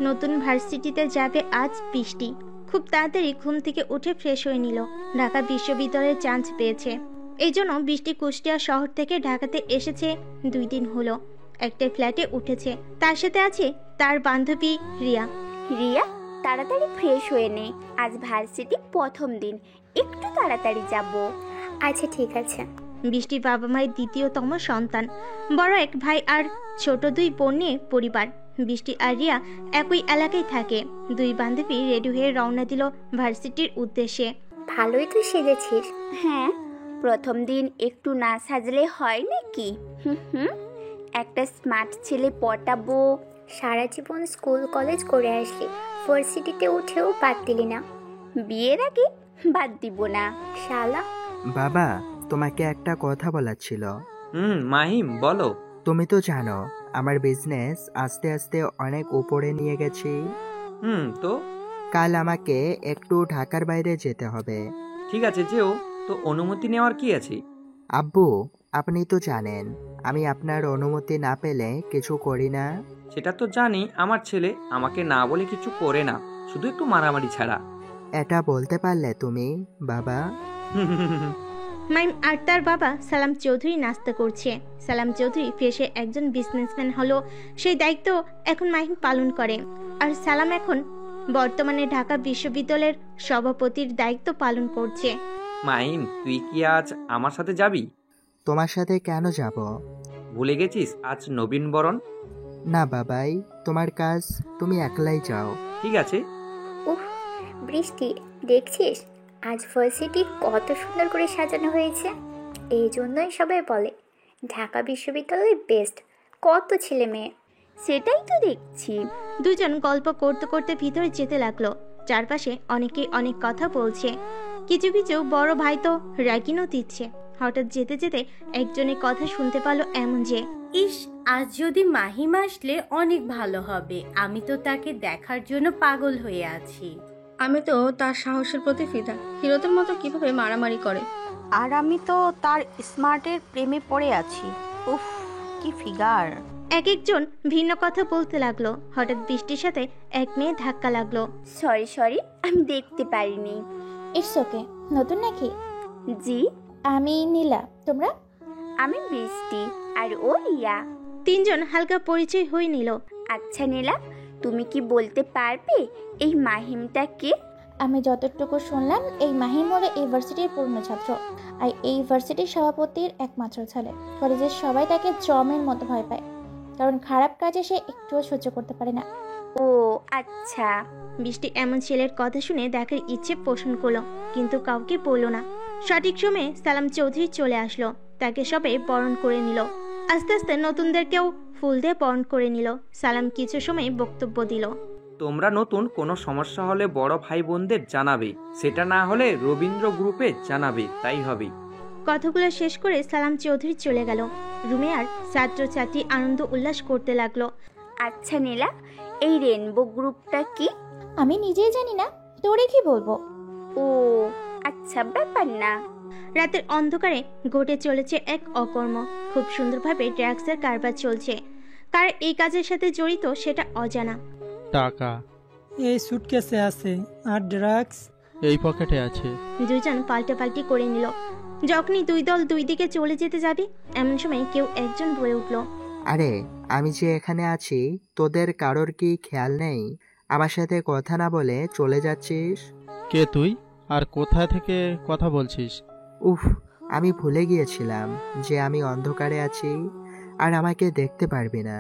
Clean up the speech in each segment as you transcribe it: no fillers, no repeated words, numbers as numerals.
নতুন ভার্সিটিতে যাবে আজ বৃষ্টি। খুব তাড়াতাড়ি ঘুম থেকে উঠে ফ্রেশ হয়ে নিল। ঢাকা বিশ্ববিদ্যালয়ে চান্স পেয়েছে। এই জন্য বৃষ্টি কুষ্টিয়া শহর থেকে ঢাকাতে এসেছে 2 দিন হলো। একটা ফ্ল্যাটে উঠেছে। তার সাথে আছে তার বান্ধবী রিয়া। রিয়া, তাড়াতাড়ি ফ্রেশ হয়ে নে, আজ ভার্সিটি প্রথম দিন, একটু তাড়াতাড়ি যাব। আচ্ছা ঠিক আছে। বৃষ্টি বাবা মায়ের দ্বিতীয়তম সন্তান। বড় এক ভাই আর ছোট 2 বোন নিয়ে পরিবার। বৃষ্টি আর রিয়া একই এলাকায় থাকে। 2 বান্ধবী রেডি হয়ে রওনা দিল ভার্সিটির উদ্দেশ্যে। ভালোই তুই সেজেছিস। হ্যাঁ, প্রথম দিন একটু না সাজলে হয় নাকি? হুম, একটা স্মার্ট ছেলে পটাবো। সারা জীবন স্কুল কলেজ করে আসলি, ভার্সিটিতে উঠেও বাদ দিলি না। বিয়ের আগে বাদ দিব না। শালা। বাবা, তোমাকে একটা কথা বলার ছিল। মাহিম বলো। তুমি তো জানো আমার বিজনেস আস্তে আস্তে অনেক উপরে নিয়ে গেছি। তো কাল আমাকে একটু ঢাকার বাইরে যেতে হবে। ঠিক আছে, যেও তো। অনুমতি নেওয়ার কি আছে? আব্বু, আপনি তো জানেন আমি আপনার অনুমতি না পেলে কিছু করি না। সেটা তো জানি, আমার ছেলে আমাকে না বলে কিছু করে না, শুধু একটু মারামারি ছাড়া। এটা বলতে পারলে তুমি বাবা? মাইম আর তার বাবা সালাম চৌধুরী নাস্তা করছে। সালাম চৌধুরী পেশে একজন বিজনেসম্যান হলো, সেই দায়িত্ব এখন মাহিম পালন করে। আর সালাম এখন বর্তমানে ঢাকা বিশ্ববিদ্যালয়ের সভাপতির দায়িত্ব পালন করছে। মাহিম, তুই কি আজ আমার সাথে যাবি? তোমার সাথে কেন যাব? ভুলে গেছিস আজ নবীনবরণ? না বাবাই, তোমার কাজ, তুমি একলাই যাও। ঠিক আছে। উফ, বৃষ্টি দেখছিস আজ ভার্সিটি কত সুন্দর করে সাজানো হয়েছে। এই জন্যই সবাই বলে ঢাকা বিশ্ববিদ্যালয় বেস্ট। কত ছেলে মেয়ে। সেটাই তো দেখছি। 2 জন গল্প করতে করতে ভিতরে যেতে লাগলো। চারপাশে অনেকেই অনেক কথা বলছে। কিছু কিছু বড় ভাই তো র্যাগিংও দিচ্ছে। হঠাৎ যেতে যেতে একজনের কথা শুনতে পেল এমন যে, ইস, আজ যদি মাহিম আসলে অনেক ভালো হবে। আমি তো তাকে দেখার জন্য পাগল হয়ে আছি। আমি তো তার সাহসের প্রতি ফিদা। হিরোদের মতো কিভাবে মারামারি করে। আর আমি তো তার স্মার্টের প্রেমে পড়ে আছি। উফ, কি ফিগার। এক একজন ভিন্ন কথা বলতে লাগলো। হঠাৎ বৃষ্টির সাথে এক মেয়ে ধাক্কা লাগলো। সরি, আমি দেখতে পারিনি। It's okay. নতুন নাকি? জি, আমি নীলা। তোমরা? আমি বৃষ্টি আর ও রিয়া। 3 জন হালকা পরিচয় হয়ে নিল। আচ্ছা নীলা, তুমি কি বলতে পারবে এই মাহিমটা কে? আমি যতটুকু শুনলাম এই মাহিম হলো এই ভার্সিটির পুরনো ছাত্র, আর এই ভার্সিটির সভাপতির একমাত্র ছেলে। কলেজের সবাই তাকে জমের মতো ভয় পায়, কারণ খারাপ কাজে সে একটুও সহ্য করতে পারে না। ও আচ্ছা। বৃষ্টি এমন ছেলের কথা শুনে দেখার ইচ্ছে পোষণ করলো, কিন্তু কাউকে বলল না। সঠিক সময়ে সালাম চৌধুরী চলে আসলো। তাকে সবাই বরণ করে নিল। আস্তে আস্তে নতুনদেরকেও ফুল দিয়ে বরণ করে নিল। সালাম কিছু সময় বক্তব্য দিল। তোমরা নতুন কোনো সমস্যা হলে বড় ভাই বোনদের জানাবে, সেটা না হলে রবীন্দ্র গ্রুপে জানাবে, তাই হবে। কথাগুলো শেষ করে সালাম চৌধুরী চলে গেল রুমে। আর ছাত্রছাত্রী আনন্দ উল্লাস করতে লাগলো। আচ্ছা নীলা, এই রেনবো গ্রুপটা কি? আমি নিজেই জানি না, তোরে কি বলবো। ও আচ্ছা, ব্যাপার না। রাতের অন্ধকারে ঘটে চলেছে এক অকর্ম। খুব সুন্দরভাবে ড্রাগসের কারবার চলছে। কার এই কাজের সাথে জড়িত সেটা অজানা। টাকা এই সুটকেসে আছে, আর ড্রাগস এই পকেটে আছে। 2 জন পাল্টাপাল্টি করে নিল। যখনই 2 দল 2 দিকে চলে যেতে যাবে, এমন সময় কেউ একজন বলে উঠল, আরে আমি যে এখানে আছি, তোদের কারোর কি খেয়াল নেই? আমার সাথে কথা না বলে চলে যাচ্ছিস? কে তুই, আর কোথা থেকে কথা বলছিস? উফ, আমি ভুলে গিয়েছিলাম যে আমি অন্ধকারে আছি আর আমাকে দেখতে পারবি না।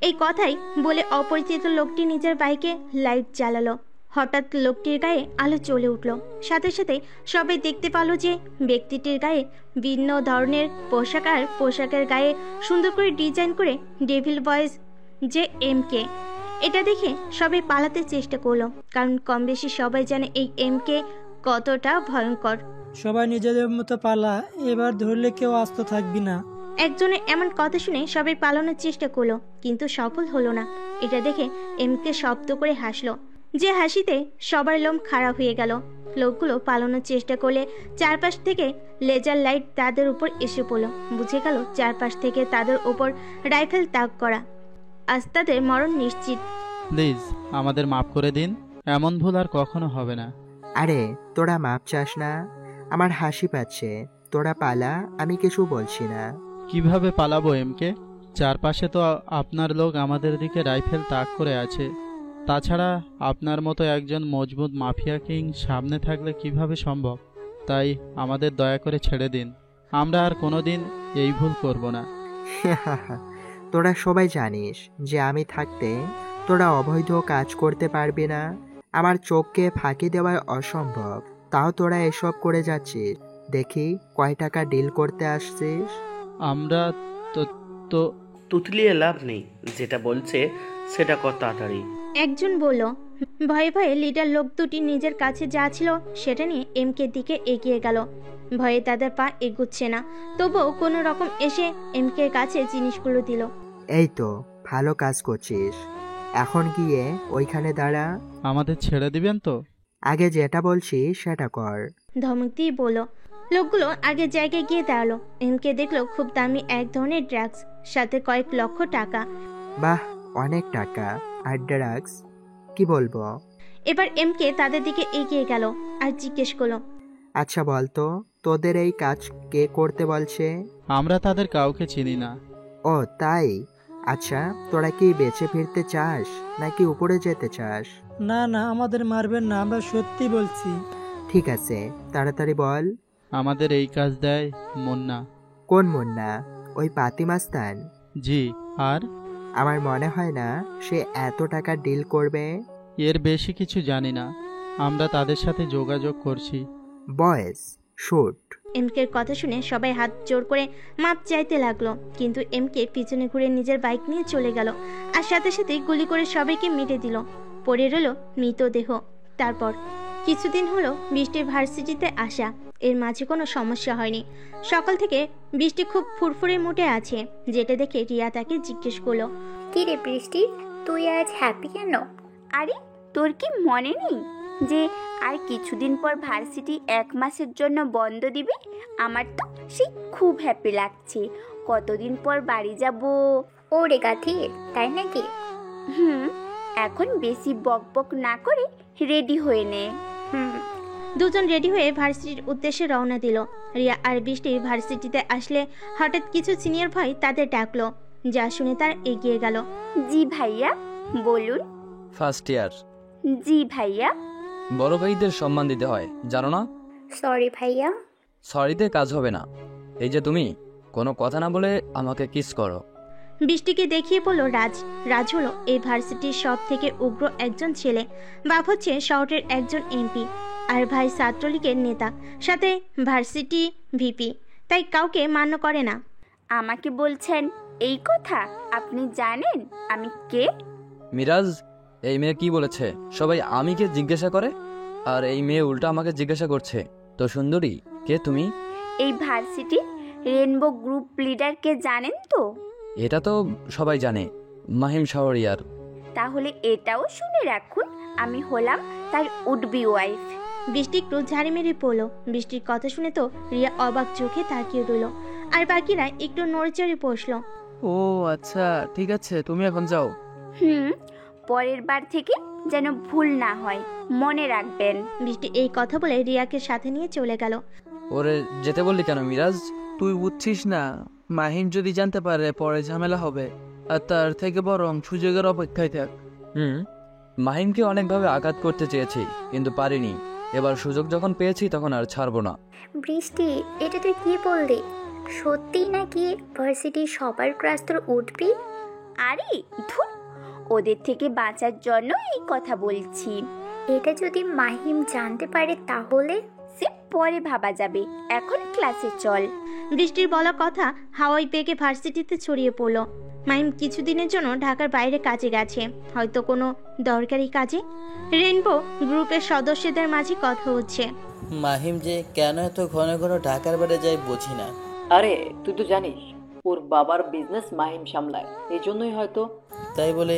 এই কথাই বলে অপরিচিত লোকটি নিজের বাইকে লাইট জ্বালালো। হঠাৎ লোকটির গায়ে আলো জ্বলে উঠল। সাথে সাথে সবাই দেখতে পেল যে ব্যক্তিটির গায়ে ভিন্ন ধরনের পোশাক, আর পোশাকের গায়ে সুন্দর করে ডিজাইন করে ডেভিল বয়েজ যে MK। এটা দেখে সবাই পালাতে চেষ্টা করলো, কারণ কম বেশি সবাই জানে এই MK কতটা ভয়ঙ্কর। সবাই নিজেদের মতো পালা, এবার ধরলে কেউ আস্ত থাকবি না। একজনের এমন কথা শুনে সবাই পালানোর চেষ্টা করলো, কিন্তু সফল হলো না। এটা দেখে MK শব্দ করে হাসলো। যে হাসিতে সবার লোম খারাপ হয়ে গেল। লোকগুলো পালানোর চেষ্টা করলে চারপাশ থেকে লেজার লাইট তাদের উপর এসে পড়ল। বুঝে গেল চারপাশ থেকে তাদের উপর রাইফেল তাক করা। আজ তাদের মরণ নিশ্চিত। প্লিজ আমাদের মাফ করে দিন, এমন ভুল আর কখনো হবে না। আরে তোরা মাপ চাস না, আমার হাসি পাচ্ছে। তোরা পালা, আমি কিছু বলছি না। কিভাবে পালাবো এমকে? চারপাশে তো আপনার লোক আমাদের দিকে রাইফেল তাক করে আছে। তাছাড়া আপনার মতো একজন মজবুত মাফিয়া কিং সামনে থাকলে কিভাবে সম্ভব? তাই আমাদের দয়া করে ছেড়ে দিন, আমরা আর কোনোদিন এই ভুল করব না। তোরা সবাই জানিস যে আমি থাকতে তোরা অবৈধ কাজ করতে পারবি না। আমার চোখকে ফাঁকি দেওয়া অসম্ভব, তাও তোরা এসব করে যাচ্ছিস। দেখি কয় টাকা ডিল করতে আসছিস? আমরা তো তো তুতলিয়ে লাভ নেই, যেটা বলছে সেটা কত তাড়াতাড়ি। একজন বলল। ভয়ে ভয়ে লিডার লোক দুটি নিজের কাছে যা ছিল সেটা নিয়ে এমকে দিকে এগিয়ে গেল। ভয়ে তাদের পা এগুচ্ছে না, তবুও কোনো রকম এসে এমকের কাছে জিনিসগুলো দিল। এই তো ভালো কাজ করছিস, এখন গিয়ে ওইখানে দাঁড়া। আমাদের ছেড়ে দিবেন তো? আগে যেটা বলছি সেটা কর। ধমক দিয়ে বলল। লোকগুলো আগের জায়গায় গিয়ে দাঁড়ালো। এমকে দেখলো খুব দামি এক ধরনের ড্রাগস, সাথে কয়েক লক্ষ টাকা। বাহ, অনেক টাকা আর ড্রাগস, কি বলবো। এবার এমকে তাদের দিকে এগিয়ে গেল আর জিজ্ঞেস করলো, আচ্ছা বলতো তোদের এই কাজ কে করতে বলছে? আমরা তাদের কাউকে চিনি না। ও তাই? আচ্ছা, তোরা কি বেঁচে ফিরতে চাস নাকি উপরে যেতে চাস? না না, আমাদের মারবেন না, আমরা সত্যি বলছি। ঠিক আছে, তাড়াতাড়ি বল। আমাদের এই কাজ দেয় মুন্না। কোন মুন্না? ওই পাতি মাস্তান? জি। আর আমার মনে হয় না সে এত টাকা ডিল করবে। এর বেশি কিছু জানি না, আমরা তাদের সাথে যোগাযোগ করছি। বয়েস শুট। এমকের কথা শুনে সবাই হাত জোর করে মাপ চাইতে লাগলো, কিন্তু এমকে পিছনে ঘুরে নিজের বাইক নিয়ে চলে গেল আর সাথে সাথে গুলি করে সবাইকে মেরে দিল। পড়ে রইল মৃতদেহ। তারপর কিছুদিন হলো বৃষ্টির ভার্সিটিতে আসা, এর মাঝে কোনো সমস্যা হয়নি। সকাল থেকে বৃষ্টি খুব ফুরফুরে মুডে আছে, যেটা দেখে রিয়া তাকে জিজ্ঞেস করলো, কি রে বৃষ্টি, তুই আজ হ্যাপি কেন? আরে তোর কি মনে নেই যে আর কিছুদিন পর ভার্সিটি 1 মাসের জন্য বন্ধ দিবে? আমার তো সেই খুব হ্যাপি লাগছে। কতদিন পর বাড়ি যাব। ওরে গাথি, তাই নাকি? এখন বেশি বকবক না করে রেডি হয়ে নে। দুজন রেডি হয়ে ভার্সিটির উদ্দেশ্যে রওনা দিল। রিয়া আর বৃষ্টি ভার্সিটিতে আসলে হঠাৎ কিছু সিনিয়র ভাই তাদের ডাকলো, যা শুনে তার এগিয়ে গেল। জি ভাইয়া বলুন। First year. জি ভাইয়া। বড় ভাইদের সম্মান দিতে হয়, জানো না? সরি ভাইয়া। সরিতে কাজ হবে না। এই যে তুমি কোনো কথা না বলে আমাকে কিস করো। বৃষ্টিকে দেখিয়ে বলল রাজ। রাজ হলো এই ভার্সিটির সব থেকে উগ্র একজন ছেলে। বাপ হচ্ছে শহরের একজন এমপি আর ভাই ছাত্রলীগের নেতা, সাথে ভার্সিটি ভিপি, তাই কাউকে মান্য করে না। আমাকে বলছেন এই কথা? আপনি জানেন আমি কে? মিরাজ, এই মেয়ে কি বলেছে? সবাই আমিকে জিজ্ঞাসা করে, আর এই মেয়ে উল্টা আমাকে জিজ্ঞাসা করছে তো সুন্দরী কে তুমি? এই ভার্সিটি রেনবো গ্রুপ লিডারকে জানেন তো? এটা তো সবাই জানে, মাহিম শাহরিয়ার। তাহলে এটাও শুনে রাখুন, আমি হলাম তার উডবি ওয়াইফ। বৃষ্টি একটু ঝাড়ি মেরে পড়লো। বৃষ্টির কথা শুনে তো রিয়া অবাক চোখে তাকিয়ে রইল, আর বাকিরা একটু নড়েচড়ে বসলো। ও আচ্ছা, ঠিক আছে, তুমি এখন যাও। পরের বার থেকে যেন ভুল না হয়, মনে রাখবেন। বৃষ্টি এই কথা বলে রিয়াকে সাথে নিয়ে চলে গেল। ওরে যেতে বললি কেন মিরাজ? তুই বুঝছিস না, মাহিম যদি জানতে পারে পরে ঝামেলা হবে, আর তার থেকে বরং সুযোগের অপেক্ষায় থাক। মাহিমকে অনেকভাবে আঘাত করতে চেয়েছি কিন্তু পারিনি, এবার সুযোগ যখন পেয়েছি তখন আর ছাড়বো না। বৃষ্টি, এটা তুই কি বললি? সত্যি নাকি ভার্সিটির সবার ক্লাস তোর উঠবি? আরে ধুর, ওদের থেকে বাঁচার জন্য এই কথা বলছি। এটা যদি মাহিম জানতে পারে তাহলে? সে পরে ভাবা যাবে, এখন ক্লাসে চল। বৃষ্টির বলা কথা হাওয়াই বেগে ভার্সিটিতে ছড়িয়ে পড়ল। মাহিম কিছুদিনের জন্য ঢাকার বাইরে কাজে গেছে, হয়তো কোনো দরকারি কাজে। রেনবো গ্রুপের সদস্যদের মাঝে কথা হচ্ছে। মাহিম যে কেন এত ঘন ঘন ঢাকার বাইরে যায় বুঝি না। আরে তুই তো জানিস ওর বাবার বিজনেস মাহিম সামলায়, এই জন্যই হয়তো। তাই বলে?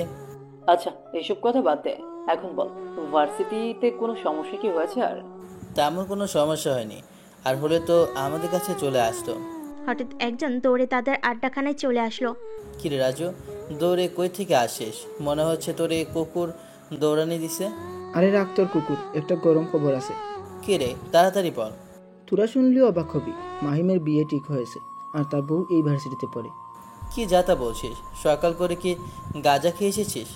আচ্ছা এসব কথা বাদ দে, এখন বল, ভার্সিটিতে কোনো সমস্যা কি হয়েছে? আর তেমন কোনো সমস্যা হয়নি, আর হলে তো আমাদের কাছে চলে আসতো। হঠাৎ একজন দৌড়ে তাদের আড্ডাখানায় চলে আসলো। কিরে রাজু, দৌড়ে কই থেকে আসিস? মনে হচ্ছে তোরে কুকুর দৌড়ানি দিছে। আরে রাখ তোর কুকুর, একটা গরম খবর আছে। কিরে, তাড়াতাড়ি বল। তোরা শুনলেও অবাক হবি, মাহিমের বিয়ে ঠিক হয়েছে, আর তার বউ এই ভার্সিটিতে পড়ে। কি যাতা বলছিস? সকাল করে কি গাঁজা খেয়ে এসেছিস?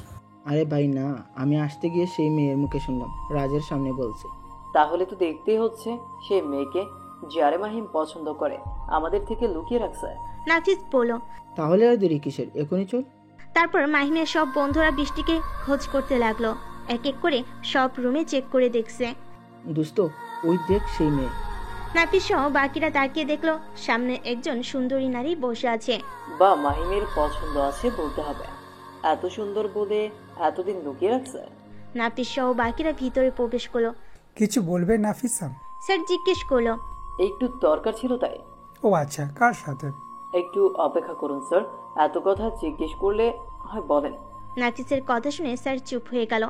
আরে ভাই না, আমি আসতে গিয়ে সেই মেয়ের মুখে শুনলাম, রাজের সামনে বলছে। তাহলে তো দেখতেই হচ্ছে সেই মেয়েকে যারে মাহিম পছন্দ করে আমাদের থেকে লুকিয়ে রাখছে। নাফিস বলল, তাহলে আর দেরি কিসের, এখনই চল। তারপর মাহিমের সব বন্ধুরা বৃষ্টিকে খোঁজ করতে লাগলো। এক এক করে সব রুমে চেক করে দেখছে। দোস্ত, ওই দেখ সেই মেয়ে। নাফিস সহ বাকিরা তাকিয়ে দেখলো সামনে একজন সুন্দরী নারী বসে আছে। বা মাহিমের পছন্দ আছে বলতে হবে, এত সুন্দর বলে এতদিন লুকিয়ে রাখছে। নাফিস সহ বাকিরা ভিতরে প্রবেশ করলো। কিছু বলবে নাফিসা? স্যার জিজ্ঞেস করলো। একটু দরকার ছিল তাই। ও আচ্ছা, কার সাথে? একটু অপেক্ষা করুন স্যার, এত কথা জিজ্ঞেস করলে হয় বলেন। নাফিসের কথা শুনে স্যার চুপ হয়ে গেল,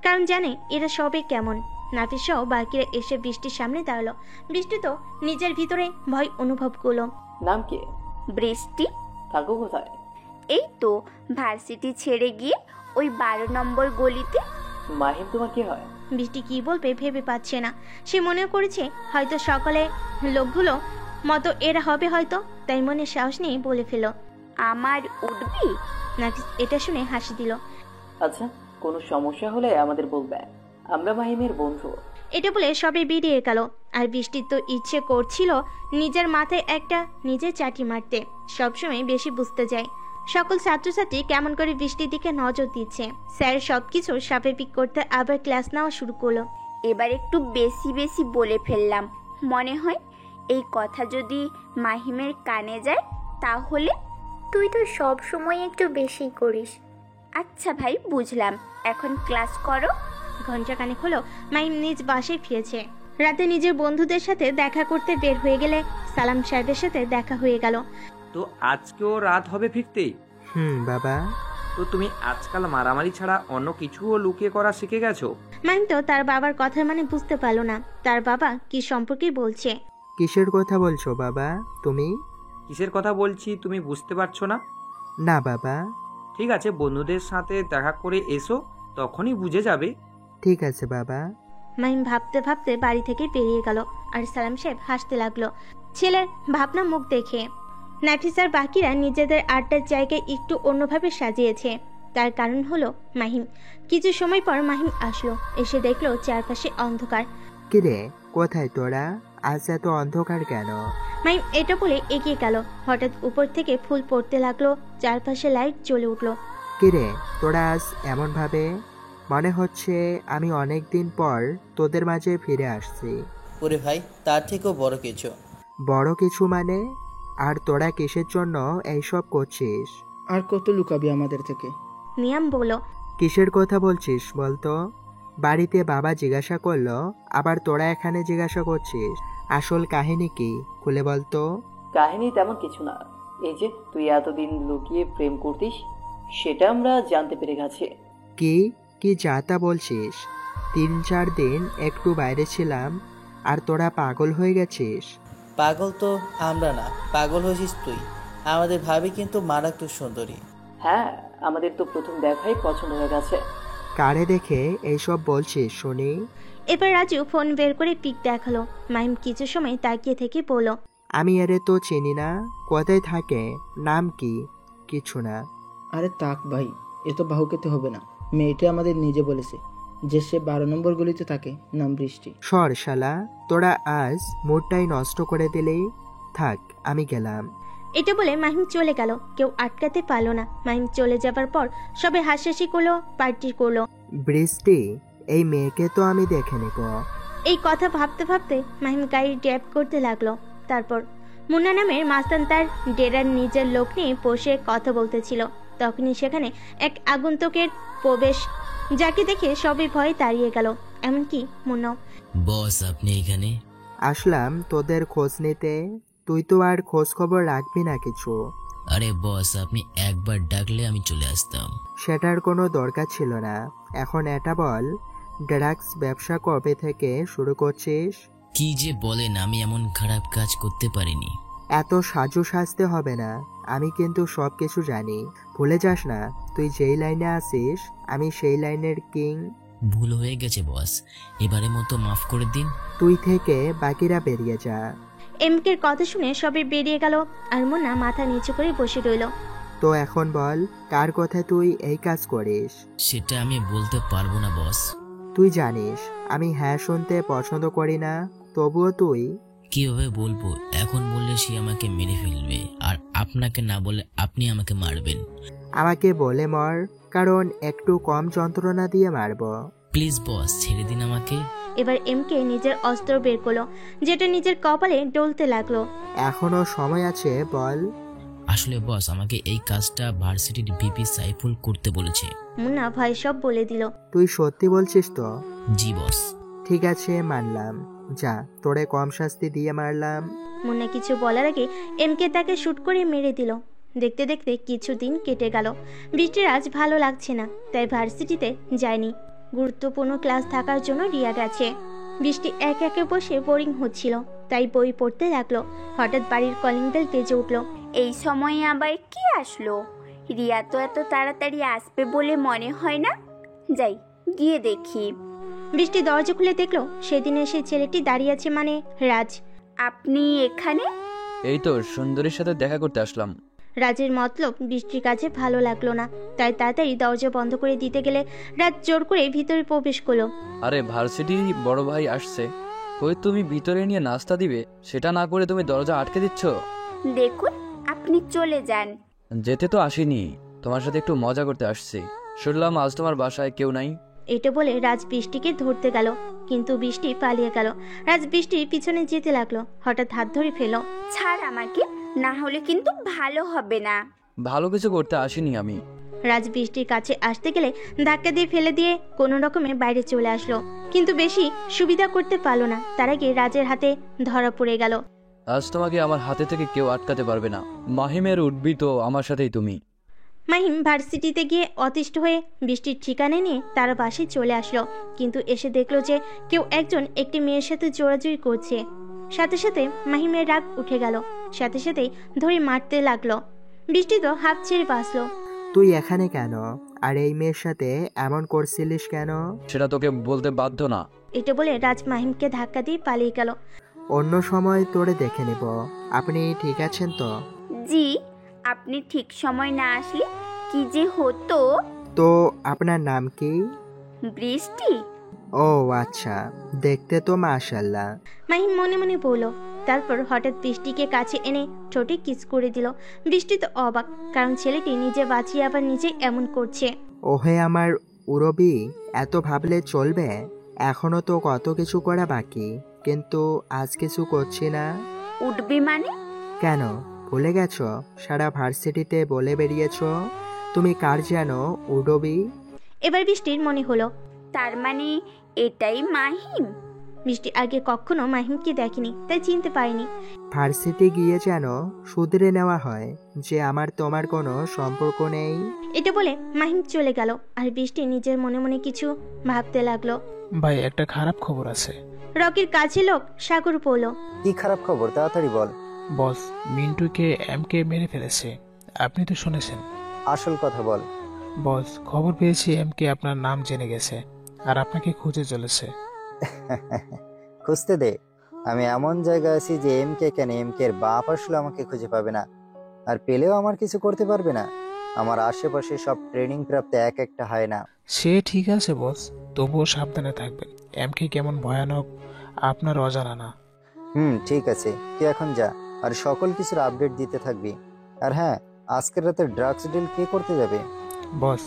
কারণ জানে এরা সবে কেমন। নাফিস সহ বাকিরা এসে বৃষ্টির সামনে দাঁড়ালো। বৃষ্টি তো নিজের ভিতরে ভয় অনুভব করলো। নাম কি? বৃষ্টি। থাকো কোথায়? এই তো ভার্সিটি ছেড়ে গিয়ে ওই 12 নম্বর গলিতে। মাহিম তোমার কি হয়? বৃষ্টি কি বলবে ভেবে পাচ্ছে না। সে মনে করেছে হয়তো সকালে লোকগুলো মতো এরা হবে হয়তো, তাই মনে সাহস নিয়ে বলে ফেল, আমার উঠবি? নাফিস এটা শুনে হাসি দিল। আচ্ছা, কোনো সমস্যা হলে আমাদের বলবে, আমরা মাহিমের বন্ধু। এটা বলে সবে বেরিয়ে গেল। আর বৃষ্টির তো ইচ্ছে করছিল নিজের মাথায় একটা নিজের চাটি মারতে। সবসময় বেশি বুঝতে যায় সকল ছাত্রছাত্রী কেমন করে বৃষ্টির দিকে নজর দিচ্ছে। স্যার সবকিছু স্বাভাবিক করতে আবার ক্লাস নেওয়া শুরু করলো। এবার একটু বেশি বেশি বলে ফেললাম মনে হয়। এই কথা যদি মাহিমের কানে যায় তাহলে? তুই তো সব সময় একটু বেশি করিস। আচ্ছা ভাই, বুঝলাম, এখন ক্লাস করো। ঘন্টা কানেক হলো মাহিম নিজ বাসায় ফিরেছে। রাতে নিজের বন্ধুদের সাথে দেখা করতে বের হয়ে গেলে সালাম সাহেবের সাথে দেখা হয়ে গেল। তো আজকেও রাত হবে ফিরতে? বাবা। তো তুমি আজকাল মারামারি ছাড়া অন্য কিছুও লুকিয়ে করা শিখে গেছো? মাহিম তো তার বাবার কথা মানে বুঝতে পারলো না তার বাবা কি সম্পর্কে বলছে। কিসের কথা বলছো বাবা তুমি? কিসের কথা বলছি তুমি বুঝতে পারছো না? না বাবা। ঠিক আছে, বন্ধুদের সাথে দেখা করে এসো, তখনই বুঝে যাবে। ঠিক আছে বাবা। মাহিম ভাবতে ভাবতে বাড়ি থেকে বেরিয়ে গেল। আর সালাম সাহেব হাসতে লাগলো ছেলের ভাবনা মুখ দেখে। নাফিসার বাকিরা নিজেদের আড্ডার জায়গায় একটু অন্যভাবে সাজিয়েছে। তার কারণ হলো মাহিম। কিছু সময় পর মাহিম আসলো, এসে দেখলো চারপাশে অন্ধকার। কিরে, কোথায় তোরা? আজ এত অন্ধকার কেন? মাহিম এটা বলে এগিয়ে গেল। হঠাৎ উপর থেকে ফুল পড়তে লাগলো, চারপাশে লাইট জ্বলে উঠলো। কিরে, তোরা আজ এমন ভাবে? মনে হচ্ছে আমি অনেক দিন পর তোদের মাঝে ফিরে আসছি। ওরে ভাই, তার থেকেও বড় কিছু। বড় কিছু মানে? আর তোরা কিসের জন্য এইসব করছিস? আর কত লুকাবি আমাদের থেকে? নিয়াম বলল, কিসের কথা বলছিস বলতো? বাড়িতে বাবা জিজ্ঞাসা করলো, আবার তোরা এখানে জিজ্ঞাসা করছিস। আসল কাহিনী কি খুলে বলতো? কাহিনী তেমন কিছু না, এই যে তুই এতদিন লুকিয়ে প্রেম করতিস সেটা আমরা জানতে পেরে গেছি। কি কি যাতা বলছিস? 3-4 দিন একটু বাইরে ছিলাম আর তোরা পাগল হয়ে গেছিস? পাগল তো আমরা না, পাগল হয়েছিস তুই। আমাদের ভাবি কিন্তু মারাত্মক সুন্দরী। হ্যাঁ, আমাদের তো প্রথম দেখাই পছন্দ হয়ে গেছে। কারে দেখে এইসব বলছিস শুনি? এবার রাজু ফোন বের করে পিক দেখালো। মাহিম কিছু সময় তাকিয়ে থেকে বলল, আমি এরে তো চিনি না, কোথায় থাকে, নাম কি? কিছু না। আরে তাক ভাই, এ তো বাহুকেতে হবে না। মেয়েটা আমাদের নিজে বলেছে যে সে 12 নম্বর গলিতে থাকে, নাম বৃষ্টি। সর শালা, তোরা আজ মুডটাই নষ্ট করে দিলেই। থাক, আমি গেলাম। এটা বলে মাহিম চলে গেল। কেউ আটকাতে পারলো না। মাহিম চলে যাবার পর সবাই হাসাহাসি করলো, পার্টি করলো। বৃষ্টি, এই মেয়েকে তো আমি দেখে নেব। এই কথা ভাবতে ভাবতে মাহিম গাড়ি ড্রাইভ করতে লাগলো। তারপর মুন্না নামের মাস্তান তার ডেরার নিজের লোক নিয়ে বসে কথা বলতেছিল। তখনই সেখানে এক আগন্তুকের প্রবেশ, যাকে দেখে সবাই ভয়ে দাঁড়িয়ে গেল, এমনকি মুন্না। বস, আপনি এখানে? আসলাম তোদের খোঁজ নিতে। তুই তো আর খোঁজ খবর রাখবি না কিছু? আরে বস, আপনি একবার ডাকলে আমি চলে আসতাম। সেটার কোনো দরকার ছিল না। এখন এটা বল, ড্রাগস ব্যবসা কবে থেকে শুরু করছিস? কি যে বলেন, আমি এমন খারাপ কাজ করতে পারিনি। এত সাজু সাজতে হবে না, আমি কিন্তু সব কিছু জানি। ভুলে যাস না, তুই যেই লাইনে আসিস আমি সেই লাইনের কিং। ভুল হয়ে গেছে বস, এবারের মতো মাফ করে দিন। তুই থেকে বাকিরা বেরিয়ে যা। এমকের কথা শুনে সবাই বেরিয়ে গেল আর মুন্না মাথা নিচু করে বসে রইল। তো এখন বল, কার কথায় তুই এই কাজ করিস? সেটা আমি বলতে পারবো না বস। তুই জানিস আমি হ্যাঁ শুনতে পছন্দ করি না, তবুও তুই। কিভাবে বলবো? এখন বললে সে আমাকে মেরে ফেলবে, আর আপনাকে না বললে আপনি আমাকে মারবেন। আমাকে বলে মর, কারণ একটু কম যন্ত্রণা দিয়ে মারব। প্লিজ বস, ছেড়ে দিন আমাকে। এবার এমকে নিজের অস্ত্র বের করলো, যেটা নিজের কপালে ডলতে লাগলো। এখনো সময় আছে, বল। আসলে বস, আমাকে এই কাজটা ভার্সিটির ভিপি সাইফুল করতে বলেছে। মুন্না ভাই সব বলে দিল। তুই সত্যি বলছিস তো? জি বস। ঠিক আছে, মানলাম। যা, তোরে কম শাস্তি দিয়ে মারলাম। মুন্না কিছু বলার আগে এমকে তাকে শুট করে মেরে দিল। দেখতে দেখতে কিছুদিন কেটে গেল। বৃষ্টির আজ ভালো লাগছে না, তাই ভার্সিটিতে যায়নি। গুরুত্বপূর্ণ ক্লাস থাকার জন্য রিয়া গেছে। বৃষ্টি এক একে বসে বোরিং হচ্ছিল, তাই বই পড়তে লাগলো। হঠাৎ বাড়ির কলিং বেল বেজে উঠল। এই সময়ে আবার কি আসলো? রিয়া তো এত তাড়াতাড়ি আসবে বলে মনে হয় না। যাই গিয়ে দেখি। বৃষ্টি দরজা খুলে দেখলো সেদিনের সেই ছেলেটি দাঁড়িয়ে আছে, মানে রাজ। আপনি এখানে? এই তো সুন্দরীর সাথে দেখা করতে আসলাম। রাজের মতলব বৃষ্টির কাছে ভালো লাগলো না, তাই তাড়াতাড়ি দরজা বন্ধ করে দিতে গেলে রাজ জোর করে ভিতরে প্রবেশ করলো। আরে ভার্সিটির বড় ভাই আসছে, ওই তুমি ভিতরে নিয়ে নাস্তা দিবে, সেটা না করে তুমি দরজা আটকে দিচ্ছ। দেখুন, আপনি চলে যান। যেতে তো আসিনি, তোমার সাথে একটু মজা করতে আসছি। শুনলাম আজ তোমার বাসায় কেউ নাই। এটা বলে রাজ বৃষ্টিকে ধরতে গেল, কিন্তু বৃষ্টি পালিয়ে গেল। রাজ বৃষ্টির পিছনে যেতে লাগলো, হঠাৎ হাত ধরে ফেল। ছাড় আমাকে, না হলে কিন্তু ভালো হবে না। ভালো কিছু করতে আসিনি আমি। রাজ বৃষ্টির কাছে আসতে গেলে ধাক্কা দিয়ে ফেলে দিয়ে কোনো রকমে বাইরে চলে আসলো, কিন্তু বেশি সুবিধা করতে পারলো না। তার আগে রাজের হাতে ধরা পড়ে গেল। আজ তোমাকে আমার হাতে থেকে কেউ আটকাতে পারবে না। মাহিমের উঠবি তো আমার সাথেই তুমি। মাহিম ভার্সিটিতে গিয়ে অতিষ্ঠ হয়ে বৃষ্টির ঠিকানা নিয়ে তার বাসায় চলে আসলো, কিন্তু এসে দেখলো যে কেউ একজন একটি মেয়ের সাথে জোরাজুরি করছে। সাথে সাথে মাহিমের রাগ উঠে গেল, সাথে সাথেই ধরে মারতে লাগলো। বৃষ্টি তো হাফ ছেড়ে বাঁচলো। তুই এখানে কেন, আর এই মেয়ের সাথে এমন করছিলিস কেন? সেটা তোকে বলতে বাধ্য না। এটা বলে রাজ মাহিমকে ধাক্কা দিয়ে পালিয়ে গেল। অন্য সময় তোরে দেখে নেব। আপনি ঠিক আছেন তো? জি, আপনি ঠিক সময় না আসলে কি যে হতো। তো আপনার নাম কি? বৃষ্টি। ও আচ্ছা, দেখতে তো মাশাআল্লাহ। মাহিম মনে মনে বলল। তারপর হঠাৎ বৃষ্টিকে কাছে এনে ঠোঁটে কিস করে দিল। বৃষ্টি তো অবাক, কারণ ছেলেটি নিজে বাঁচিয়ে আবার নিজে এমন করছে। ওহে আমার উরবি, এত ভাবলে চলবে? এখনো তো কত কিছু করা বাকি, কিন্তু আজ কিছু করছি না। উঠবি মানে? কেন ভুলে গেছো? সারা ভার্সিটিতে বলে বেরিয়েছো তুমি কার যেন উডবি। এবার বৃষ্টির মনে হলো, তার মানে এটাই মাহিম। বৃষ্টি আগে কখনো মাহিমকে দেখেনি, তাই চিনতে পারেনি। ভার্সিটি গিয়ে যেন শুধরে নেওয়া হয় যে আমার তোমার কোনো সম্পর্ক নেই। এটা বলে মাহিম চলে গেল, আর বৃষ্টি নিজের মনে মনে কিছু ভাবতে লাগলো। ভাই, একটা খারাপ খবর আছে। রকির কাছে লোক সাগর বলল। কি খারাপ খবর, তাড়াতাড়ি বল। বস, মিন্টুকে এমকে মেরে ফেলেছে, আপনি তো শুনেছেন। আসল কথা বল। বস, খবর পেয়েছি এমকে আপনার নাম জেনে গেছে আর আপনাকে খুঁজে চলেছে। খুঁজতে দে, আমি এমন জায়গায় আছি যে এমকে কেন, এমকে এর বাপ আসলে আমাকে খুঁজে পাবে না, আর পেলেও আমার কিছু করতে পারবে না। আমার আশেপাশে সব ট্রেনিং প্রাপ্ত এক একটা হয় না। সে ঠিক আছে বস, তবুও সাবধানে থাকবেন। এমকে কেমন ভয়ানক আপনার অজানা না। ঠিক আছে, তুই এখন যা, আর সকল কিছুর আপডেট দিতে থাকবি। আর হ্যাঁ, আজকের রাতে ড্রাগস ডিল কে করতে যাবে? বস,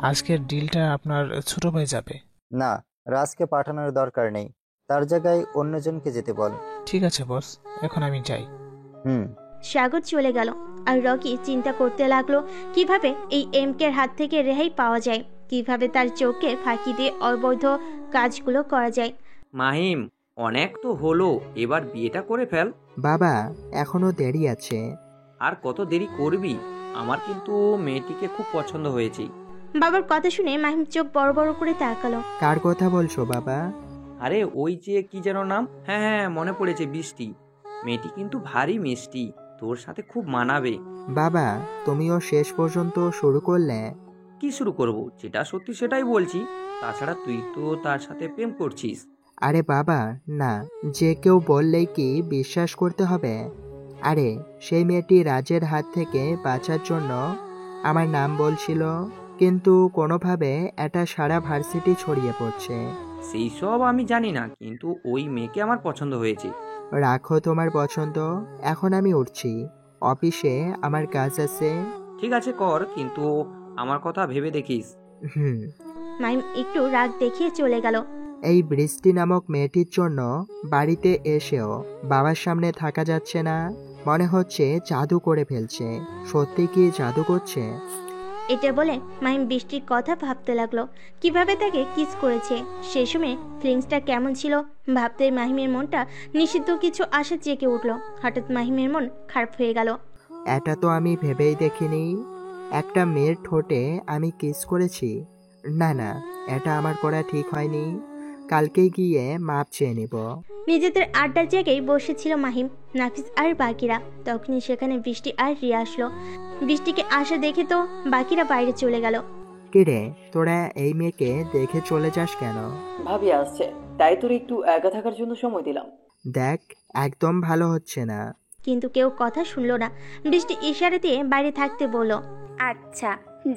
আজকের ডিলটা আপনার ছোট ভাই যাবে। না, রাজকে পাঠানোর দরকার নেই, তার জায়গায় অন্যজনকে যেতে বল। ঠিক আছে বস, এখন আমি যাই। সাগর চলে গেল, আর রকি চিন্তা করতে লাগলো কিভাবে এই এমকের হাত থেকে রেহাই পাওয়া যায়, কিভাবে তার চোখে ফাঁকি দিয়ে অবৈধ কাজগুলো করা যায়। মাহিম, অনেক তো হলো, এবার বিয়েটা করে ফেল। বাবা, এখনো দেরি আছে। আর কত দেরি করবি? আমার কিন্তু মেয়েটিকে খুব পছন্দ হয়েছে। বাবার কথা শুনে মাহিম চোখ বড় বড় করে তাকালো। কার কথা বলছো বাবা? আরে ওই যে কি যেন নাম, হ্যাঁ হ্যাঁ মনে পড়েছে, বৃষ্টি। মেয়েটি কিন্তু ভারী মিষ্টি, তোর সাথে খুব মানাবে। বাবা, তুমিও শেষ পর্যন্ত শুরু করলে? কি শুরু করব? যেটা সত্যি সেটাই বলছি। তাছাড়া তুই তো তার সাথে প্রেম করছিস। আরে বাবা না, যে কেউ বললেই কি বিশ্বাস করতে হবে? আরে সেই মেয়েটি রাজের হাত থেকে বাঁচার জন্য আমার নাম বলছিল, কিন্তু কোনোভাবে এটা সারা ভার্সিটি ছড়িয়ে পড়ছে। সেই সব আমি জানি না, কিন্তু ওই মেয়েকে আমার পছন্দ হয়েছে। রাখো তোমার পছন্দ, এখন আমি উঠছি, অফিসে আমার কাজ আছে। ঠিক আছে কর, কিন্তু আমার কথা ভেবে দেখিস। মাহিম একটু রাগ দেখিয়ে চলে গেল। এই বৃষ্টি নামক মেয়েটির জন্য বাড়িতে এসেও বাবার সামনে থাকা যাচ্ছে না। মনে হচ্ছে জাদু করে ফেলছে। সত্যি কি জাদু করছে? এটা বলে মাহিম বৃষ্টির কথা ভাবতে লাগলো, কিভাবে তাকে কিস করেছে, সেই সময় ফিলিংসটা কেমন ছিল। ভাবতে মাহিমের মনটা নিষিদ্ধ কিছু আশা জেগে উঠলো। হঠাৎ মাহিমের মন খারাপ হয়ে গেল। এটা তো আমি ভেবেই দেখিনি, একটা মেয়ের ঠোঁটে আমি কিস করেছি। না না, এটা আমার করা ঠিক হয়নি। কালকে গিয়ে মাপ চেয়ে নেব। নিজেদের আড্ডার জায়গায় বসেছিল মাহিম, নাফিস আর বাকিরা। তখনই সেখানে বৃষ্টি আর রিয়া আসলো। বৃষ্টিকে আসা দেখে তো বাকিরা বাইরে চলে গেল। কিরে, তোরা এই মেয়েকে দেখে চলে যাস কেন? ভাবি আসছে, তাই তোর একটু একা থাকার জন্য সময় দিলাম। দেখ, একদম ভালো হচ্ছে না। কিন্তু কেউ কথা শুনলো না। বৃষ্টি ইশারা দিয়ে বাইরে থাকতে বলল। আচ্ছা,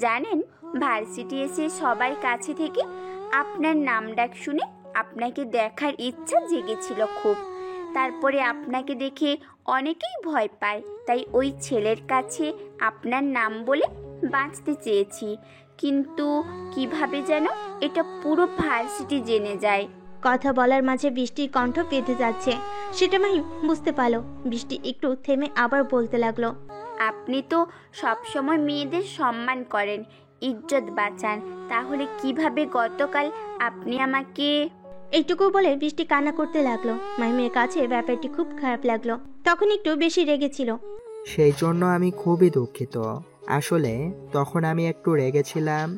জানেন ভার্সিটি এসে সবার কাছে থেকে আপনার নাম ডাক শুনে আপনাকে দেখার ইচ্ছা জেগেছিল খুব। তারপরে আপনাকে দেখে অনেকেই ভয় পায়, তাই ওই ছেলের কাছে আপনার নাম বলে বাঁচতে চেয়েছি। কিন্তু কিভাবে যেন এটা পুরো ভার্সিটি জেনে যায়। কথা বলার মাঝে বৃষ্টির কণ্ঠ বেঁধে যাচ্ছে, সেটা মাহিম বুঝতে পারলো। বৃষ্টি একটু থেমে আবার বলতে লাগলো। আপনি তো সবসময় মেয়েদের সম্মান করেন, ইজ্জত বাঁচান, তাহলে কিভাবে গতকাল আপনি আমাকে... এইটুকু বলে বৃষ্টি কান্না করতে লাগলো। মাহিমের কাছে ব্যাপারটি খুব খারাপ লাগলো, তখন একটু বেশি রেগেছিল। সেই জন্য আমি খুবই দুঃখিত। আসলে তখন আমি একটু রেগেছিলাম।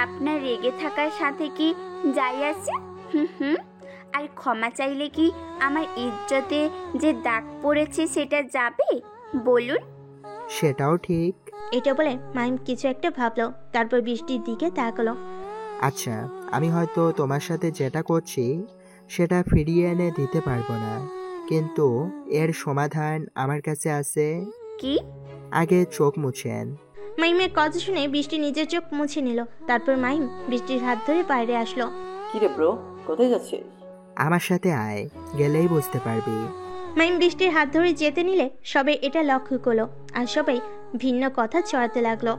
আপনার রেগে থাকার সাথে কি যাই আছে? আর ক্ষমা চাইলে কি আমার ইজ্জতে যে দাগ পড়েছে সেটা যাবে? বলুন। সেটাও ঠিক। এটা বলে মাহিম কিছু একটা ভাবলো, তারপর বৃষ্টির দিকে তাকালো। আচ্ছা, আমি হয়তো তোমার সাথে যেটা করছি সেটা ফিরিয়ে এনে দিতে পারবো না, কিন্তু এর সমাধান আমার কাছে আছে। কি? আগে চোখ মুছেন। মাহিমের কথা শুনে বৃষ্টি নিজের চোখ মুছে নিল। তারপর মাহিম বৃষ্টির হাত ধরে বাইরে আসলো। কি রে ব্রো, কোথায় যাচ্ছিস? আমার সাথে আয়, গেলেই বুঝতে পারবি। মাহিম বৃষ্টির হাত ধরে যেতে নিলে সবাই এটা লক্ষ্য করলো, আর সবাই ভিন্ন কথা ছড়াতে লাগলো।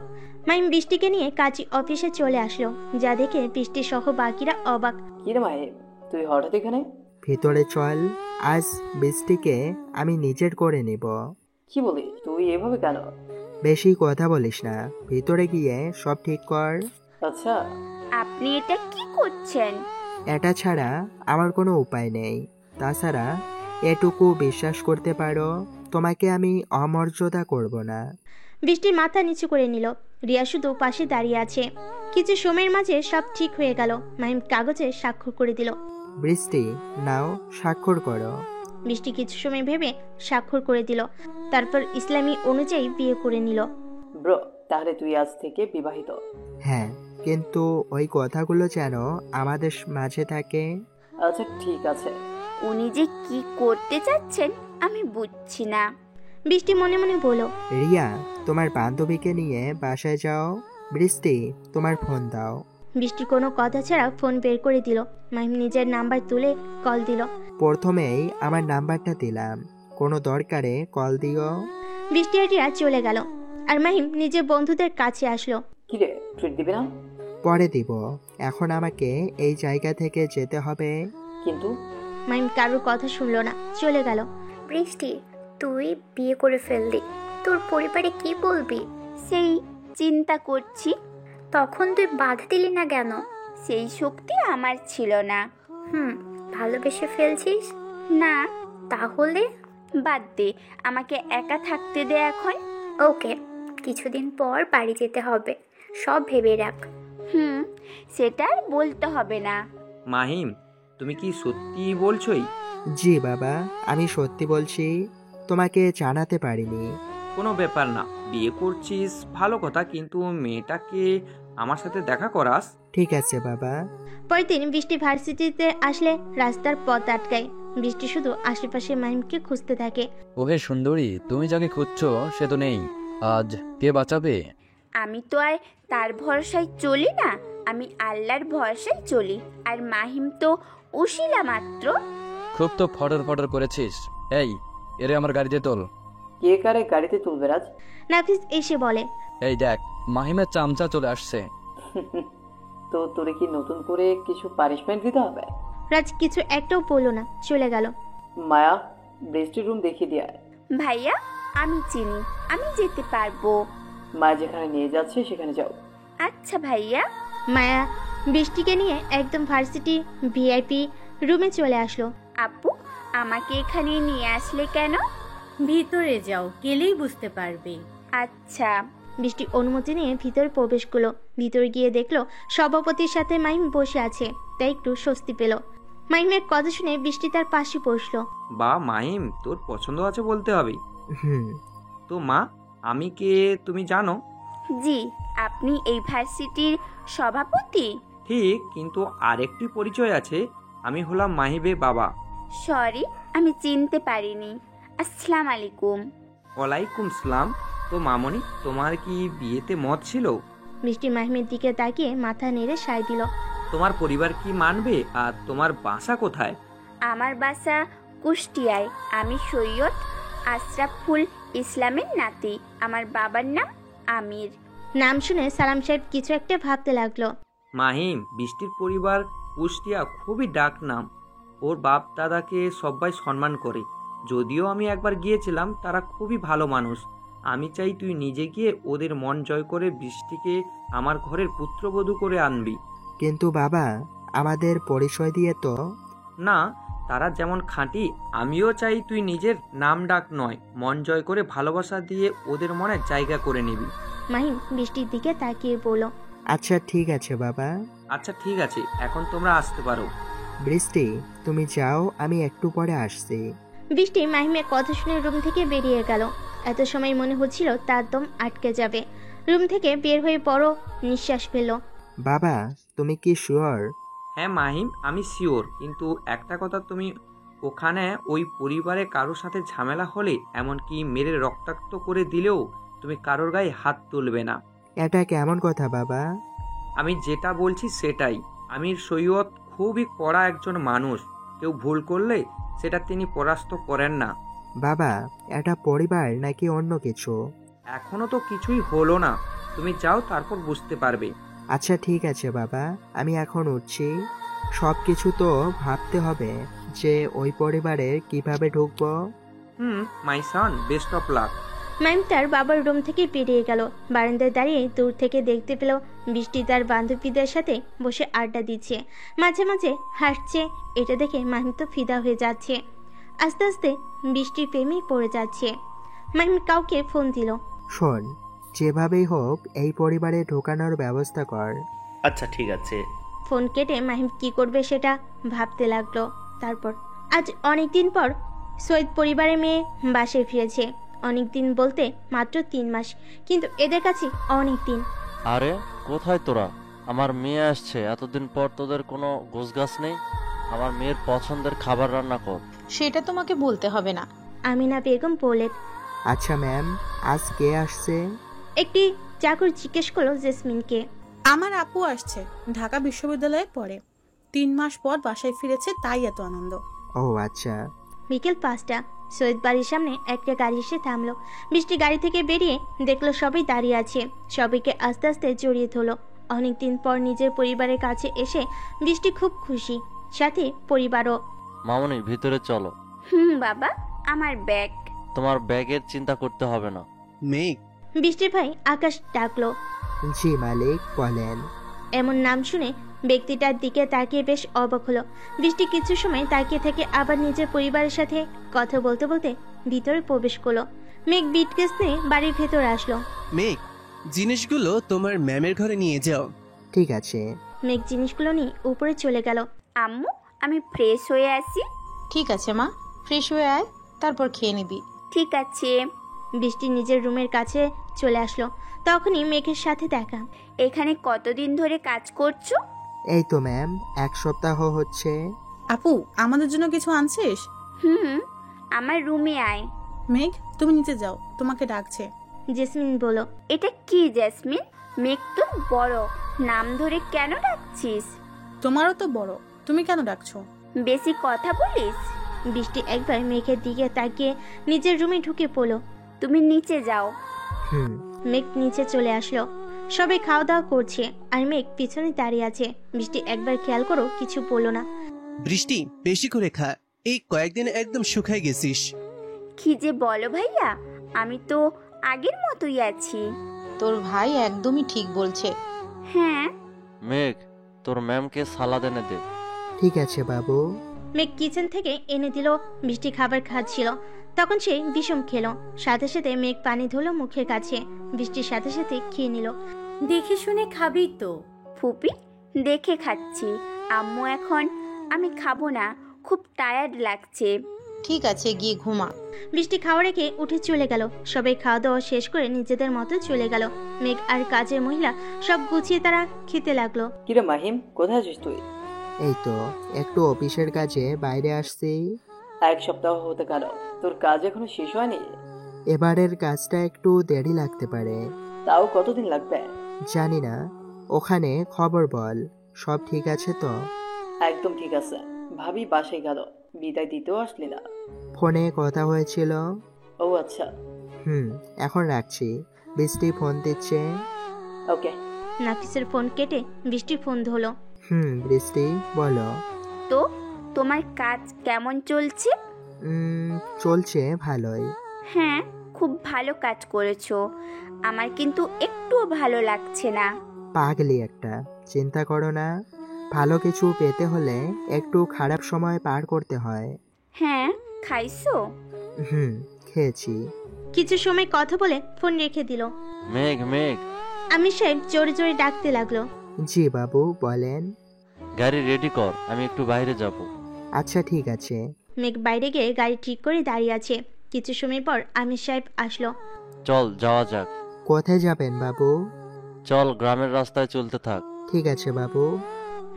মাহিম বৃষ্টিকে নিয়ে কাজী অফিসে চলে আসলো, যা দেখে বৃষ্টি সহ বাকিরা অবাক। কি রে মাহিম, তুই হঠাৎ এখানে? ভিতরে চল, আজ বৃষ্টিকে আমি নিজের করে নিব। কি বলিস, তুই এভাবে কেন? বেশি কথা বলিস না, ভিতরে গিয়ে সব ঠিক কর। আচ্ছা। আপনি এটা কি করছেন? এটা ছাড়া আমার কোনো উপায় নেই। তাছাড়া এটুকু বিশ্বাস করতে পারো, তোমাকে আমি অমর্যাদা করব না। বৃষ্টির মাথা নিচু করে নিল। রিয়া শুধু পাশে দাঁড়িয়ে আছে। কিছু সময়ের মাঝে সব ঠিক হয়ে গেল। মাহিম কাগজে স্বাক্ষর করে দিল। বৃষ্টি, নাও স্বাক্ষর করো। বৃষ্টি কিছু সময় ভেবে স্বাক্ষর করে দিল, তারপর ইসলামী অনুযায়ী বিয়ে করে নিল। ব্রো, তাহলে তুই আজ থেকে বিবাহিত? হ্যাঁ, কিন্তু ওই কথাগুলো যেন আমাদের মাঝে থাকে। আচ্ছা ঠিক আছে। উনি যে কি করতে চাচ্ছেন আমি বুঝছি না। বৃষ্টি মনে মনে বলল। রিয়া, তোমার বান্ধবীকে নিয়ে বাসায় যাও। বৃষ্টি, তোমার ফোন দাও। বৃষ্টি কোনো কথা ছাড়া ফোন বের করে দিল। মাহিম নিজের নাম্বার তুলে কল দিল। প্রথমেই আমার নাম্বারটা দিলাম, কোনো দরকারে কল দিও। বৃষ্টি আর রিয়া চলে গেল, আর মাহিম নিজের বন্ধুদের কাছে আসলো। কি রে, ট্রিট দিবি না? পরে দিব, এখন আমাকে এই জায়গা থেকে যেতে হবে। কিন্তু মাহিম কারোর কথা শুনলো না, চলে গেল। বৃষ্টি, তুই বিয়ে করে ফেললি, তোর পরিবারে কি বলবি? সেই চিন্তা করছি। তখন তুই বাধা দিলি না কেন? সেই শক্তি আমার ছিল না। ভালোবেসে ফেলছিস? না। তাহলে বাদ দে, আমাকে একা থাকতে দে এখন। ওকে, কিছুদিন পর বাড়ি যেতে হবে, সব ভেবে রাখ। সেটা আর বলতে হবে না। মাহিম, তুমি কি সত্যি বলছোই? জি বাবা, আমি সত্যি বলছি, তোমাকে জানাতে পারিনি। কোনো ব্যাপার না, বিয়ে করছিস ভালো কথা, কিন্তু মেয়েটাকে আমার সাথে দেখা করাস। ঠিক আছে বাবা। পরের দিন বৃষ্টি ভার্সিটিতে আসলে রাস্তার পথ আটকায়। বৃষ্টি শুধু আশেপাশে মাহিমকে খুঁজতে থাকে। ওহে সুন্দরী, তুমি যাকে খুঁজছো সে তো নেই, আজ কে বাঁচাবে? আমি তো আর তার ভরসায় চলি না, আমি আল্লাহর ভরসায় চলি। আর মাহিম তো উশিলা মাত্র। খুব তো ফটর ফটর করেছিস। এই, এরে আমার গাড়িতে তোল। কে কারে গাড়িতে তুলবে রাজ? নাফিস এসে বলে, এই দেখ, মাহিমের চামচা চলে আসছে। তো তোরে কি নতুন করে কিছু পানিশমেন্ট দিতে হবে? রাজ কিছু একটাও বলল না, চলে গেল। মায়া, বৃষ্টির রুম দেখিয়ে দিয়ে আয়। ভাইয়া, আমি চিনি, আমি যেতে পারবো। মায়া যেখানে নিয়ে যাচ্ছে সেখানে যাও। আচ্ছা ভাইয়া। মায়া বৃষ্টিকে নিয়ে একদম ভার্সিটি ভিআইপি রুমে চলে আসলো। আপু, আমাকে এখানে নিয়ে আসলে কেন? ভিতরে যাও, গেলেই বুঝতে পারবে। আচ্ছা। বৃষ্টি অনুমতি নিয়ে ভিতরে প্রবেশ করলো। ভিতরে গিয়ে দেখলো সভাপতির সাথে মাহিম বসে আছে, তাই একটু স্বস্তি পেল। মাহিমের কথা শুনে বৃষ্টি তার পাশে বসলো। বা মাহিম, তোর পছন্দ আছে বলতে হবে। তো মা, আমি কে তুমি জানো? জি, আপনি এই ভার্সিটির সভাপতি। ঠিক, কিন্তু আরেকটি পরিচয় আছে, আমি হলাম মাহিবের বাবা। সরি, আমি চিনতে পারিনি। আসসালামু আলাইকুম। ওয়ালাইকুম সালাম। তো মামনি, তোমার কি বিয়েতে মত ছিল? বৃষ্টি মাহিমের দিকে তাকিয়ে মাথা নেড়ে সায় দিল। তোমার পরিবার কি মানবে? আর তোমার বাসা কোথায়? আমার বাসা কুষ্টিয়ায়। আমি সৈয়দ আশরাফুল ইসলামের নাতি। আমার বাবার নাম আমির। নাম শুনে সালাম সাহেব কিছু একটা ভাবতে লাগলো। মাহিম, বৃষ্টির পরিবার কুষ্টিয়া খুবই ডাক নাম। ওর বাপ দাদাকে সবাই সম্মান করে। যদিও আমি একবার গিয়েছিলাম, তারা খুবই ভালো মানুষ। আমি চাই তুই নিজে গিয়ে ওদের মন জয় করে বৃষ্টিকে আমার ঘরের পুত্রবধূ করে আনবি। কিন্তু বাবা, আমাদের পরিচয় দিয়ে তো। না, তারা যেমন খাঁটি, আমিও চাই তুই নিজের নাম ডাক নয়, মন জয় করে ভালোবাসা দিয়ে ওদের মনে জায়গা করে নিবি। মাহিম বৃষ্টির দিকে তাকিয়ে বলল, আচ্ছা ঠিক আছে বাবা। আচ্ছা ঠিক আছে, এখন তোমরা আসতে পারো। বৃষ্টি, তুমি যাও, আমি একটু পরে আসছি। বৃষ্টি মাহিমের কথা শুনে রুম থেকে বেরিয়ে গেল। এত সময় মনে হচ্ছিল তার দম আটকে যাবে। রুম থেকে বের হয়ে বড় নিঃশ্বাস ফেল। বাবা, তুমি কি শিওর? হ্যাঁ মাহিম, আমি শিওর। কিন্তু একটা কথা, তুমি ওখানে ওই পরিবারে কারোর সাথে ঝামেলা হলে, এমনকি মেরে রক্তাক্ত করে দিলেও তুমি কারোর গায়ে হাত তুলবে না। এটা কেমন কথা বাবা? আমি যেটা বলছি সেটাই। আমির সৈয়দ খুবই কড়া একজন মানুষ। কেউ ভুল করলে সেটা তিনি পরাস্ত করেন না। বাবা, এটা পরিবার নাকি অন্য কিছু? এখনো তো কিছুই হলো না, তুমি যাও, তারপর বুঝতে পারবে। আচ্ছা ঠিক আছে বাবা, আমি এখন উঠছি। সব কিছু তো ভাবতে হবে যে ওই পরিবারে কিভাবে ঢুকবো। মাই সন, বেস্ট অফ লাক। মাইম তার বাবার রুম থেকে বেরিয়ে গেল। বারান্দায় দাঁড়িয়ে দূর থেকে দেখতে পেল বৃষ্টি তার বান্ধবীদের সাথে বসে আড্ডা দিচ্ছে, মাঝে মাঝে হাসছে। এটা দেখে মাহিম তো ফিদা হয়ে যাচ্ছে। আস্তে আস্তে বৃষ্টির প্রেমে পড়ে যাচ্ছে। মাহিম কাউকে ফোন দিল। শোন, যেভাবেই হোক এই পরিবারে ঢোকানোর ব্যবস্থা কর। আচ্ছা ঠিক আছে। ফোন কেটে মাহিম কি করবে সেটা ভাবতে লাগলো। তারপর আজ অনেকদিন পর সৈয়দ পরিবারের মেয়ে বাসায় ফিরেছে। অনেকদিন বলতে মাত্র 3 মাস, কিন্তু এদের কাছে অনেক দিন। আরে কোথায় তোরা? আমার মেয়ে আসছে, এতদিন পর তোদের কোনো গোছগাছ নেই? আমার মেয়ের পছন্দের খাবার রান্না কর। সেটা তোমাকে বলতে হবে না। আমিনা বেগম বললেন। আচ্ছা ম্যাম, আজ কে আসছে? একটি চাকর জিজ্ঞেস করলো জেসমিনকে। আমার আপু আসছে, ঢাকা বিশ্ববিদ্যালয়ে পড়ে। 3 মাস পর বাসায় ফিরেছে, তাই এত আনন্দ। ও আচ্ছা। বিকেল 5টা। সৈয়দ বাড়ির সামনে একটা গাড়ি এসে থামলো। বৃষ্টি গাড়ি থেকে বেরিয়ে দেখলো সবাই দাঁড়িয়ে আছে। সবাইকে আস্তে আস্তে জড়িয়ে ধরলো। অনেকদিন পর নিজের পরিবারের কাছে এসে বৃষ্টি খুব খুশি, সাথে পরিবারও। মামনি, ভিতরে চলো। বাবা, আমার ব্যাগ। তোমার ব্যাগের চিন্তা করতে হবে না। মেঘ। বৃষ্টির ভাই আকাশ ডাকলো। জি মালিক, বলেন। এমন নাম শুনে ব্যক্তিটার দিকে তাকিয়ে বেশ অবাক হলো। বৃষ্টি কিছু সময় তাকিয়ে থেকে আবার নিজের পরিবারের সাথে কথা বলতে বলতে ভিতরে প্রবেশ করলো। মেঘ বিটকেস নিয়ে বাড়ির ভেতর আসলো। মেঘ, জিনিসগুলো তোমার ম্যামের ঘরে নিয়ে যাও। ঠিক আছে। মেঘ জিনিসগুলো নিয়ে উপরে চলে গেল। আম্মু, আমি ফ্রেশ হয়ে আসি। ঠিক আছে মা, ফ্রেশ হয়ে আয়, তারপর খেয়ে নিবি। ঠিক আছে। বৃষ্টি নিজের রুমের কাছে চলে আসলো। তখনই মেঘের সাথে দেখা। এখানে কতদিন ধরে কাজ করছো? এই তো ম্যাম, 1 সপ্তাহ হচ্ছে। আপু, আমাদের জন্য কিছু আনছিস? আমার রুমে আয়। মেঘ, তুমি নিচে যাও, তোমাকে ডাকছে। জেসমিন বলল। এটা কি জেসমিন? মেঘ তো বড়, নাম ধরে কেন ডাকছিস? তোমারও তো বড়, তুমি কেন ডাকছো? বেশি কথা বলিস। বৃষ্টি একবার মেঘের দিকে তাকিয়ে নিজের রুমে ঢুকে পড়লো। তুমি নিচে যাও। মেঘ নিচে চলে আসলো। সবাই খাওয়া দাওয়া করছে আর মেঘ পিছনে দাঁড়িয়ে আছে। বৃষ্টি একবার খেয়াল করো কিছু বললো না। বৃষ্টি, বেশি করে খা, এই কয়েকদিন একদম শুকায় গেছিস। কি যে বলো ভাইয়া, আমি তো আগের মতোই আছি। তোর ভাই একদমই ঠিক বলছে। হ্যাঁ। মেঘ, তোর ম্যামকে সালাদ এনে দে। ঠিক আছে বাবু। মেঘ কিচেন থেকে এনে দিল। বৃষ্টি খাবার খাচ্ছিল, তখন সে বিষম খেলো। সাথে সাথে মেঘ পানি ধরলো মুখের কাছে। বৃষ্টির সাথে সাথে খেয়ে নিল। দেখে শুনে খাবি তো? ফুপি, দেখে খাচ্ছি। আম্মু, এখন আমি খাবো না, খুব টায়ার্ড লাগছে। ঠিক আছে, গিয়ে ঘুমা। বৃষ্টি খাওয়া রেখে উঠে চলে গেল। সবাই খাওয়া দাওয়া শেষ করে নিজেদের মতো চলে গেল। মেঘ আর কাজের মহিলা সব গুছিয়ে তারা খেতে লাগলো। কিরে মাহিম, কোথায় আছিস তুই? এই তো একটু অফিসের কাজে বাইরে আসছি। 1 সপ্তাহ হতে গেল, তোর কাজ এখনো শেষ হয়নি? এবারের কাজটা একটু দেরি লাগতে পারে। তাও কতদিন লাগবে? জানি না, ওখানে খবর বল। সব ঠিক আছে তো? একদম ঠিক আছে। ভাবি বাসায় গেল, বিদায় দিতেও আসলি না। ফোনে কথা হয়েছিল। ও আচ্ছা। এখন রাখছি, বৃষ্টি ফোন দিচ্ছে। ওকে। নাফিসের ফোন কেটে বৃষ্টি ফোন ধরলো। বৃষ্টি বলো। তো তোমার কাজ কেমন চলছে? চলছে ভালোই। হ্যাঁ, খুব ভালো কাজ করেছো। আমার কিন্তু একটুও ভালো লাগছে না। পাগলি একটা, চিন্তা করো না। ভালো কিছু পেতে হলে একটু খারাপ সময় পার করতে হয়। হ্যাঁ, খাইছো? খেয়েছি। কিছু সময় কথা বলে ফোন রেখে দিল। মেঘ, মেঘ। আমির সাহেব জোরে জোরে ডাকতে লাগলো। জি বাবু, বলেন। গাড়ি রেডি কর, আমি একটু বাইরে যাব। আচ্ছা ঠিক আছে। মেঘ বাইরে গিয়ে গাড়ি ঠিক করে দাঁড়িয়ে আছে। কিছু সময় পর আমির সাহেব আসলো। চল যাওয়া যাক। কোথায় যাবেন বাবু? চল, গ্রামের রাস্তায় চলতে থাক। ঠিক আছে বাবু।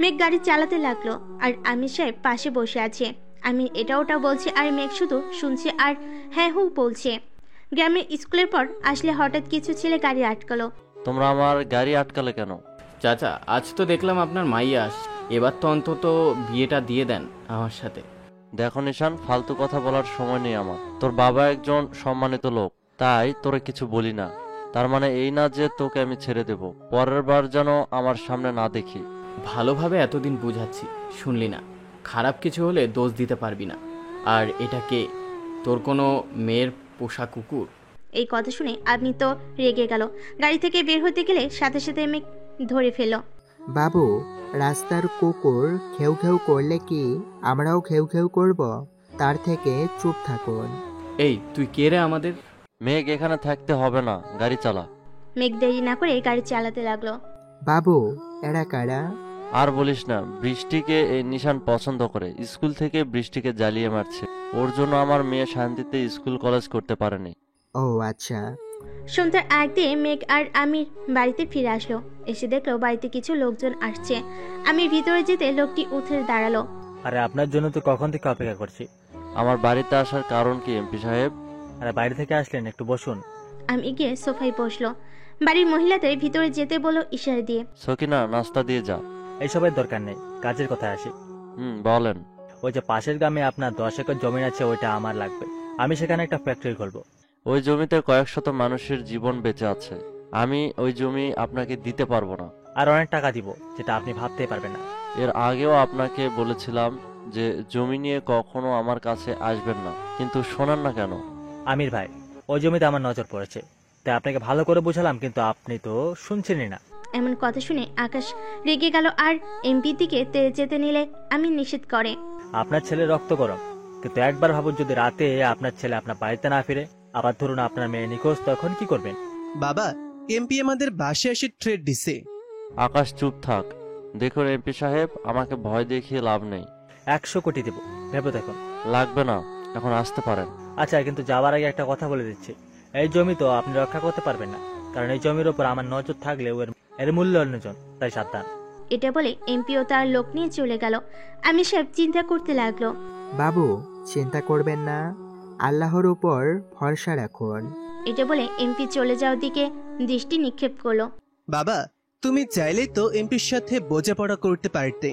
মেঘ গাড়ি চালাতে লাগলো আর আমির সাহেব পাশে বসে আছে। আমি এটা ওটা বলছে আর মেঘ শুধু শুনছে আর হ্যাঁ হু বলছে। গ্রামের স্কুলের পর আসলে হঠাৎ কিছু ছেলে গাড়ি আটকালো। তোমরা আমার গাড়ি আটকালে কেন? চাচা, আজ তো দেখলাম আপনার মাইয়া আস, এবার তো অন্তত বিয়েটা দিয়ে দেন আমার সাথে। দেখো নিশান, ফালতু কথা বলার সময় নেই আমার। তোর বাবা একজন সম্মানিত লোক, তাই তোরে কিছু বলি না। তার মানে এই না যে তোকে আমি ছেড়ে দেব। পরের বার যেন আমার সামনে না দেখি। ভালোভাবে এতদিন বুঝাচ্ছি, শুনলি না। খারাপ কিছু হলে দোষ দিতে পারবি না। আর এটা কে, তোর কোনো মেয়ের পোষা কুকুর? এই কথা শুনে আপনি তো রেগে গেল। গাড়ি থেকে বের হতে গেলে সাথে সাথে মেঘ ধরে ফেল। বাবু, রাস্তার কুকুর খেউ খেউ করলে কি আমরাও খেউ খেউ করব? তার থেকে চুপ থাকুন। এই, তুই কে রে আমাদের? মেঘ, এখানে থাকতে হবে না, গাড়ি চালা। মেঘ দেরি না করে গাড়ি চালাতে লাগলো। বাবু, এরা কারা? আর বলিস না, বৃষ্টিকে এই নিশান পছন্দ করে। স্কুল থেকে বৃষ্টিকে জ্বালিয়ে মারছে। ওর জন্য আমার মেয়ে শান্তিতে স্কুল কলেজ করতে পারেনি। ও আচ্ছা। সন্ধ্যার আগ দিয়ে মেঘ আর আমির বাড়িতে ফিরে আসলো। এসে দেখলো বাড়িতে কিছু লোকজন আসছে। আমির ভিতরে যেতে লোকটি উঠে দাঁড়ালো। আরে আপনার জন্য তো কখন থেকে অপেক্ষা করছি। আমার বাড়িতে আসার কারণ কি এমপি সাহেব? আরে বাইরে থেকে আসলেন, একটু বসুন। আমি গিয়ে সোফায় বসলো। বাড়ির মহিলাদের ভিতরে যেতে বলো ইশারা দিয়ে। সকিনা, নাস্তা দিয়ে যা। এইসবের দরকার নেই, কাজের কথা আসি। বলেন। ওই যে পাশের গ্রামে আপনার 10 একর জমি আছে, ওইটা আমার লাগবে। আমি সেখানে একটা ফ্যাক্টরি খুলবো। ওই জমিতে কয়েক শত মানুষের জীবন বেঁচে আছে। আমি ওই জমি আপনাকে দিতে পারবো না। আর অনেক টাকা দিব, যেটা আপনি ভাবতেই পারবেন না। এর আগেও আপনাকে বলেছিলাম যে জমি নিয়ে কখনো আমার কাছে আসবেন না, কিন্তু শোনেন না কেন? আমির ভাই, ওই জমিতে আমার নজর পড়েছে, তাই আপনাকে ভালো করে বুঝালাম, কিন্তু আপনি তো শুনছেনই না। এমন কথা শুনে আকাশ রেগে গেল আর এমপি দিকে যেতে নিলে আমি নিষেধ করে। আপনার ছেলে রক্ত গরম, কিন্তু একবার ভাবুন যদি রাতে আপনার ছেলে আপনার বাড়িতে না ফিরে, আবার ধরুন আপনার মেয়ে নিখোঁজ, তখন কি করবেন? বাবা, এমপি আমাদের বাসায় এসে ট্রেড দিছে। আকাশ চুপ থাক। দেখুন এমপি সাহেব, আমাকে ভয় দেখিয়ে লাভ নেই। 100 কোটি দেবো, ভেবে দেখুন। লাগবে না, এখন আসতে পারেন। আচ্ছা, কিন্তু যাওয়ার আগে একটা কথা বলে দিচ্ছি, এই জমি তো আপনি রক্ষা করতে পারবেন না, কারণ এই জমির ওপর আমার নজর থাকলেও এর মূল্য অন্যজন, তাই সাবধান। এটা বলে এমপিও তার লোক নিয়ে চলে গেল। আমি সব চিন্তা করতে লাগলো। বাবু, চিন্তা করবেন না, আল্লাহর উপর ভরসা রাখুন। এটা বলে এমপি চলে যাওয়ার দিকে দৃষ্টি নিক্ষেপ করলো। বাবা, তুমি চাইলে তো এমপির সাথে বোঝাপড়া করতে পারতে।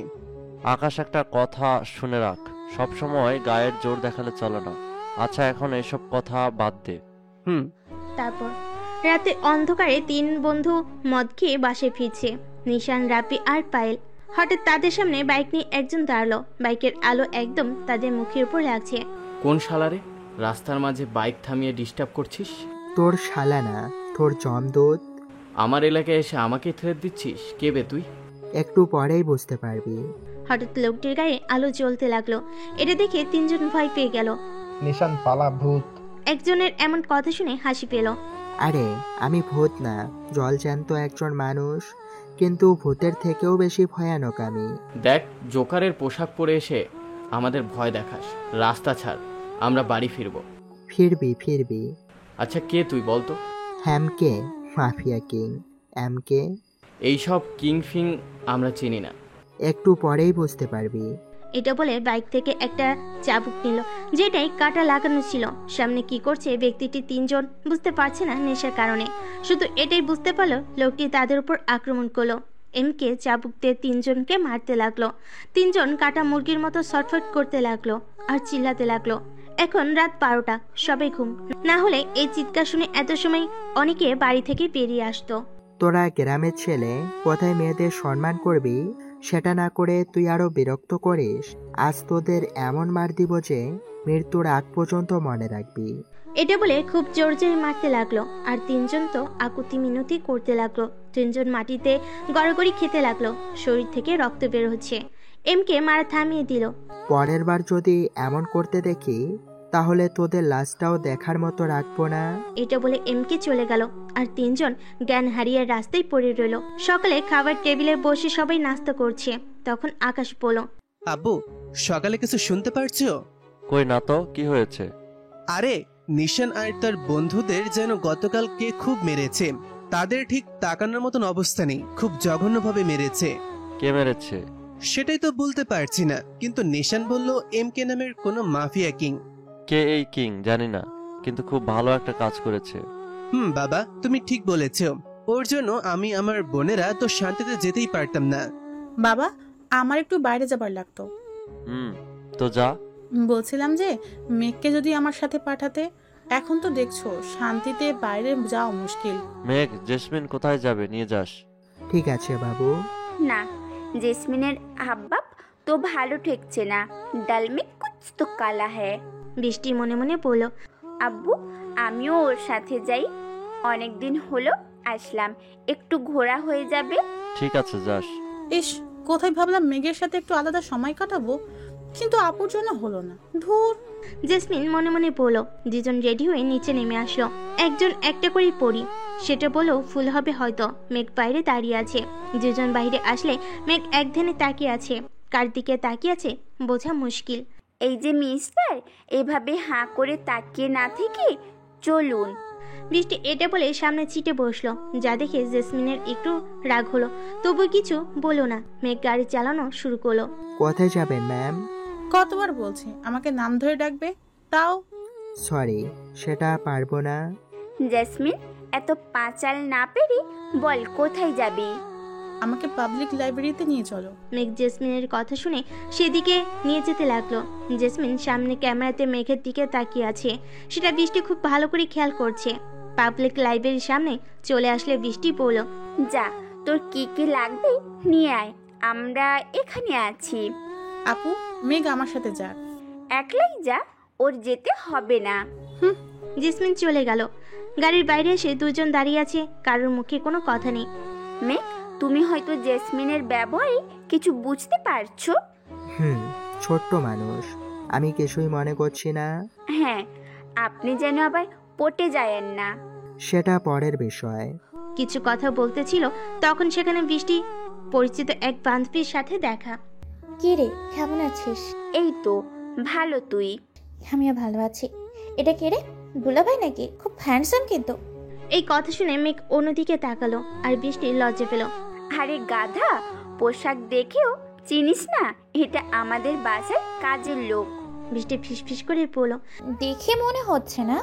আকাশ, একটা কথা শুনে রাখ, সব সময় গায়ের জোর দেখালে চলে না। আচ্ছা, এখন এসব কথা বাদ দে। তারপর রাতে অন্ধকারে 3 বন্ধু মদ খেয়ে বাসায় ফিরছে, নিশান, রাপি আর পায়েল। হঠাৎ তাদের সামনে বাইক নিয়ে একজন দাঁড়ালো। বাইকের আলো একদম তাদের মুখের উপর লাগছে। কোন শালারে রাস্তার মাঝে বাইক থামিয়ে ডিস্টার্ব করছিস? তোর শালা না, তোর জমদূত। আমার এলাকায় এসে আমাকে থ্রেট দিচ্ছিস? কে বে তুই? একটু পরেই বুঝতে পারবি। হঠাৎ লোকটির গায়ে আলো জ্বলতে লাগলো। এটা দেখে 3 জন ভয় পেয়ে গেল। নিশান, পালা, ভূত। একজনের এমন কথা শুনে হাসি পেল। আরে, আমি ভূত না, জলজ্যান্ত একজন মানুষ, কিন্তু ভূতের থেকেও বেশি ভয়ানক আমি। দেখ, জোকারের পোশাক পরে এসে আমাদের ভয় দেখাস। রাস্তা ছাড়, আমরা বাড়ি ফিরবো। ফিরবি। আচ্ছা, কে তুই বলতো? এমকে, মাফিয়া কিং এমকে। এইসব কিং ফিং আমরা চিনি না। একটু পরেই বুঝতে পারবি। এটা বলে বাইক থেকে একটা চাবুক নিল, যেটাই কাটা লাগানো ছিল। সামনে কি করছে ব্যক্তিটি 3 জন বুঝতে পারছে না নেশার কারণে। শুধু এটাই বুঝতে পারলো লোকটি তাদের উপর আক্রমণ করলো। এমকে চাবুক দিয়ে 3 জনকে মারতে লাগলো। 3 জন কাটা মুরগির মতো ছটফট করতে লাগলো আর চিল্লাতে লাগলো। এখন রাত 12টা, সবাই ঘুম। না হলে এই চিৎকার শুনে এত সময় অনেকে বাড়ি থেকে বেরিয়ে আসতো। তোরা গ্রামের ছেলে, কোথায় মেয়েদের সম্মান করবি সেটা না করে তুই আরো বিরক্ত করিস। আজ তোদের এমন মার দিব যে মৃত্যুর আগ পর্যন্ত মনে রাখবি। এটা বলে খুব জোর জোরে মারতে লাগলো। আর 3 জন তো আকুতি মিনতি করতে লাগলো। 3 জন মাটিতে গড়গড়ি খেতে লাগলো। শরীর থেকে রক্ত বের হচ্ছে। এমকে মারা থামিয়ে দিল। পরের বার যদি এমন করতে দেখি তাহলে তোদের লাশটাও দেখার মতো রাখবো না। এটা বলে এমকে চলে গেল। আর 3 জন জ্ঞান হারিয়ে রাস্তায় পড়ে রইল। সকালে খাবার টেবিলে বসে সবাই নাস্তা করছে। তখন আকাশ বলল, আব্বু, সকালে কিছু শুনতে পারছো? কই না তো, কি হয়েছে? আরে, নিশান আর তার বন্ধুদের যেন গতকাল কে খুব মেরেছে। তাদের ঠিক তাকানোর মতন অবস্থা নেই, খুব জঘন্যভাবে মেরেছে। কে মেরেছে? সেটাই তো বলতে পারছি না, কিন্তু নিশান বলল এমকে নামের কোনো মাফিয়া কিং। কে এই কিং জানি না, কিন্তু খুব ভালো একটা কাজ করেছে। বাবা, তুমি ঠিক বলেছ। ওর জন্য আমি আমার বোনেরা তো শান্তিতে যেতেই পারতাম না। বাবা, আমার একটু বাইরে যাবার লাগতো। তো যা। বলছিলাম যে মেঘকে যদি আমার সাথে পাঠাতে। এখন তো দেখছো শান্তিতে বাইরে যাওয়া মুশকিল। মেঘ, জেসমিন কোথায় যাবে, নিয়ে যাস। ঠিক আছে বাবু। না, জেসমিনের হাবভাব তো ভালো ঠেকছে না। ডাল মে কুছ তো কালা হ্যায়। বৃষ্টি মনে মনে বলল, আব্বু, আমিও ওর সাথে যাই। অনেকদিন হলো আসলাম, একটু ঘোরা হয়ে যাবে। ঠিক আছে, যাস। ইস, কোথায় ভাবলাম মেঘের সাথে একটু আলাদা সময় কাটাবো, কিন্তু আপুর জন্য হলো না। ধুর। জেসমিন মনে মনে বলল। 2 জন রেডি হয়ে নিচে নেমে আসলো। একজন একটা করে পড়ি, সেটা বলেও ফুল হবে হয়তো। মেঘ বাইরে দাঁড়িয়ে আছে। 2 জন বাইরে আসলে মেঘ এক ধ্যানে তাকিয়ে আছে। কার দিকে তাকিয়ে আছে বোঝা মুশকিল। এই যে মিস্টার, এভাবে হাঁ করে তাকিয়ে না থেকে চলুন। বৃষ্টি এটা বলে সামনে চিটে বসলো। যা দেখে জেসমিনের একটু রাগ হলো, তবু কিছু বলো না। মেঘ গাড়ি চালানো শুরু করলো। কোথায় যাবেন ম্যাম? কতবার বলছি আমাকে নাম ধরে ডাকবে, তাও। সরি, সেটা পারবো না। জেসমিন, এত পাঁচাল না পেরে বল কোথায় যাবি? আমাকে পাবলিক লাইব্রেরিতে নিয়ে চলো। মেঘ জেসমিনের কথা শুনে সেদিকে নিয়ে যেতে লাগলো। জেসমিন সামনে ক্যামেরাতে মেঘের দিকে তাকিয়ে আছে, সেটা বৃষ্টি খুব ভালো করে খেয়াল করছে। পাবলিক লাইব্রেরির সামনে চলে আসলে বৃষ্টি বলল, যা, তোর কি কি লাগবে নিয়ে আয়, আমরা এখানে আছি। আপু, মেঘ আমার সাথে যাক। একলাই যা, ওর যেতে হবে না। জেসমিন চলে গেল। গাড়ির বাইরে এসে 2 জন দাঁড়িয়ে আছে, কারোর মুখে কোনো কথা নেই। মেঘ, তুমি হয়তো জেসমিনের ব্যবহারে কিছু বুঝতে পারছো। ছোট্ট মানুষ, আমি কিছুই মনে করছি না। হ্যাঁ, আপনি যেন আবার পটে যায় না। সেটা পরের বিষয়। কিছু কথা বলতেছিল তখন সেখানে বৃষ্টি পরিচিত এক বান্ধবীর সাথে দেখা। কি রে, কেমন আছিস? এই তো ভালো, তুই? আমিও ভালো আছি। এটা কে রে, দুলাভাই নাকি? খুব হ্যান্ডসাম কিন্তু। এই কথা শুনে মেঘ অন্যদিকে তাকালো আর বৃষ্টি লজ্জা পেল। আরে গাধা, পোশাক দেখেও চিনিস না? এটা আমাদের বাসার কাজের লোক। বৃষ্টি ফিসফিস করে বলল, দেখে মনে হচ্ছে না।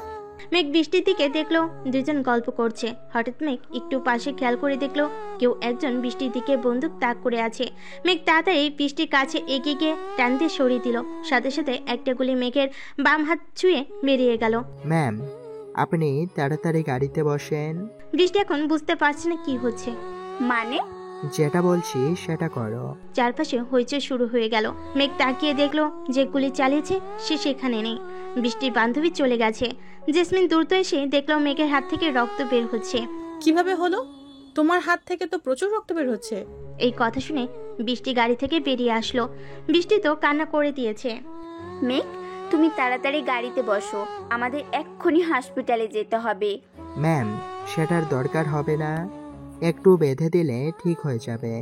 মেঘ বৃষ্টির দিকে দেখলো দুজন গল্প করছে। হঠাৎ মেঘ একটু পাশে খেয়াল করে দেখলো কেউ একজন বৃষ্টির দিকে বন্দুক তাক করে আছে। মেঘ তাড়াতাড়ি বৃষ্টির কাছে এগিয়ে গিয়ে টান দিয়ে সরিয়ে দিল। সাথে সাথে একটা গুলি মেঘের বাম হাত ছুঁয়ে বেরিয়ে গেল। ম্যাম, আপনি তাড়াতাড়ি গাড়িতে বসেন। বৃষ্টি এখন বুঝতে পারছে না কি হচ্ছে। মানে? যেটা বলছি সেটা করো। চারপাশে হইচই শুরু হয়ে গেল। মেঘ তাকিয়ে দেখলো যে গুলি চালিয়েছে সে সেখানে নেই। বৃষ্টির বান্ধবী চলে গেছে। জেসমিন দ্রুত এসে দেখলো মেঘের হাত থেকে রক্ত বের হচ্ছে। কিভাবে হলো? তোমার হাত থেকে তো প্রচুর রক্ত বের হচ্ছে। এই কথা শুনে বৃষ্টি গাড়ি থেকে বেরিয়ে আসলো। বৃষ্টি তো কান্না করে দিয়েছে। মেঘ, তুমি তাড়াতাড়ি গাড়িতে বসো, আমাদের এক্ষুনি হসপিটালে যেতে হবে। ম্যাম, সেটার দরকার হবে না, একটু বেঁধে দিলে ঠিক হয়ে যাবে।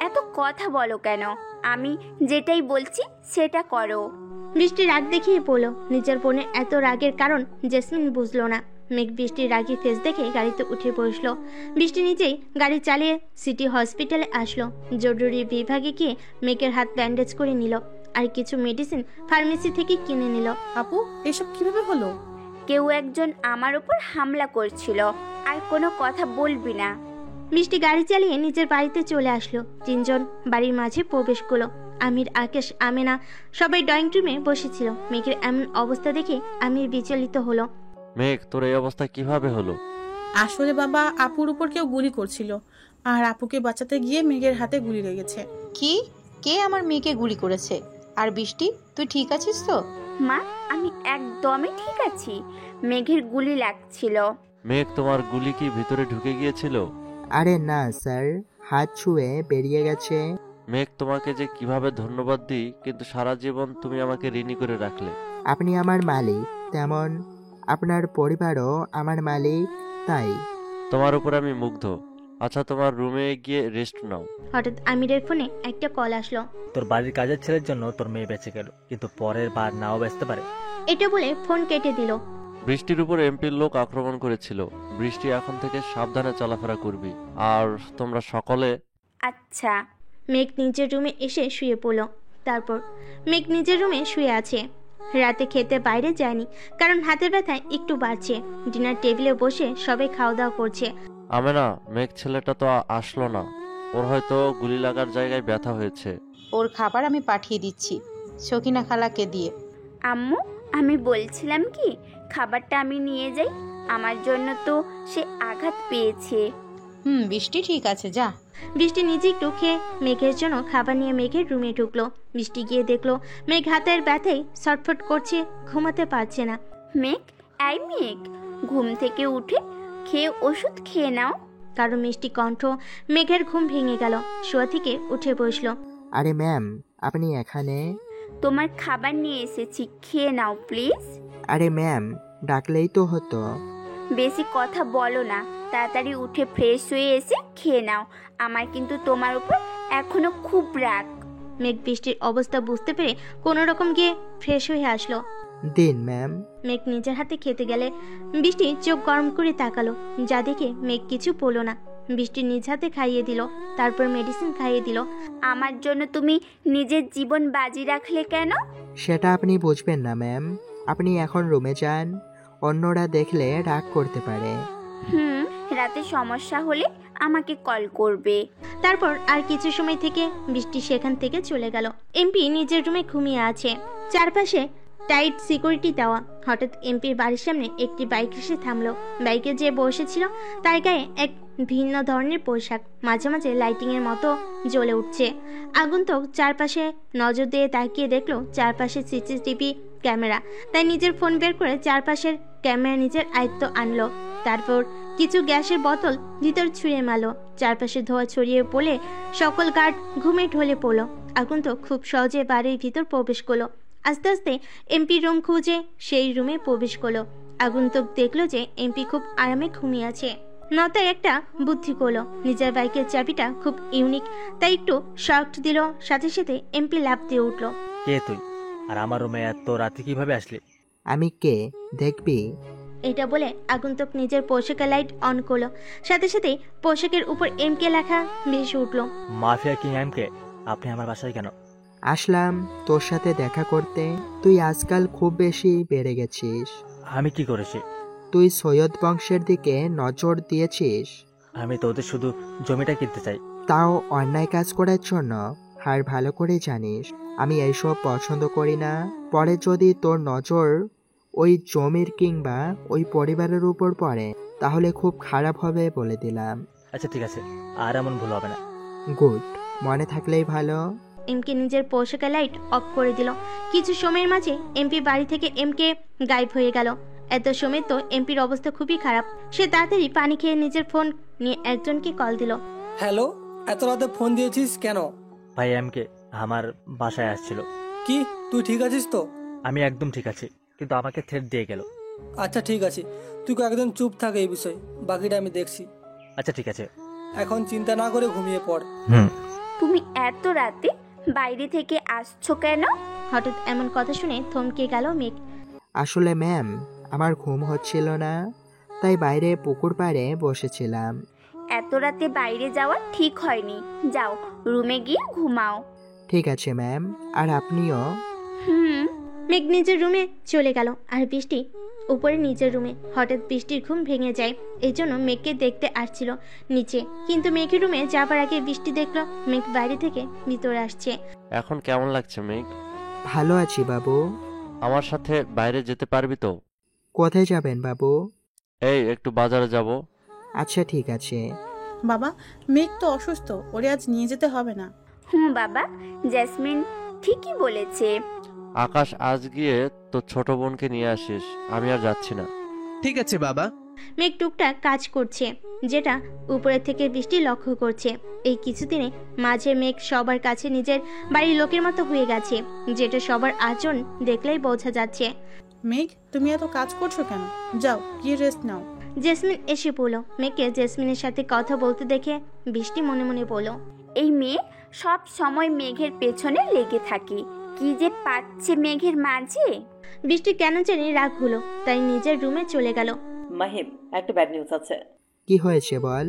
এত কথা বলো কেন? আমি যেটাই বলছি সেটা করো। বৃষ্টি রাগ দেখিয়ে বলল। নিজের বোনের এত রাগের কারণ জেসমিন বুঝলো না। মেঘ বৃষ্টির রাগী ফেস দেখে গাড়িতে উঠে বসলো। বৃষ্টি নিজেই গাড়ি চালিয়ে সিটি হসপিটালে আসলো। জরুরি বিভাগে গিয়ে মেঘের হাত ব্যান্ডেজ করে নিল আর কিছু মেডিসিন ফার্মেসি থেকে কিনে নিল। আপু, এসব কিভাবে হলো? কেউ একজন আমার উপর হামলা করছিল। আর কোনো কথা বলবি না। বৃষ্টি গাড়ি চালিয়ে নিজের বাড়িতে চলে আসলো। তিনজন বাড়ির মাঝে প্রবেশ করলো। আমির, আকাশ, আমেনা সবাই ড্রয়িং রুমে বসেছিল। মেঘের এমন অবস্থা দেখে আমির বিচলিত হলো। মেঘ, তোর এই অবস্থা কিভাবে হলো? আসলে বাবা, আপুর উপর কেউ গুলি করছিল আর আপুকে বাঁচাতে গিয়ে মেঘের হাতে গুলি লেগেছে। কি? কে আমার মেয়েকে গুলি করেছে? আর বৃষ্টি, তুই ঠিক আছিস তো? মা, আমি একদমই ঠিক আছি। মেঘের গুলি লাগছিল। মেঘ, তোমার গুলি কি ভিতরে ঢুকে গিয়েছিল? আরে না স্যার, হাত ছুঁয়ে বেরিয়ে গেছে। মেঘ, তোমাকে যে কিভাবে ধন্যবাদ দিই, কিন্তু সারা জীবন তুমি আমাকে ঋণী করে রাখলে। আপনি আমার মালিক, তেমন আপনার পরিবারও আমার মালিক, তাই তোমার উপর আমি মুগ্ধ। আচ্ছা, তোমার রুমে গিয়ে রেস্ট নাও। হঠাৎ আমিরের ফোনে একটা কল আসলো। তোর বাড়ির কাজের ছেলের জন্য তোর মেয়ে বেঁচে গেল, কিন্তু পরের বার নাও বেঁচতে পারে। এটা বলে ফোন কেটে দিল। বৃষ্টির উপর এমপির লোক আক্রমণ করেছিল। বৃষ্টি এখন থেকে সাবধানে চলাফেরা করবি। আর তোমরা সকলে। আচ্ছা। মেঘ নিজের রুমে এসে শুয়ে পড়ল। তারপর মেঘ নিজের রুমে শুয়ে আছে। রাতে খেতে বাইরে যায়নি, কারণ হাতের ব্যথায় একটু বাড়ছে। ডিনার টেবিলে বসে সবাই খাওয়া দাওয়া করছে। আমেনা, মেঘ ছেলেটা তো আসলো না। ওর হয়তো গুলি লাগার জায়গায় ব্যথা হয়েছে। ওর খাবার আমি পাঠিয়ে দিচ্ছি সকিনা খালাকে দিয়ে। আম্মু, আমি বলছিলাম কি, খাবারটা আমি নিয়ে যাই? আমার জন্য তো সে আঘাত পেয়েছে। বৃষ্টি ঠিক আছে, যা। বৃষ্টি নিজে একটু খেয়ে মেঘের জন্য খাবার নিয়ে মেঘের রুমে ঢুকলো। বৃষ্টি গিয়ে দেখলো মেঘ হাতের ব্যথায় ছটফট করছে, ঘুমাতে পারছে না। মেঘ, এই মেঘ, ঘুম থেকে উঠে খেয়ে ওষুধ খেয়ে নাও। কারো মিষ্টি কণ্ঠ মেঘের ঘুম ভেঙে গেল। শোয়া থেকে উঠে বসলো। আরে ম্যাম, আপনি এখানে? তোমার খাবার নিয়ে এসেছি, খেয়ে নাও প্লিজ। আরে ম্যাম, ডাকলেই তো হতো। বেশি কথা বলো না, তাড়াতাড়ি উঠে ফ্রেশ হয়ে এসে খেয়ে নাও। আমার কিন্তু তোমার উপর এখনো খুব রাগ। মেঘ বৃষ্টির অবস্থা বুঝতে পেরে কোনো রকম গিয়ে ফ্রেশ হয়ে আসলো। দিন ম্যাম। মেঘ নিজের হাতে খেতে গেলে বৃষ্টি চোখ গরম করে তাকালো, যা দেখে মেঘ কিছু বলল না। বৃষ্টি নিজ হাতে খাইয়ে দিল, তারপর মেডিসিন খাইয়ে দিল। আমার জন্য তুমি নিজের জীবন বাজি রাখলে কেন? সেটা আপনি বুঝবেন না ম্যাম। আপনি এখন রুমে যান, অন্যরা দেখলে রাগ করতে পারে। রাতে সমস্যা হলে আমাকে কল করবে। তারপর আর কিছু সময় থেকে বৃষ্টি সেখান থেকে চলে গেল। এমপি নিজের রুমে ঘুমিয়ে আছে, চারপাশে টাইট সিকিউরিটি দেওয়া। হঠাৎ এমপির বাড়ির সামনে একটি বাইক এসে থামলো। বাইকে যে বসেছিল তার গায়ে এক ভিন্ন ধরনের পোশাক, মাঝে মাঝে লাইটিং এর মতো জ্বলে উঠছে। আগন্তুক চারপাশে নজর দিয়ে তাকিয়ে দেখলো চারপাশে সিসিটিভি ক্যামেরা। তাই নিজের ফোন বের করে চারপাশের ক্যামেরা নিজের আয়ত্ত আনলো। তারপর কিছু গ্যাসের বোতল ভিতর ছুঁড়ে মারলো। চারপাশে ধোঁয়া ছড়িয়ে পড়লে সকল গার্ড ঘুমে ঢলে পড়লো। আগন্তুক খুব সহজে বাড়ির ভিতর প্রবেশ করলো। আস্তে আস্তে এমপি রুম খুঁজে সেই রুমে প্রবেশ করলো। আগন্তুক দেখলো যে এমপি খুব আরামে ঘুমিয়ে আছে। নতায় একটা বুদ্ধি করলো, নিজের বাইকের চাবিটা খুব ইউনিক, তাই একটু শর্ট দিল। সাথে সাথে এমপি লাফ দিয়ে উঠলো। কে তুই, আর আমার রুমে এত রাতে কিভাবে আসলি? আমি কে দেখবি? এটা বলে আগন্তুক নিজের পোশাকের লাইট অন করলো। সাথে সাথে পোশাকের উপর এমকে লেখা ভেসে উঠলো। মাফিয়া কিং এমকে, আপনি আমার বাসায় কেন? আসলাম তোর সাথে দেখা করতে। তুই আজকাল খুব বেশি বেড়ে গেছিস। আমি কি করেছি? তুই সৈয়দ বংশের দিকে নজর দিয়েছিস। আমি তো ওদের শুধু জমিটা কিনতে চাই। তাও অন্যায় কাজ করার জন্য। আর ভালো করে জানিস আমি এইসব পছন্দ করি না। পরে যদি তোর নজর ওই জমির কিংবা ওই পরিবারের উপর পড়ে তাহলে খুব খারাপ হবে বলে দিলাম। আচ্ছা ঠিক আছে, আর এমন ভুল হবে না। গুড, মনে থাকলেই ভালো। এমকে নিজের পোশাকের লাইট অফ করে দিল। কিছু সময়ের মাঝে এমপি বাড়ি থেকে এমকে গায়েব হয়ে গেল। এত সময় তো এমপির অবস্থা খুবই খারাপ। সে তাড়াতাড়ি পানি খেয়ে নিজের ফোন নিয়ে একজনকে কল দিল। হ্যালো, এত রাতে ফোন দিয়েছিস কেন? ভাই এমকে আমার বাসায় আসছিল। কি তুই ঠিক আছিস তো? আমি একদম ঠিক আছি, কিন্তু আমাকে থ্রেট দিয়ে গেল। আচ্ছা ঠিক আছে, তুই একদম চুপ থাক এই বিষয়, বাকিটা আমি দেখছি। আচ্ছা ঠিক আছে, এখন চিন্তা না করে ঘুমিয়ে পড়। তুমি এত রাতে বাইরে থেকে আসছো কেন? হঠাৎ এমন কথা শুনে থমকে গেল মেঘ। আসলে ম্যাম, আমার ঘুম হচ্ছিল না, তাই বাইরে পুকুর পাড়ে বসেছিলাম। এত রাতে বাইরে যাওয়া ঠিক হয়নি, যাও রুমে গিয়ে ঘুমাও। ঠিক আছে ম্যাম, আর আপনিও। মেঘ নিজের রুমে চলে গেল আর বৃষ্টি উপরে নিজের রুমে। হঠাৎ বৃষ্টির ঘুম ভেঙে যায়, এই জন্য মেঘকে দেখতে আসছিল নিচে। কিন্তু মেঘের রুমে যাবার আগে বৃষ্টি দেখলো মেঘ বাইরে থেকে ভিতরে আসছে। এখন কেমন লাগছে মেঘ? ভালো আছি বাবু। আমার সাথে বাইরে যেতে পারবি তো? কোথায় যাবেন বাবু? এই একটু বাজারে যাব। আচ্ছা ঠিক আছে। বাবা, মেঘ তো অসুস্থ, ওরে আজ নিয়ে যেতে হবে না। বাবা, জেসমিন ঠিকই বলেছে। আকাশ, আজ গিয়ে তো ছোট বোনকে নিয়ে আসিস, আমি আর যাচ্ছি না। ঠিক আছে বাবা। মেঘ টুকটাক কাজ করছে, যেটা উপরের থেকে বৃষ্টি লক্ষ্য করছে। এই কিছুদিনে মাঝে মেঘ সবার কাছে নিজের বাড়ির লোকের মতো হয়ে গেছে, যেটা সবার আচরণ দেখলেই বোঝা যাচ্ছে। মেঘ, তুমি এত কাজ করছো কেন? যাও গিয়ে রেস্ট নাও। জেসমিন এসে বলল। মেঘকে জেসমিনের সাথে কথা বলতে দেখে বৃষ্টি মনে মনে বলল, এই মেয়ে সব সময় মেঘের পেছনে লেগে থাকে, কি যে পাচ্ছে মেঘের মাঝে। বৃষ্টি কেন জানি রাগ হলো, তাই নিজের রুমে চলে গেল। মাহিম, একটা ব্যাড নিউজ আছে। কি হয়েছে বল?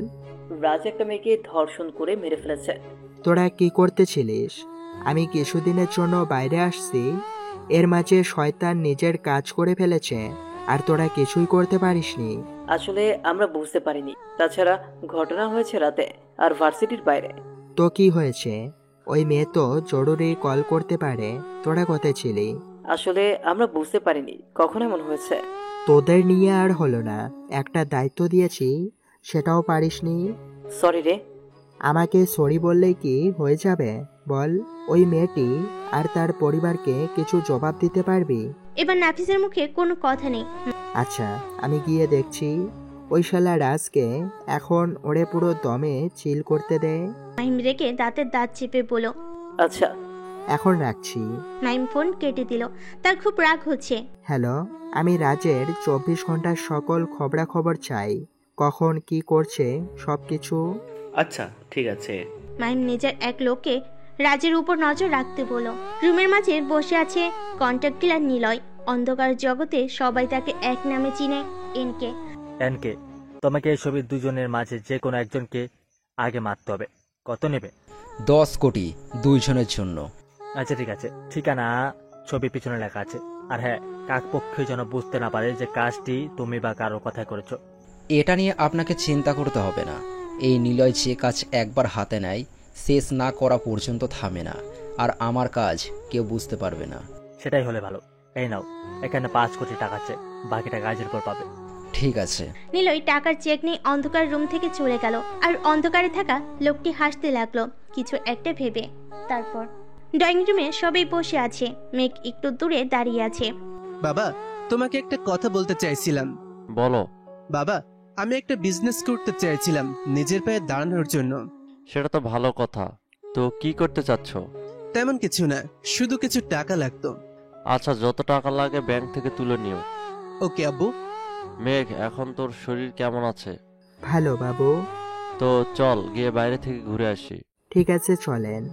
রাজ একটা মেয়েকে ধর্ষণ করে মেরে ফেলেছে। তোরা কি করতেছিলিস? আমি কিছুদিনের জন্য বাইরে আসছি, এর মাঝে শয়তান নিজের কাজ করে ফেলেছে, আর তোরা কিছুই করতে পারিসনি। আসলে আমরা বুঝতে পারিনি, তাছাড়া ঘটনা হয়েছে রাতে আর ভার্সিটির বাইরে। তো কি হয়েছে? ওই মেয়ে তো জরুরি কল করতে পারে। তোরা কোথায় ছিলি? আসলে আমরা বুঝতে পারিনি কখন এমন হয়েছে। তোদের নিয়ে আর হলো না, একটা দায়িত্ব দিয়েছি সেটাও পারিসনি। সরি রে। আমাকে সরি বললেই কি হয়ে যাবে বল? ওই মেয়েটি আর তার পরিবারকে কিছু জবাব দিতে পারবি? এবার নাফিসের মুখে কোনো কথা নেই। আচ্ছা, আমি গিয়ে দেখছি। ওই শালা রাজকে এখন ওরে পুরো দমে চিল করতে দে। মাহিম রেখে দাঁতের দাঁত চেপে বলো, আচ্ছা এখন রাখছি। মাহিম ফোন কেটে দিল, তার খুব রাগ হচ্ছে। হ্যালো, আমি রাজের 24 ঘন্টার সকল খবরাখবর চাই, কখন কি করছে সবকিছু। আচ্ছা ঠিক আছে। মাহিম নিজের এক লোককে রাজের উপর নজর রাখতে বলো। রুমের মাঝে বসে আছে কন্ট্যাক্ট কিলার নিলয়। অন্ধকার জগতে সবাই তাকে এক নামে চিনে, এনকে। এনকে, তোমাকে এই ছবির দুজনের মাঝে যে কোনো একজনকে আগে মারতে হবে। কত নেবে? 10 কোটি, 2 জনের জন্য। আচ্ছা ঠিক আছে, ঠিকানা ছবি পিছনে লেখা আছে। আর হ্যাঁ, কাকপক্ষে যেন বুঝতে না পারে যে কাজটি তুমি বা কারো কথায় করেছো। এটা নিয়ে আপনাকে চিন্তা করতে হবে না। এই নিলয় যে কাজ একবার হাতে নেয় শেষ না করা পর্যন্ত থামে না, আর আমার কাজ কেউ বুঝতে পারবে না। সেটাই হলে ভালো। এই নাও, এখানে 5 কোটি টাকা আছে, বাকিটা কাজের পর পাবে। ঠিক আছে। নিলয় টাকার চেক নিয়ে অন্ধকার রুম থেকে চলে গেল, আর অন্ধকারে থাকা লোকটি হাসতে লাগলো কিছু একটা ভেবে। তারপর ড্রয়িং রুমে সবাই বসে আছে, মেঘ একটু দূরে দাঁড়িয়ে আছে। বাবা, তোমাকে একটা কথা বলতে চাইছিলাম। বলো। বাবা, আমি একটা বিজনেস করতে চাইছিলাম নিজের পায়ে দাঁড়ানোর জন্য। সেটা তো ভালো কথা, তো কি করতে চাচ্ছ? তেমন কিছু না, শুধু কিছু টাকা লাগতো। আচ্ছা, যত টাকা লাগে ব্যাংক থেকে তুলে নিও। ওকে আব্বু, মেঘ, এখন তোর শরীর কেমন আছে? ভালো বাবু। তো চল গিয়ে বাইরে থেকে ঘুরে আসি। ঠিক আছে, চলেন।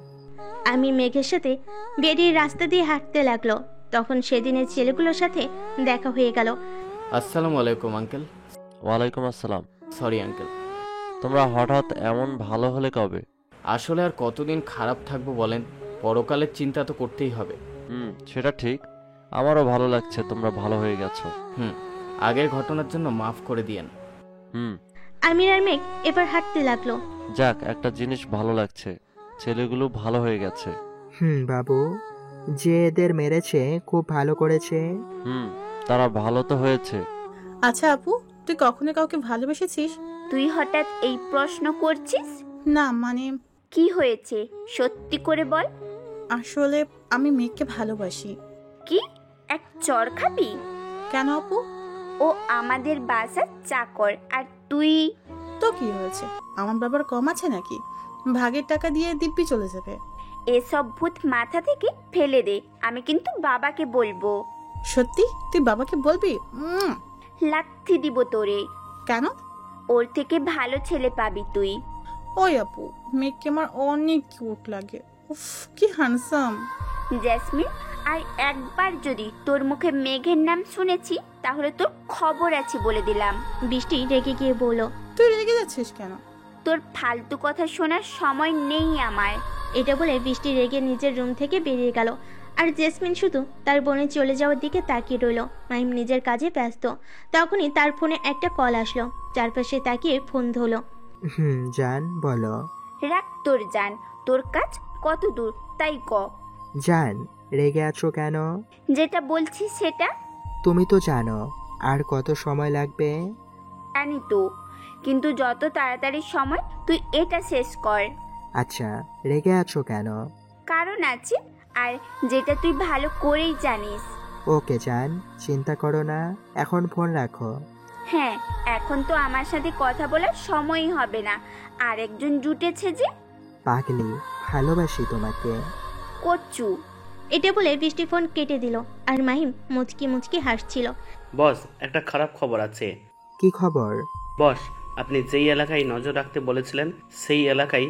আমি মেঘের সাথে বেরিয়ে রাস্তা দিয়ে হাঁটতে লাগলো। তখন সেদিনের ছেলেগুলোর সাথে দেখা হয়ে গেল। আসসালামু আলাইকুম আঙ্কেল। ওয়ালাইকুম আসসালাম। Sorry uncle. তোমরা হঠাৎ এমন ভালো হলে কবে? আসলে আর কতদিন খারাপ থাকবো বলেন, পরকালের চিন্তা তো করতেই হবে। সেটা ঠিক। আমারও ভালো লাগছে তোমরা ভালো হয়ে গেছো। আগের ঘটনার জন্য মাফ করে দিয়েন। আমির আর মেঘ এবার হাঁটতে লাগলো। যাক, একটা জিনিস ভালো লাগছে, ছেলেগুলো ভালো হয়ে গেছে। বাবু, যে এদের মেরেছে খুব ভালো করেছে। তারা ভালো তো হয়েছে। আচ্ছা আপু, তুই কখনো কাউকে ভালোবেসেছিস? তুই হঠাৎ এই প্রশ্ন করছিস? না মানে কি হয়েছে সত্যি করে বল। আসলে আমি মেঘকে ভালোবাসি। কি, এক চর খাবি? কেন আপু? ও আমাদের বাসার চাকর, আর তুই? তো কি হয়েছে, আমার বাবার কম আছে নাকি? ভাগের টাকা দিয়ে দিব্যি চলে যাবে। এসব ভূত মাথা থেকে ফেলে দে, আমি কিন্তু বাবাকে বলবো। সত্যি? তুই বাবাকে বলবি? লাথি দিব তোরে। কেন? ওর থেকে ভালো ছেলে পাবি তুই। ওই আপু, মেঘকে আমার অনেক কিউট লাগে। উফ, কি হ্যান্ডসাম। জেসমিন, আর একবার যদি তোর মুখে মেঘের নাম শুনেছি তাহলে তোর খবর আছে বলে দিলাম। বৃষ্টি রেগে গিয়ে বলল। তুই রেগে যাচ্ছিস কেন? তোর ফালতু কথা শোনার সময় নেই আমার। এটা বলে বৃষ্টি রেগে নিজের রুম থেকে বেরিয়ে গেল। আর জেসমিন শুধু তার বোনের চলে যাওয়ার দিকে তাকিয়ে রইল। মাহিম নিজের কাজে ব্যস্ত। তখনই তার ফোনে একটা কল আসলো। চারপাশে তাকিয়ে ফোন ধরলো। জান, বলো। রাখ তোর জান, তোর কাজ কত দূর তাই ক। জান, রেগে আছো কেন? যেটা বলছি সেটা। তুমি তো জানো আর কত সময় লাগবে। জানি তো, কিন্তু যত তাড়াতাড়ি সময় তুই এটা শেষ কর। আচ্ছা, রেগে আছো কেন? কারণ আছে, আর যেটা তুই ভালো করেই জানিস। ওকে জান, চিন্তা করো না, এখন ফোন রাখো। হ্যাঁ, এখন তো আমার সাথে কথা বলার সময়ই হবে না, আরেকজন জুটেছে যে। পাগলি, ভালোবাসি তোমাকে। কচ্চু। এটা বলে বৃষ্টি ফোন কেটে দিল। আর মাহিম মুচকি মুচকি হাসছিল। বস, একটা খারাপ খবর আছে। কি খবর? বস, আপনি যেই এলাকায় নজর রাখতে বলেছিলেন সেই এলাকায়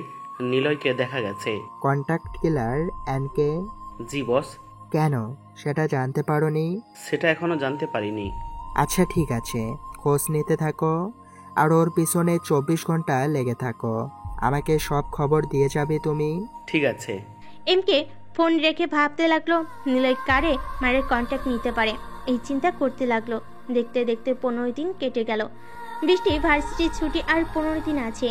নিলয়কে দেখা গেছে। কন্টাক্ট কিলার এনকে? জি বস। কেন, সেটা জানতে পারোনি? সেটা এখনো জানতে পারিনি। আচ্ছা ঠিক আছে, খোঁজ নিতে থাকো আর ওর পিছনে 24 ঘন্টা লেগে থাকো। আমাকে সব খবর দিয়ে যাবে তুমি। ঠিক আছে। এমকে ফোন রেখে ভাবতে লাগলো নিলয় কারে মায়ের কন্ট্যাক্ট নিতে পারে। এই চিন্তা করতে লাগলো। দেখতে দেখতে 15 দিন কেটে গেল। বৃষ্টি ভার্সিটির ছুটি আর 15 দিন আছে।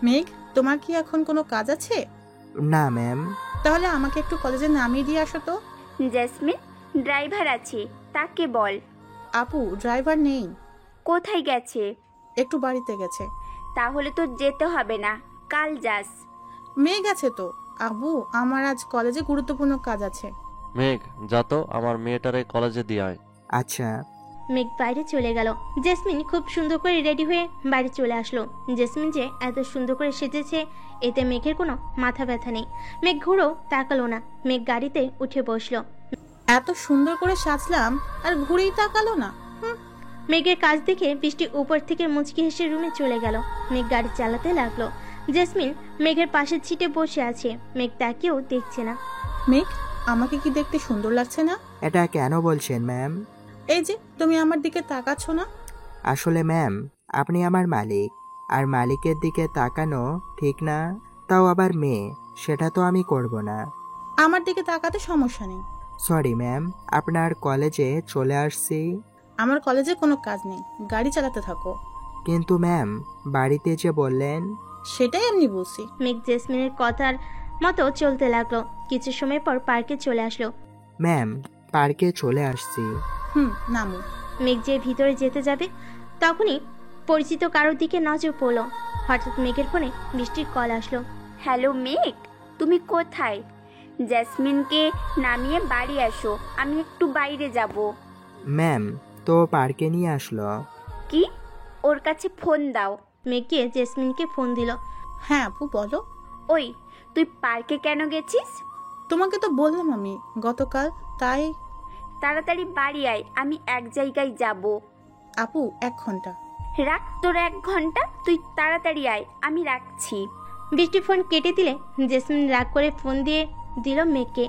মেঘ, তোমার কি এখন কোনো কাজ আছে? না ম্যাম। তাহলে আমাকে একটু কলেজে নামিয়ে দিয়ে আসো তো। জেসমিন, ড্রাইভার আছে, তাকে বল। আপু, ড্রাইভার নেই। কোথায় গেছে? একটু বাড়িতে গেছে। তাহলে তো যেতে হবে না, কাল যাস। মেঘ আছে তো। আবু, আমার আজ কলেজে গুরুত্বপূর্ণ কাজ আছে। মেঘ, যা তো আমার মেয়েটারে কলেজে দিয়ে আয়। আচ্ছা। মেঘ বাইরে চলে গেল। জেসমিন খুব সুন্দর করে রেডি হয়ে বাড়ি চলে আসলো। জেসমিন যে এত সুন্দর করে সেজেছে এতে মেঘের কোনো মাথা ব্যথা নেই। মেঘ ঘুরেও তাকালো না। মেঘ গাড়িতে উঠে বসলো। এত সুন্দর করে সাজলাম আর ঘুরেই তাকালো না। মেঘের কাজ দেখে বৃষ্টি উপর থেকে মুচকি হেসে রুমে চলে গেল। মেঘ গাড়ি চালাতে লাগলো। জেসমিন মেঘের পাশের সিটে বসে আছে। মেঘ তাকেও দেখছে না। মেঘ, আমাকে কি দেখতে সুন্দর লাগছে না? এটা কেন বলছেন ম্যাম? এই যে তুমি আমার দিকে তাকাচ্ছ না। আসলে ম্যাম, আপনি আমার মালিক, আর মালিকের দিকে তাকানো ঠিক না। তাও আবার মেয়ে, সেটা তো আমি করব না। আমার দিকে তাকাতে সমস্যা নেই। সরি ম্যাম, আপনার কলেজে চলে আসছি। আমার কলেজে কোনো কাজ নেই, গাড়ি চালাতে থাকো। কিন্তু ম্যাম, বাড়িতে যে বললেন। সেটাই এমনি বলছি। মেঘ জেসমিনের কথার মতো চলতে লাগলো। কিছু সময় পর পার্কে চলে আসলো। ম্যাম, পার্কে চলে আসছি। নামো। মেঘ যে ভিতরে যেতে যাবে তখনই পরিচিত কারোর দিকে নজর পড়লো। হঠাৎ মেঘের ফোনে বৃষ্টির কল আসলো। হ্যালো মেঘ, তুমি কোথায়? জেসমিনকে নামিয়ে বাড়ি আসো, আমি একটু বাইরে যাব। ম্যাম, তো পার্কে নিয়ে আসলো। কি? ওর কাছে ফোন দাও। মেঘকে জেসমিনকে ফোন দিল। হ্যাঁ আপু, বলো। ওই, তুই পার্কে কেন গেছিস? তোমাকে তো বললাম আমি গতকাল, তাই। তাড়াতাড়ি বাড়ি আয়, আমি এক জায়গায় যাব। আপু 1 ঘন্টা। রাখ তোর 1 ঘন্টা, তুই তাড়াতাড়ি আয়, আমি রাখছি। বৃষ্টি ফোন কেটে দিলে জেসমিন রাগ করে ফোন দিয়ে দিল মেঘকে।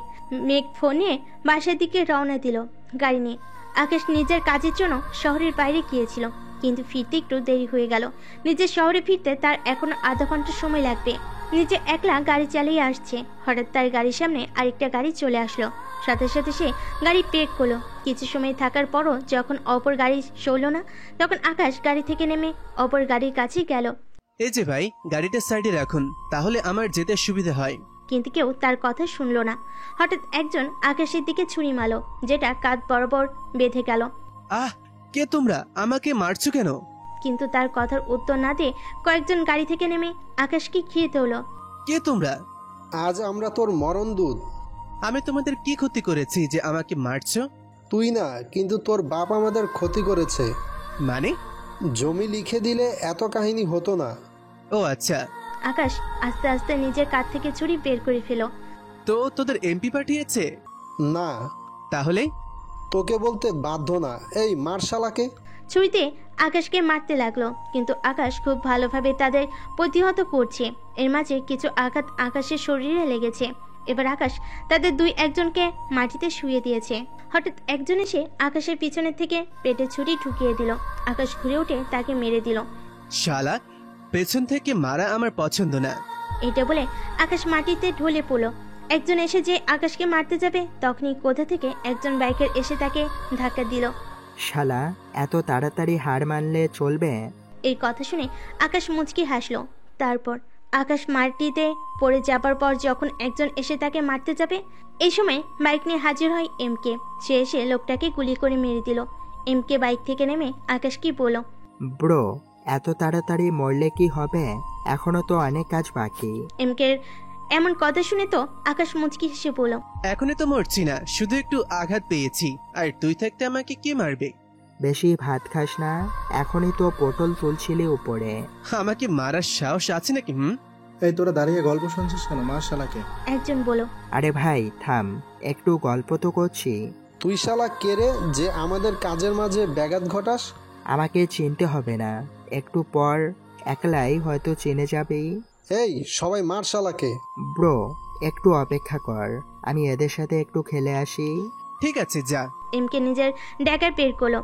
মেঘ ফোন নিয়ে বাসার দিকে রওনা দিল গাড়ি নিয়ে। আকাশ নিজের কাজের জন্য শহরের বাইরে গিয়েছিল, কিন্তু ফিরতে একটু দেরি হয়ে গেল। নিজের শহরে ফিরতে তার এখনো আধা ঘন্টা সময় লাগবে। নিজে একলা গাড়ি চালিয়ে আসছে, হঠাৎ তার গাড়ির সামনে আরেকটা গাড়ি চলে আসলো। সাথে সাথে সে গাড়ি ব্রেক করলো। কিছু সময় থাকার পরও যখন অপর গাড়ি সরল না, তখন আকাশ গাড়ি থেকে নেমে অপর গাড়ির কাছে গেল। এই যে ভাই, গাড়িটা সাইডে রাখুন, তাহলে আমার যেতে সুবিধা হয়। কিন্তু কেউ তার কথা শুনলো না। হঠাৎ একজন আকাশের দিকে ছুরি মারল, যেটা কাঁধ বরাবর বেঁধে গেল। আহ, কে তোমরা? আমাকে মারছো কেন? কিন্তু তার কথার উত্তর না দিয়ে কয়েকজন গাড়ি থেকে নেমে আকাশকে ঘিরে ধরল। কে তোমরা? আজ আমরা তোর মরণ দূত। আমি তোমাদের কি ক্ষতি করেছি যে আমাকে মারছো? তুই না, কিন্তু তোর বাপ আমাদের ক্ষতি করেছে। মানে? জমি লিখে দিলে এত কাহিনী হতো না। ও আচ্ছা। আকাশ আস্তে আস্তে নিজের কাঁধ থেকে ছুরি বের করে ফেল। তো তোদের এমপি পাঠিয়েছে? না। তাহলে? তোকে বলতে বাধ্য না। এই মার্শালাকে। ছুরিতে আকাশকে মারতে লাগলো, কিন্তু আকাশ খুব ভালোভাবে তাদের প্রতিহত করছে। এর মাঝে কিছু আঘাত আকাশের শরীরে লেগেছে। এবার আকাশ তাদের 2-1জনকে মাটিতে শুয়ে দিয়েছে। হঠাৎ একজন এসে আকাশের পিছনের থেকে পেটে ছুরি ঢুকিয়ে দিল। আকাশ ঘুরে উঠে তাকে মেরে দিল। শালা, পেছন থেকে মারা আমার পছন্দ না। এটা বলে আকাশ মাটিতে ঢলে পড়ল। একজন এসে যে আকাশকে মারতে যাবে, তখনই কোথা থেকে একজন বাইকার এসে তাকে ধাক্কা দিল। শালা, এত তাড়াতাড়ি হার মানলে চলবে? এই কথা শুনে আকাশ মুচকি হাসলো। তারপর আকাশ মাটিতে পড়ে যাবার পর যখন একজন এসে তাকে মারতে যাবে, এই সময় বাইক নিয়ে হাজির হয় এমকে। সে এসে লোকটাকে গুলি করে মেরে দিল। এমকে বাইক থেকে নেমে আকাশ কি বলল? ব্রো, এত তাড়াতাড়ি মরলে কি হবে? এখনো তো অনেক কাজ বাকি। এমকের এমন কথা শুনে তো আকাশ মুচকি হেসে বলল, এখনই তো মরছি না, শুধু একটু আঘাত পেয়েছি। আর তুই থাকতে আমাকে কে মারবে? বেশি ভাত খাস না, এখনই তো পটল তুলছিলি উপরে। আমাকে মারার সাহস আছে নাকি? এই তোরা দাঁড়িয়ে গল্প শুনছিস কেন? মার শালাকে। একজন বলো। আরে ভাই থাম, একটু গল্প তো করছি। তুই শালা কে রে যে আমাদের কাজের মাঝে ব্যাঘাত ঘটাস? আমাকে চিনতে হবে না, একটু পর একলাই হয়তো চিনে যাবেই। এই সবাই মার শালাকে। ব্রো, একটু অপেক্ষা কর, আমি এদের সাথে একটু খেলে আসি। ঠিক আছে, যা। এমকে নিজের ড্যাগার বের করলো।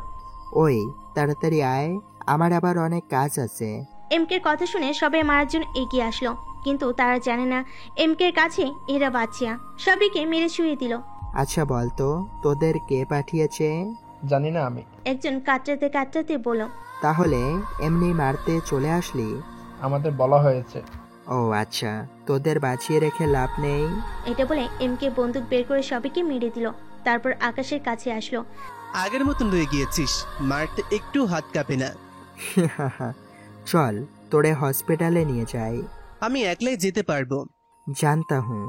ওই তাড়াতাড়ি আয়, আমার আবার অনেক কাজ আছে। এমকের কথা শুনে সবাই মারার জন্য এগিয়ে আসলো, কিন্তু তারা জানে না এমকের কাছে এরা বাচ্চা। সবাইকে মেরে শুয়ে দিল। আচ্ছা বলতো, তোদের কে পাঠিয়েছে? জানি না আমি। একজন কাটরাতে কাটরাতে বলল। তাহলে এমনি মারতে চলে আসলি? আমাদের বলা হয়েছে। ও আচ্ছা, তোদের বাঁচিয়ে রেখে লাভ নেই। এটা বলে এমকে বন্দুক বের করে সবাইকে মেরে দিল। তারপর আকাশের কাছে আসলো। আগের মতন রয়ে গিয়েছিস, মারতে একটু হাত কাঁপে না। চল তোরে হসপিটালে নিয়ে যাই। আমি একলাই যেতে পারবো। জানতা হুঁ।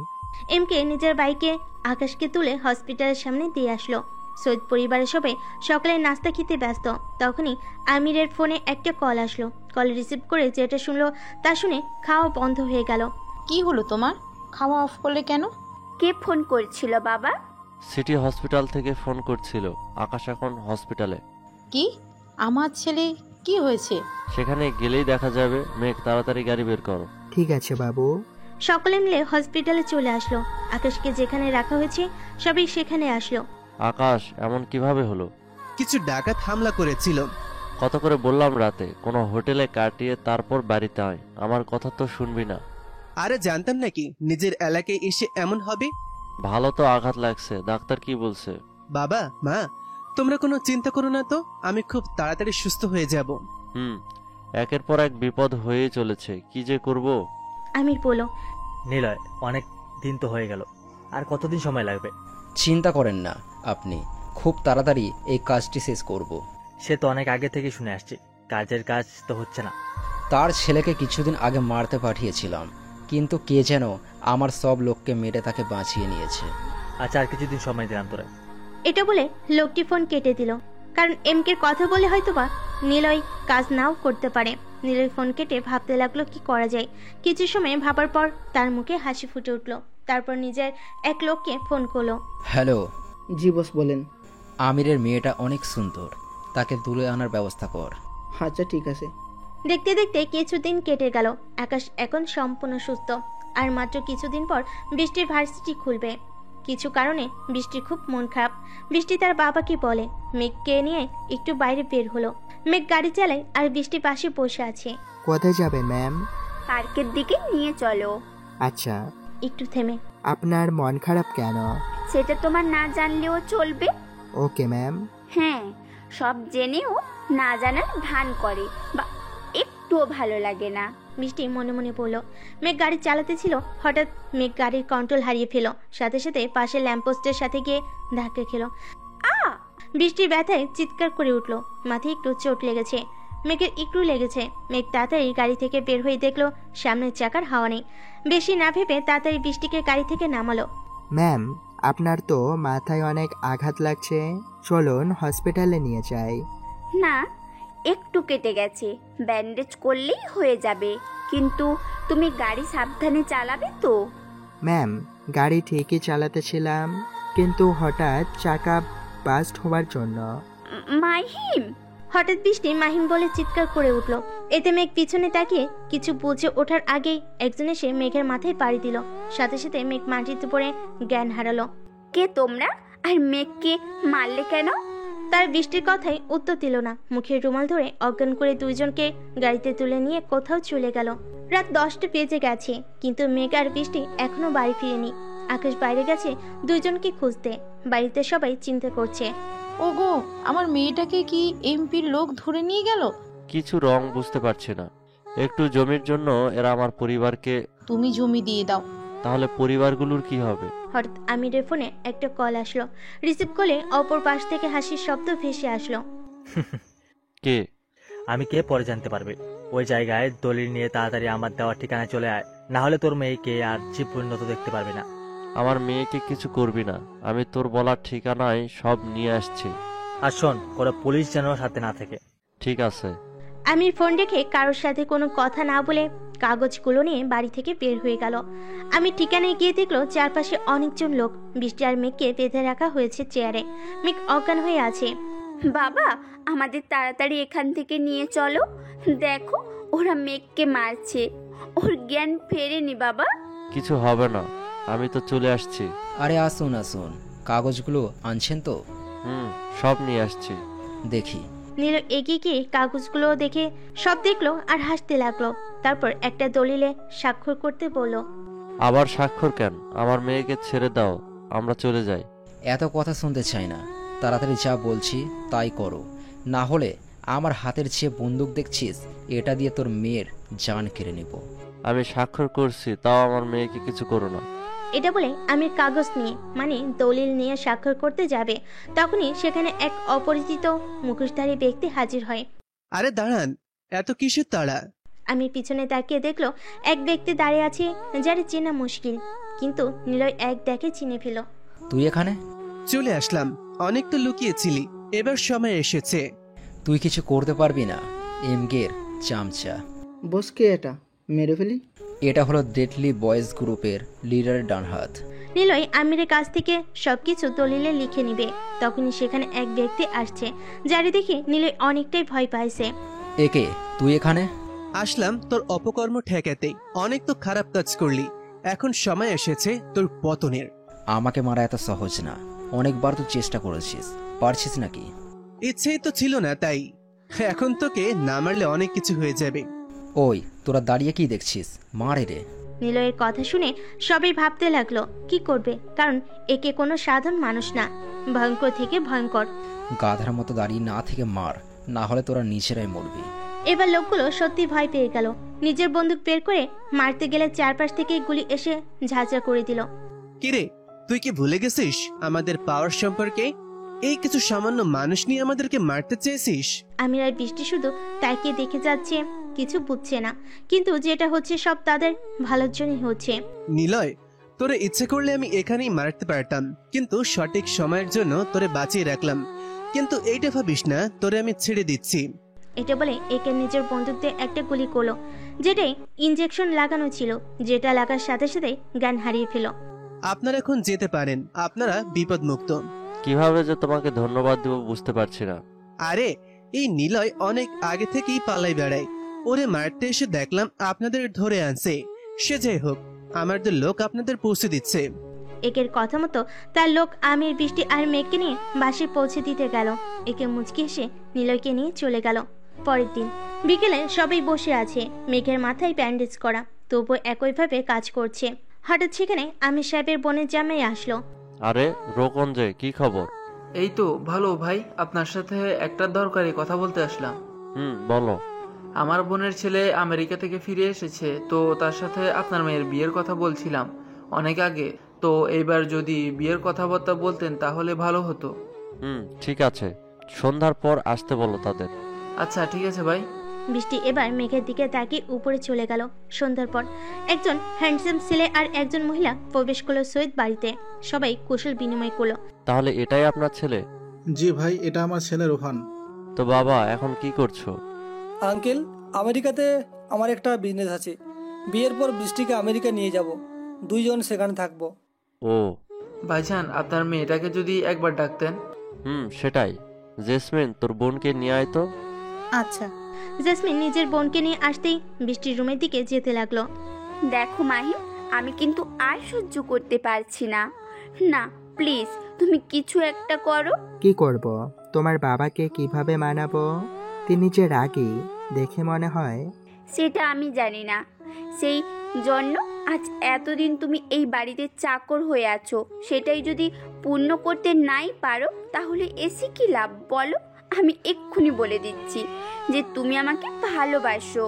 এমকে নিজের বাইকে আকাশকে তুলে হসপিটালের সামনে দিয়ে আসলো। সৈয়দ পরিবারের সবাই সকালে নাস্তা খেতে ব্যস্ত। তখনই আমিরের ফোনে একটা কল আসলো। কল রিসিভ করে যেটা শুনলো তা শুনে খাওয়া বন্ধ হয়ে গেল। কি হলো তোমার? খাওয়া অফ করলে কেন? কে ফোন করছিল বাবা? সিটি হসপিটাল থেকে ফোন করছিল। আকাশ এখন হসপিটালে। কি? আমার ছেলে কি হয়েছে? সেখানে গেলেই দেখা যাবে। মেঘ, তাড়াতাড়ি গাড়ি বের করো। ঠিক আছে বাবু। সকলে মিলে হসপিটালে চলে আসলো। আকাশকে যেখানে রাখা হয়েছে সবাই সেখানে আসলো। আকাশ এমন কিভাবে হলো? কিছু ডাকাত হামলা করেছিল। কত করে বললাম রাতে কোনো হোটেলে কাটিয়ে তারপর বাড়িতে আয়। আমার কথা তো শুনবি না। আরে জানতাম নাকি নিজের এলাকায় এসে এমন হবে? ভালো তো আঘাত লাগছে। ডাক্তার কি বলছে? বাবা মা, তোমরা কোনো চিন্তা করো না তো, আমি খুব তাড়াতাড়ি সুস্থ হয়ে যাব। একের পর এক বিপদ হয়েই চলেছে, কি যে করব। আমির বলো। নিলয়, অনেক দিন তো হয়ে গেল, আর কতদিন সময় লাগবে? চিন্তা করেন না আপনি, খুব তাড়াতাড়ি এই কাজটি শেষ করব। সে তো অনেক আগে থেকে শুনে আসছি, কাজের কাজ তো হচ্ছে না। তার ছেলেকে কিছুদিন আগে মারতে পাঠিয়েছিলাম, কিন্তু কে যেন আমার সব লোককে মেরে তাকে বাঁচিয়ে নিয়েছে। আচ্ছা, আর কিছুদিন সময় দিলাম তোরা। এটা বলে লোকটি ফোন কেটে দিল, কারণ এমকের কথা বলে হয়তোবা নিলয় কাজ নাও করতে পারে। নিলয় ফোন কেটে ভাবতে লাগলো কি করা যায়। কিছু সময় ভাবার পর তার মুখে হাসি ফুটে উঠল। তারপর নিজের এক লোককে ফোন করলো। হ্যালো। জি বস বলেন। আমিরের মেয়েটা অনেক সুন্দর, তাকে তুলে আনার ব্যবস্থা কর। আচ্ছা ঠিক আছে। দেখতে দেখতে কিছুদিন কেটে গেল। আকাশ এখন সম্পূর্ণ সুস্থ। আর মাত্র কিছুদিন পর বৃষ্টির ভার্সিটি খুলবে। কিছু কারণে বৃষ্টির খুব মন খারাপ। বৃষ্টি তার বাবাকে বলে মেঘকে নিয়ে একটু বাইরে বের হলো। মেঘ গাড়ি চালায় আর বৃষ্টি পাশে বসে আছে। কোথায় যাবে ম্যাম? পার্কের দিকে নিয়ে চলো। আচ্ছা। একটু থেমে, আপনার মন খারাপ কেন? সেটা তোমার না জানলেও চলবে। Okay ma'am. হ্যাঁ, সব জেনেও না জানার ভান করে বা একটুও ভালো লাগে না। বৃষ্টি মনে মনে বলল। মেঘ গাড়ি চালাতে ছিল, হঠাৎ মেঘ গাড়ির কন্ট্রোল হারিয়ে ফেল। সাথে সাথে পাশে ল্যাম্পপোস্টের সাথে গিয়ে ধাক্কা খেল। বৃষ্টির ব্যথায় চিৎকার করে উঠল। মাথায় একটু চোট লেগেছে। মেঘের একটু লেগেছে। মেঘ তাড়াতাড়ি গাড়ি থেকে বের হয়ে দেখলো সামনের চাকার হাওয়া নেই। বেশি না ভেবে তাড়াতাড়ি বৃষ্টিকে গাড়ি থেকে নামালো। ম্যাম, আপনার তো মাথায় অনেক আঘাত লাগছে, চলুন হসপিটালে নিয়ে যাই। না, একটু কেটে গেছে, ব্যান্ডেজ করলেই হয়ে যাবে। কিন্তু তুমি গাড়ি সাবধানে চালাবে তো? ম্যাম, গাড়ি ঠিকই চালাতেছিলাম, কিন্তু হঠাৎ চাকা বাস্ট হওয়ার জন্য। মাহিম! হঠাৎ বৃষ্টি মাহিম বলে চিৎকার করে উঠল। এতে মেঘ পিছনে তাকিয়ে কিছু বুঝে ওঠার আগেই একজন এসে মেঘের মাথায় পাড়ি দিল। সাথে সাথে মেঘ মাটিতে পড়ে জ্ঞান হারালো। কে তোমরা? আর মেঘকে মারলে কেন? তার বৃষ্টির কথায় উত্তর দিল না। মুখের রুমাল ধরে অজ্ঞান করে দুইজনকে গাড়িতে তুলে নিয়ে কোথাও চলে গেল। রাত 10টা বেজে গেছে, কিন্তু মেঘ আর বৃষ্টি এখনো বাড়ি ফিরেনি। আকাশ বাইরে গেছে দুইজনকে খুঁজতে। বাড়িতে সবাই চিন্তা করছে। ওগো, আমার মেয়েটাকে কি এমপির লোক ধরে নিয়ে গেল? কিছু রং বুঝতে পারছি না। একটু জমির জন্য এরা আমার পরিবারকে। তুমি জমি দিয়ে দাও। তাহলে পরিবারগুলোর কি হবে? হঠাৎ আমিরের ফোনে একটা কল আসলো। রিসিভ করলে অপর পাশ থেকে হাসির শব্দ ভেসে আসলো। কে? আমি কে পরে জানতে পারবে। ওই জায়গায় দলিল নিয়ে তাড়াতাড়ি আমার দেওয়ার ঠিকানায় চলে আয়, না হলে তোর মেয়েকে আর জীব পরিণত দেখতে পারবে না। আমার মেয়েকে কিছু করবি না, আমি তোর বলার ঠিকানায় সব নিয়ে আসছি। আর শোন, কোনো পুলিশ যেন সাথে না থাকে। ঠিক আছে। আমির ফোন রেখে কারোর সাথে কোনো কথা না বলে কাগজগুলো নিয়ে বাড়ি থেকে বের হয়ে গেল। আমি ঠিকানায় গিয়ে দেখলো চারপাশে অনেকজন লোক। বৃষ্টি আর মেঘকে বেঁধে রাখা হয়েছে চেয়ারে। মেঘ অজ্ঞান হয়ে আছে। বাবা, আমাদের তাড়াতাড়ি এখান থেকে নিয়ে চলো। দেখো, ওরা মেঘকে মারছে। ওর জ্ঞান ফেরেনি বাবা। কিছু হবে না, আমি তো চলে আসছি। আরে আসুন আসুন, কাগজগুলো আনছেন তো? সব নিয়ে আসছি। দেখি। নীল এগিয়ে গিয়ে কাগজগুলো দেখে সব দেখলো আর হাসতে লাগলো। তারপর একটা দলিলে স্বাক্ষর করতে বলল। আবার স্বাক্ষর কেন? আমার মেয়েকে ছেড়ে দাও, আমরা চলে যাই। এত কথা শুনতে চাই না, তাড়াতাড়ি যা বলছি তাই করো, না হলে আমার হাতের চেয়ে বন্দুক দেখছিস, এটা দিয়ে তোর মেয়ের জান কেড়ে নেব। আমি স্বাক্ষর করছি, তাও আমার মেয়েকে কিছু করো না। এটা বলে আমির কাগজ নিয়ে মানে দলিল নিয়ে স্বাক্ষর করতে যাবে, তখনই সেখানে এক অপরিচিত মুখোশধারী ব্যক্তি হাজির হয়। আরে দাঁড়ান, এত কিসের তাড়া? আমি পিছনে তাকিয়ে দেখলো এক ব্যক্তি দাঁড়িয়ে আছে যার চেনা মুশকিল, কিন্তু নিলয় এক দেখে চিনে ফেল। তুই এখানে? চলে আসলাম, অনেক তো লুকিয়েছিলি, এবার সময় এসেছে। তুই কিছু করতে পারবি না, এমকের চামচা। বস কে এটা? মেরে ফেলি? এটা হলো ডেডলি বয়েজ গ্রুপের লিডারের ডান হাত। নিলয় আমিরের কাছ থেকে সবকিছু দলিলে লিখে নিবে, তখনই সেখানে এক ব্যক্তি আসছে, যারে দেখে নিলয় অনেকটাই ভয় পাইছে। একে তুই এখানে? আসলাম তোর অপকর্ম ঠেকাতে। অনেক তো খারাপ কাজ করলি, এখন সময় এসেছে তোর পতনের। আমাকে মারা এত সহজ না, অনেকবার তো চেষ্টা করেছিস, পারছিস নাকি? ইচ্ছেই তো ছিল না, তাই এখন তোকে না মারলে অনেক কিছু হয়ে যাবে। ওই তোরা দাঁড়িয়ে কি দেখছিস, মারে রে। নিলয়ের কথা শুনে সবাই ভাবতে লাগলো কি করবে, কারণ একে কোনো সাধারণ মানুষ না, ভয়ঙ্কর থেকে ভয়ঙ্কর। গাধার মতো দাঁড়িয়ে না থেকে মার, না হলে তোরা নিজেরাই মরবি। এবার লোকগুলো সত্যি ভয় পেয়ে গেল। নিজের বন্দুক বের করে মারতে গেলে চারপাশ থেকে গুলি এসে ঝাঁঝা করে দিল। কিরে, তুই কি ভুলে গেছিস আমাদের পাওয়ার সম্পর্কে? এই কিছু সামান্য মানুষ নিয়ে আমাদেরকে মারতে চেয়েছিস? আমির আর বৃষ্টি শুধু তাকিয়ে দেখে যাচ্ছে, কিছু বুঝছে না, কিন্তু যেটা হচ্ছে সব তাদের ভালোর জন্যই হচ্ছে। নিলয়, তোরে ইচ্ছে করলে আমি এখানেই মারতে পারতাম, কিন্তু সঠিক সময়ের জন্য তোরে বাঁচিয়ে রাখলাম। কিন্তু এইটা ভাবিস না তোরে আমি ছেড়ে দিচ্ছি। এটা বলে একে নিজের বন্দুক দিয়ে একটা গুলি করলো, যেটাই ইনজেকশন লাগানো ছিল, যেটা লাগার সাথে সাথে জ্ঞান হারিয়ে ফেল। আপনারা এখন যেতে পারেন, আপনারা বিপদ মুক্ত। কিভাবে যে তোমাকে ধন্যবাদ দেব বুঝতে পারছি না। আরে এই নিলয় অনেক আগে থেকেই পালাই বেড়ায়। ওরে মারতে এসে দেখলাম আপনাদের ধরে আনছে। সে যাই হোক, আমাদের লোক আপনাদের পৌঁছে দিচ্ছে। একের কথা মতো তার লোক আমির, বৃষ্টি আর মেঘকে নিয়ে বাসে পৌঁছে দিতে গেল। একে মুচকি এসে নিলয়কে নিয়ে চলে গেল। পরের দিন বিকেলে সবাই বসে আছে। মেঘের মাথায় ব্যান্ডেজ করা, তবু একইভাবে কাজ করছে। হঠাৎ সেখানে আমির সাহেবের বোনের জামাই আসলো। আরে রোকন যে, কি খবর? এই তো ভালো ভাই, আপনার সাথে একটা দরকারি কথা বলতে আসলাম। বলো। আমার বোনের ছেলে আমেরিকা থেকে ফিরে এসেছে, তো তার সাথে আপনার মেয়ের বিয়ের কথা বলছিলাম অনেক আগে। তো এইবার যদি বিয়ের কথাবার্তা বলতেন তাহলে ভালো হতো। ঠিক আছে, সন্ধ্যার পর আসতে বলো তাদের। আচ্ছা ঠিক আছে ভাই। বৃষ্টি এবার মেঘের দিকে তাকিয়ে উপরে চলে গেল। সন্ধ্যার পর একজন হ্যান্ডসাম ছেলে আর একজন মহিলা প্রবেশ করলো সৈয়দ বাড়িতে। সবাই কুশল বিনিময় করলো। তাহলে এটাই আপনার ছেলে? জি ভাই, এটা আমার ছেলে রোহান। তো বাবা এখন কি করছো? আঙ্কেল, আমেরিকাতে আমার একটা বিজনেস আছে। বিয়ের পর বৃষ্টিকে আমেরিকা নিয়ে যাব, দুইজন সেখানে থাকবো। ও ভাইজান, আপনার মেয়েটাকে যদি একবার ডাকতেন। সেটাই। জেসমিন, তোর বোনকে নিয়ে আয় তো। আচ্ছা। জেসমিন নিজের বোনকে নিয়ে আসতেই বৃষ্টির রুমের দিকে যেতে লাগলো। দেখো মাহিম, আমি কিন্তু আর সহ্য করতে পারছি না। না প্লিজ, তুমি কিছু একটা করো। কি করব? তোমার বাবাকে কিভাবে মানাবো? তিনি যে রাগী দেখে মনে হয়। সেটা আমি জানি না, সেই জন্য আজ এতদিন তুমি এই বাড়িতে চাকর হয়ে আছো। সেটাই যদি পূর্ণ করতে নাই পারো তাহলে এসে কি লাভ বলো? আমি এক্ষুনি বলে দিচ্ছি যে তুমি আমাকে ভালোবাসো।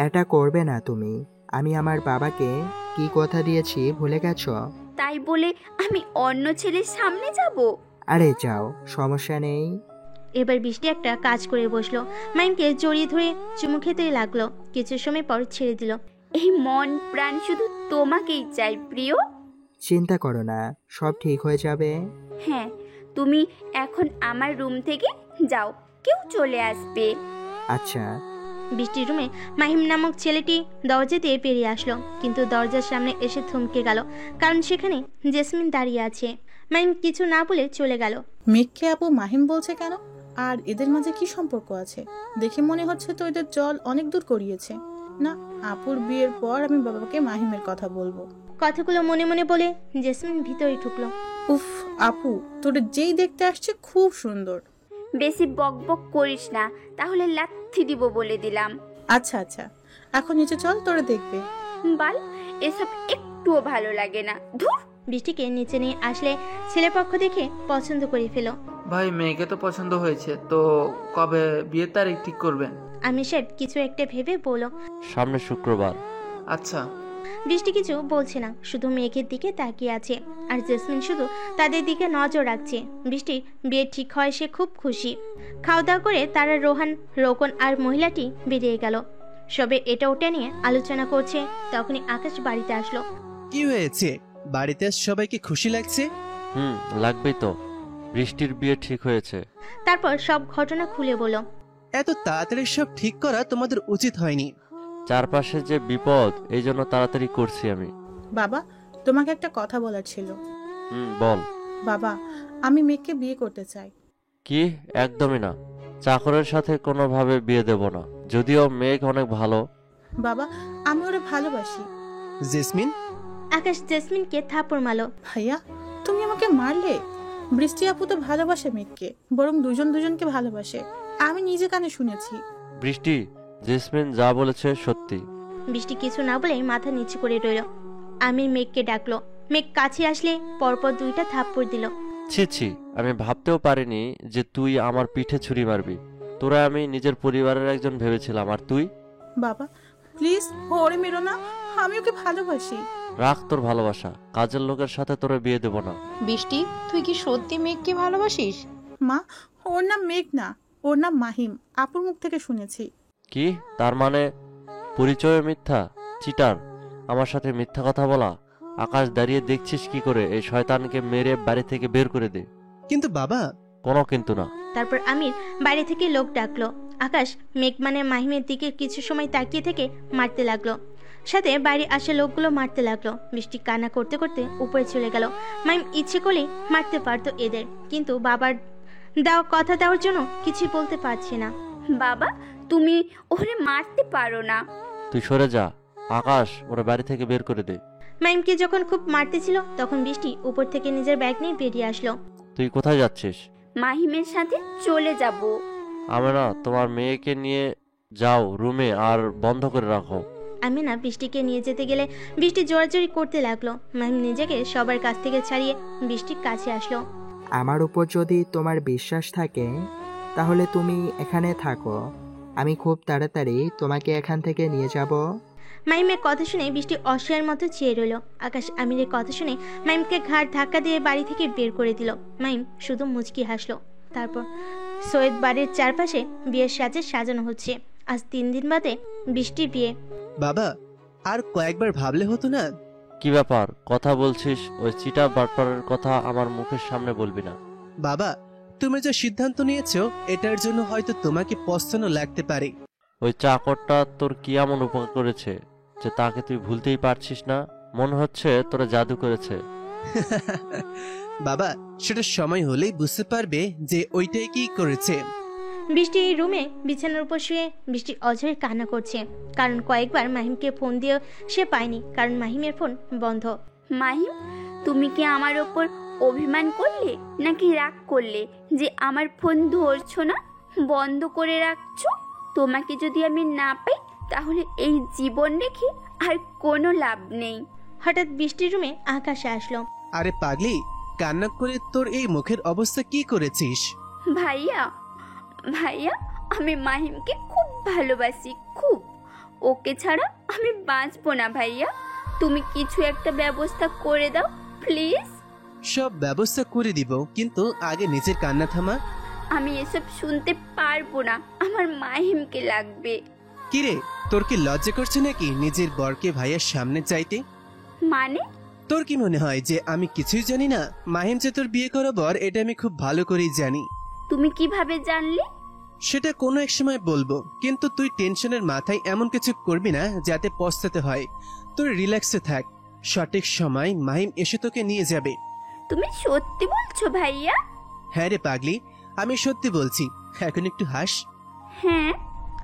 এটা করবে না তুমি। আমি আমার বাবাকে কি কথা দিয়েছি ভুলে গেছো? তাই বলে আমি অন্য ছেলের সামনে যাব? আরে যাও, সমস্যা নেই। এবার বৃষ্টি একটা কাজ করে বসলো। মাইমকে জড়িয়ে ধরে চুমু খেতে লাগলো। কিছু সময় পর ছেড়ে দিল। এই মন প্রাণ শুধু তোমাকেই চাই প্রিয়। চিন্তা করো না, সব ঠিক হয়ে যাবে। হ্যাঁ, তুমি এখন আমার রুম থেকে যাও, কেউ চলে আসবে। আচ্ছা। বৃষ্টির রুমে মাহিম নামক ছেলেটি দরজা দিয়ে বেরিয়ে আসলো, কিন্তু দরজার সামনে এসে থমকে গেল, কারণ সেখানে জেসমিন দাঁড়িয়ে আছে। মাহিম কিছু না বলে চলে গেল। মেঘকে আপু মাহিম বলছে কেন? আর এদের মাঝে কি সম্পর্ক আছে? দেখে মনে হচ্ছে তো এদের জল অনেক দূর গড়িয়েছে। না, আপুর বিয়ের পর আমি বাবাকে মাহিমের কথা বলবো। কথাগুলো মনে মনে বলে জেসমিন ভিতরে ঢুকলো। উফ আপু, তোর যেই দেখতে আসছে খুব সুন্দর। বেশি বকবক করিস না, তাহলে লাথি দিব বলে দিলাম। আচ্ছা আচ্ছা, এখন নিচে চল, তোরা দেখবে। বাল, এসব একটুও ভালো লাগে না। ধুর। বৃষ্টিকে নিচে নিয়ে আসলে ছেলে পক্ষ দেখে পছন্দ করে ফেলো। ভাই, মেয়েকে তো পছন্দ হয়েছে, তো কবে বিয়ের তারিখ ঠিক করবেন? আমির সাহেব কিছু একটা ভেবে বলো। সামনে শুক্রবার। আচ্ছা। বৃষ্টি কিছু বলছে না, শুধু মেঘের দিকে তাকিয়ে আছে। আর জেসমিন শুধু তাদের দিকে নজর রাখছে। বৃষ্টির বিয়ে ঠিক হয় সে খুব খুশি। খাওয়া দাওয়া করে তারা রোহান, রোকন আর মহিলাটি বেরিয়ে গেল। সবে এটা ওটা নিয়ে আলোচনা করছে, তখনই আকাশ বাড়িতে আসলো। কি হয়েছে? বাড়িতে সবাইকে খুশি লাগছে? লাগবেই তো, বৃষ্টির বিয়ে ঠিক হয়েছে। তারপর সব ঘটনা খুলে বলল। এত তাড়াতাড়ি সব ঠিক করা তোমাদের উচিত হয়নি। চারপাশে যে বিপদ, এই জন্য তাড়াতাড়ি করছি আমি। বাবা, তোমাকে একটা কথা বলার ছিল। বল। বাবা, আমি মেঘকে বিয়ে করতে চাই। কি? একদমই না, চাকরের সাথে কোনোভাবে বিয়ে দেব না, যদিও মেঘ অনেক ভালো। বাবা, আমি ওরে ভালোবাসি। জেসমিন? আকাশ জেসমিনকে থাপ্পড় মারলো। ভাইয়া, তুমি আমাকে মারলে? বৃষ্টি আপু তো ভালোবাসে মেঘকে, বরং দুজন দুজনকে ভালোবাসে। আমি নিজে কানে শুনেছি। বৃষ্টি, জেসমিন যা বলেছে সত্যি। বৃষ্টি কিছু না বলে মাথা নিচু করে রইল। আমির মেঘকে ডাকলো। মেঘ কাছে আসলে পরপর দুইটা থাপ্পড় দিল। ছি ছি, আমি ভাবতেও পারিনি যে তুই আমার পিঠে ছুরি মারবি। তোরা আমি নিজের পরিবারের একজন ভেবেছিলাম, আর তুই? বাবা প্লিজ, ওরে মেরো না, আমি ওকে ভালোবাসি। রাখ তোর ভালোবাসা, কাজের লোকের সাথে তোরে বিয়ে দেব না। বৃষ্টি, তুই কি সত্যি মেঘকে ভালোবাসিস? মা, ওর নাম মেঘ না, ওর নাম মাহিম। আপুর মুখ থেকে শুনেছি। কি? তার মানে পরিচয় মিথ্যা? চিটার, আমার সাথে মিথ্যা কথা বলা। আকাশ, দাঁড়িয়ে দেখছিস কি করে? এই শয়তানকে মেরে বাড়ি থেকে বের করে দে। কিন্তু বাবা। কোনো কিন্তু না। তারপর আমির বাইরে থেকে লোক ডাকলো। আকাশ মেঘ মানে মাহিমের দিকে কিছু সময় তাকিয়ে থেকে মারতে লাগলো, সাথে বাইরে আসা লোকগুলো মারতে লাগলো। বৃষ্টি কান্না করতে করতে উপরে চলে গেল। মাহিম ইচ্ছে করলে মারতে পারতো এদের, কিন্তু বাবার কথা দেওয়ার জন্য কিছু বলতে পারছে না। বাবা তুমি ওরে মারতে পারো না। তুই সরে যা। আকাশ, ওরা বাড়ি থেকে বের করে দে। মাহিমকে যখন খুব মারতেছিল তখন বৃষ্টি উপর থেকে নিজের ব্যাগ নিয়ে বেরিয়ে আসলো। তুই কোথায় যাচ্ছিস? মাহিমের সাথে চলে যাব। আমেনা, তোমার মেয়েকে নিয়ে যাও রুমে আর বন্ধ করে রাখো। আমিনা বৃষ্টিকে নিয়ে যেতে গেলে বৃষ্টি জোরাজোরি করতে লাগলো। মাহিম নিজেকে সবার কাছ থেকে ছাড়িয়ে বৃষ্টির কাছে আসলো। আমার উপর যদি তোমার বিশ্বাস থাকে তাহলে তুমি এখানে থাকো, আমি খুব তাড়াতাড়ি তোমাকে এখান থেকে নিয়ে যাব। মাহিমের কথা শুনে বৃষ্টি অসহায়ের মতো চেয়ে রইল। আকাশ আমিরের কথা শুনে মাহিমকে ঘাড় ধাক্কা দিয়ে বাড়ি থেকে বের করে দিল। মাহিম শুধু মুচকি হাসলো। তারপর সৈয়দ বাড়ির চারপাশে বিয়ের সাজে সাজানো হচ্ছে। আজ 3 দিন বাদে বৃষ্টির বিয়ে। বাবা, আর কয়েকবার ভাবলে হতো না? কি ব্যাপার, কথা বলছিস? ওই চিটা বাটপারের কথা আমার মুখের সামনে বলবি না। বাবা, তুমি যে সিদ্ধান্ত নিয়েছো এটার জন্য হয়তো তোমাকে পস্তানো লাগতে পারে। ওই চাকরটা তোর কি এমন উপকার করেছে যে তাকে তুই ভুলতেই পারছিস না? মনে হচ্ছে তোরা জাদু করেছে। বাবা, সেটা সময় হলেই বুঝতে পারবে যে ওইটাই কি করেছে। বৃষ্টি এই রুমে বিছানার উপর শুয়ে বৃষ্টি অঝরে কান্না করছে। কারণ কয়েকবার মাহিমকে ফোন দিয়েও সে পায়নি, কারণ মাহিমের ফোন বন্ধ। মাহিম, তুমি কি আমার ওপর অভিমান করলে নাকি রাগ করলে যে আমার ফোন ধরছো না, বন্ধ করে রাখছো? তোমাকে যদি আমি না পাই তাহলে এই জীবন রেখে আর কোনো লাভ নেই। হঠাৎ বৃষ্টির রুমে আকাশে আসলো। আরে পাগলি, কান্না করে তোর এই মুখের অবস্থা কি করেছিস? ভাইয়া ভাইয়া, আমি মাহিমকে খুব ভালোবাসি, খুব। ওকে ছাড়া আমি বাঁচবো না ভাইয়া। তুমি কিছু একটা ব্যবস্থা করে দাও প্লিজ। সব ব্যবস্থা করে দিব, কিন্তু আগে নিজের কান্না থামা। আমি এসব শুনতে পারবো না, আমার মাহিমকে লাগবে। কিরে, তোর কি লজ্জা করছে নাকি নিজের বরকে ভাইয়ের সামনে চাইতে? মানে? তোর কি মনে হয় যে আমি কিছুই জানি না? মাহিম যে তোর বিয়ে করা বর এটা আমি খুব ভালো করেই জানি। তুমি কিভাবে জানলে? সেটা কোনো এক সময় বলবো, কিন্তু তুই টেনশনের মাথায় এমন কিছু করবি না যাতে পস্তাতে হয়। তুই রিল্যাক্সে থাক, সঠিক সময় মাহিম এসে তোকে নিয়ে যাবে। তুমি সত্যি বলছো ভাইয়া? হ্যাঁ রে পাগলি, আমি সত্যি বলছি। এখন একটু হাস। হ্যাঁ।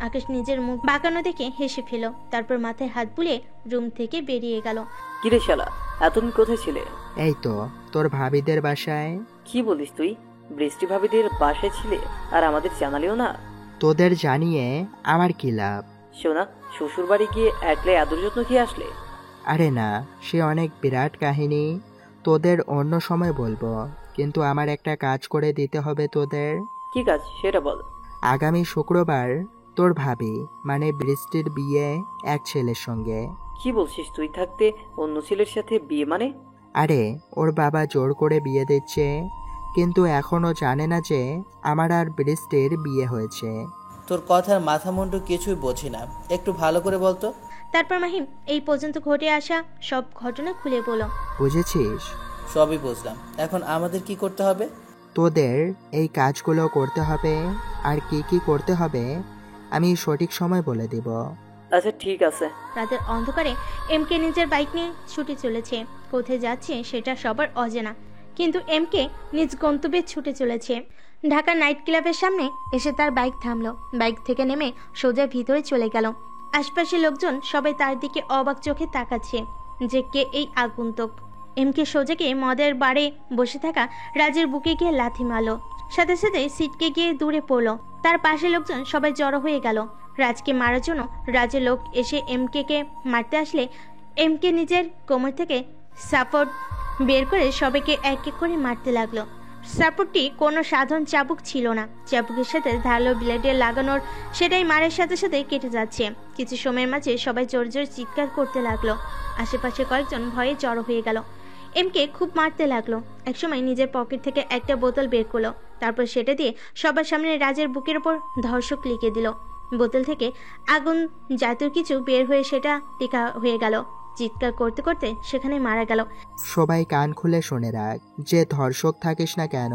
আকাশ নিজের মুখ বাঁকানো দেখে হেসে ফেল, তারপর মাথায় হাত বুলিয়ে রুম থেকে বেরিয়ে গেল। কিরে শালা, এতদিন কোথায় ছিলে? এই তো তোর ভাবিদের বাসায়। কি বলিস তুই? বৃষ্টি ভাবিদের বাসায় ছিলে আর আমাদের জানালিও না? তোদের জানিয়ে আমার কি লাভ? শোনা, শ্বশুর বাড়ি গিয়ে একলে আদর যত্ন খেয়ে আসলে? আরে না, সে অনেক বিরাট কাহিনী, তোদের অন্য সময় বলবো। কিন্তু আমার একটা কাজ করে দিতে হবে তোদের। কি কাজ সেটা বল। আগামী শুক্রবার তোর ভাবি মানে বৃষ্টির বিয়ে এক ছেলের সঙ্গে। কি বলছিস? তুই থাকতে অন্য ছেলের সাথে বিয়ে মানে? আরে ওর বাবা জোর করে বিয়ে দিচ্ছে, কিন্তু এখনো জানে না যে আমার আর বৃষ্টির বিয়ে হয়েছে। তোর কথার মাথা মুন্ডু কিছুই বোঝে না, একটু ভালো করে বলতো। তারপর মাহিম এই পর্যন্ত ঘটে আসা সব ঘটনা খুলে বলল। বুঝেছিস? সবই বুঝলাম, এখন আমাদের কি করতে হবে? তোদের এই কাজগুলো করতে হবে, আর কি কি করতে হবে আমি সঠিক সময় বলে দিব। আচ্ছা ঠিক আছে। রাতের অন্ধকারে এমকে নিজের বাইক নিয়ে ছুটে চলেছে। কোথায় যাচ্ছে সেটা সবার অজানা, কিন্তু এমকে নিজ গন্তব্যে ছুটে চলেছে। ঢাকা নাইট ক্লাবের সামনে এসে তার বাইক থামলো। বাইক থেকে নেমে সোজা ভিতরে চলে গেল। আশপাশের লোকজন সবাই তার দিকে অবাক চোখে তাকাচ্ছে যে কে এই আগন্তুক। এমকে সোজা গিয়ে মদের বারে বসে থাকা রাজের বুকে গিয়ে লাথি মারলো। সাথে সাথে সিটকে গিয়ে দূরে পড়লো। তার পাশে লোকজন সবাই জড়ো হয়ে গেল রাজকে মারার জন্য। রাজের লোক এসে এমকে মারতে আসলে এমকে নিজের কোমর থেকে সাপোর্ট বের করে সবাইকে এক এক করে মারতে লাগলো। সাপোর্টটি কোনো সাধারণ চাবুক ছিল না, চাবুকের সাথে ধারালো ব্লেডে লাগানোর, সেটাই মারের সাথে সাথে কেটে যাচ্ছে। কিছু সময়ের মাঝে সবাই জোর জোর চিৎকার করতে লাগলো। আশেপাশে কয়েকজন ভয়ে জড়ো হয়ে গেল। এমকে খুব মারতে লাগলো। একসময় নিজের পকেট থেকে একটা বোতল বের করলো, তারপর সেটা দিয়ে সবার সামনে রাজের বুকের ওপর ধর্ষক লিখে দিল। বোতল থেকে আগুন জাতীয় কিছু বের হয়ে সেটা টিকা হয়ে গেল। চিৎকার করতে করতে সেখানে মারা গেল। সবাই কান খুলে শুনে রাখ, যে ধর্ষক থাকিস না কেন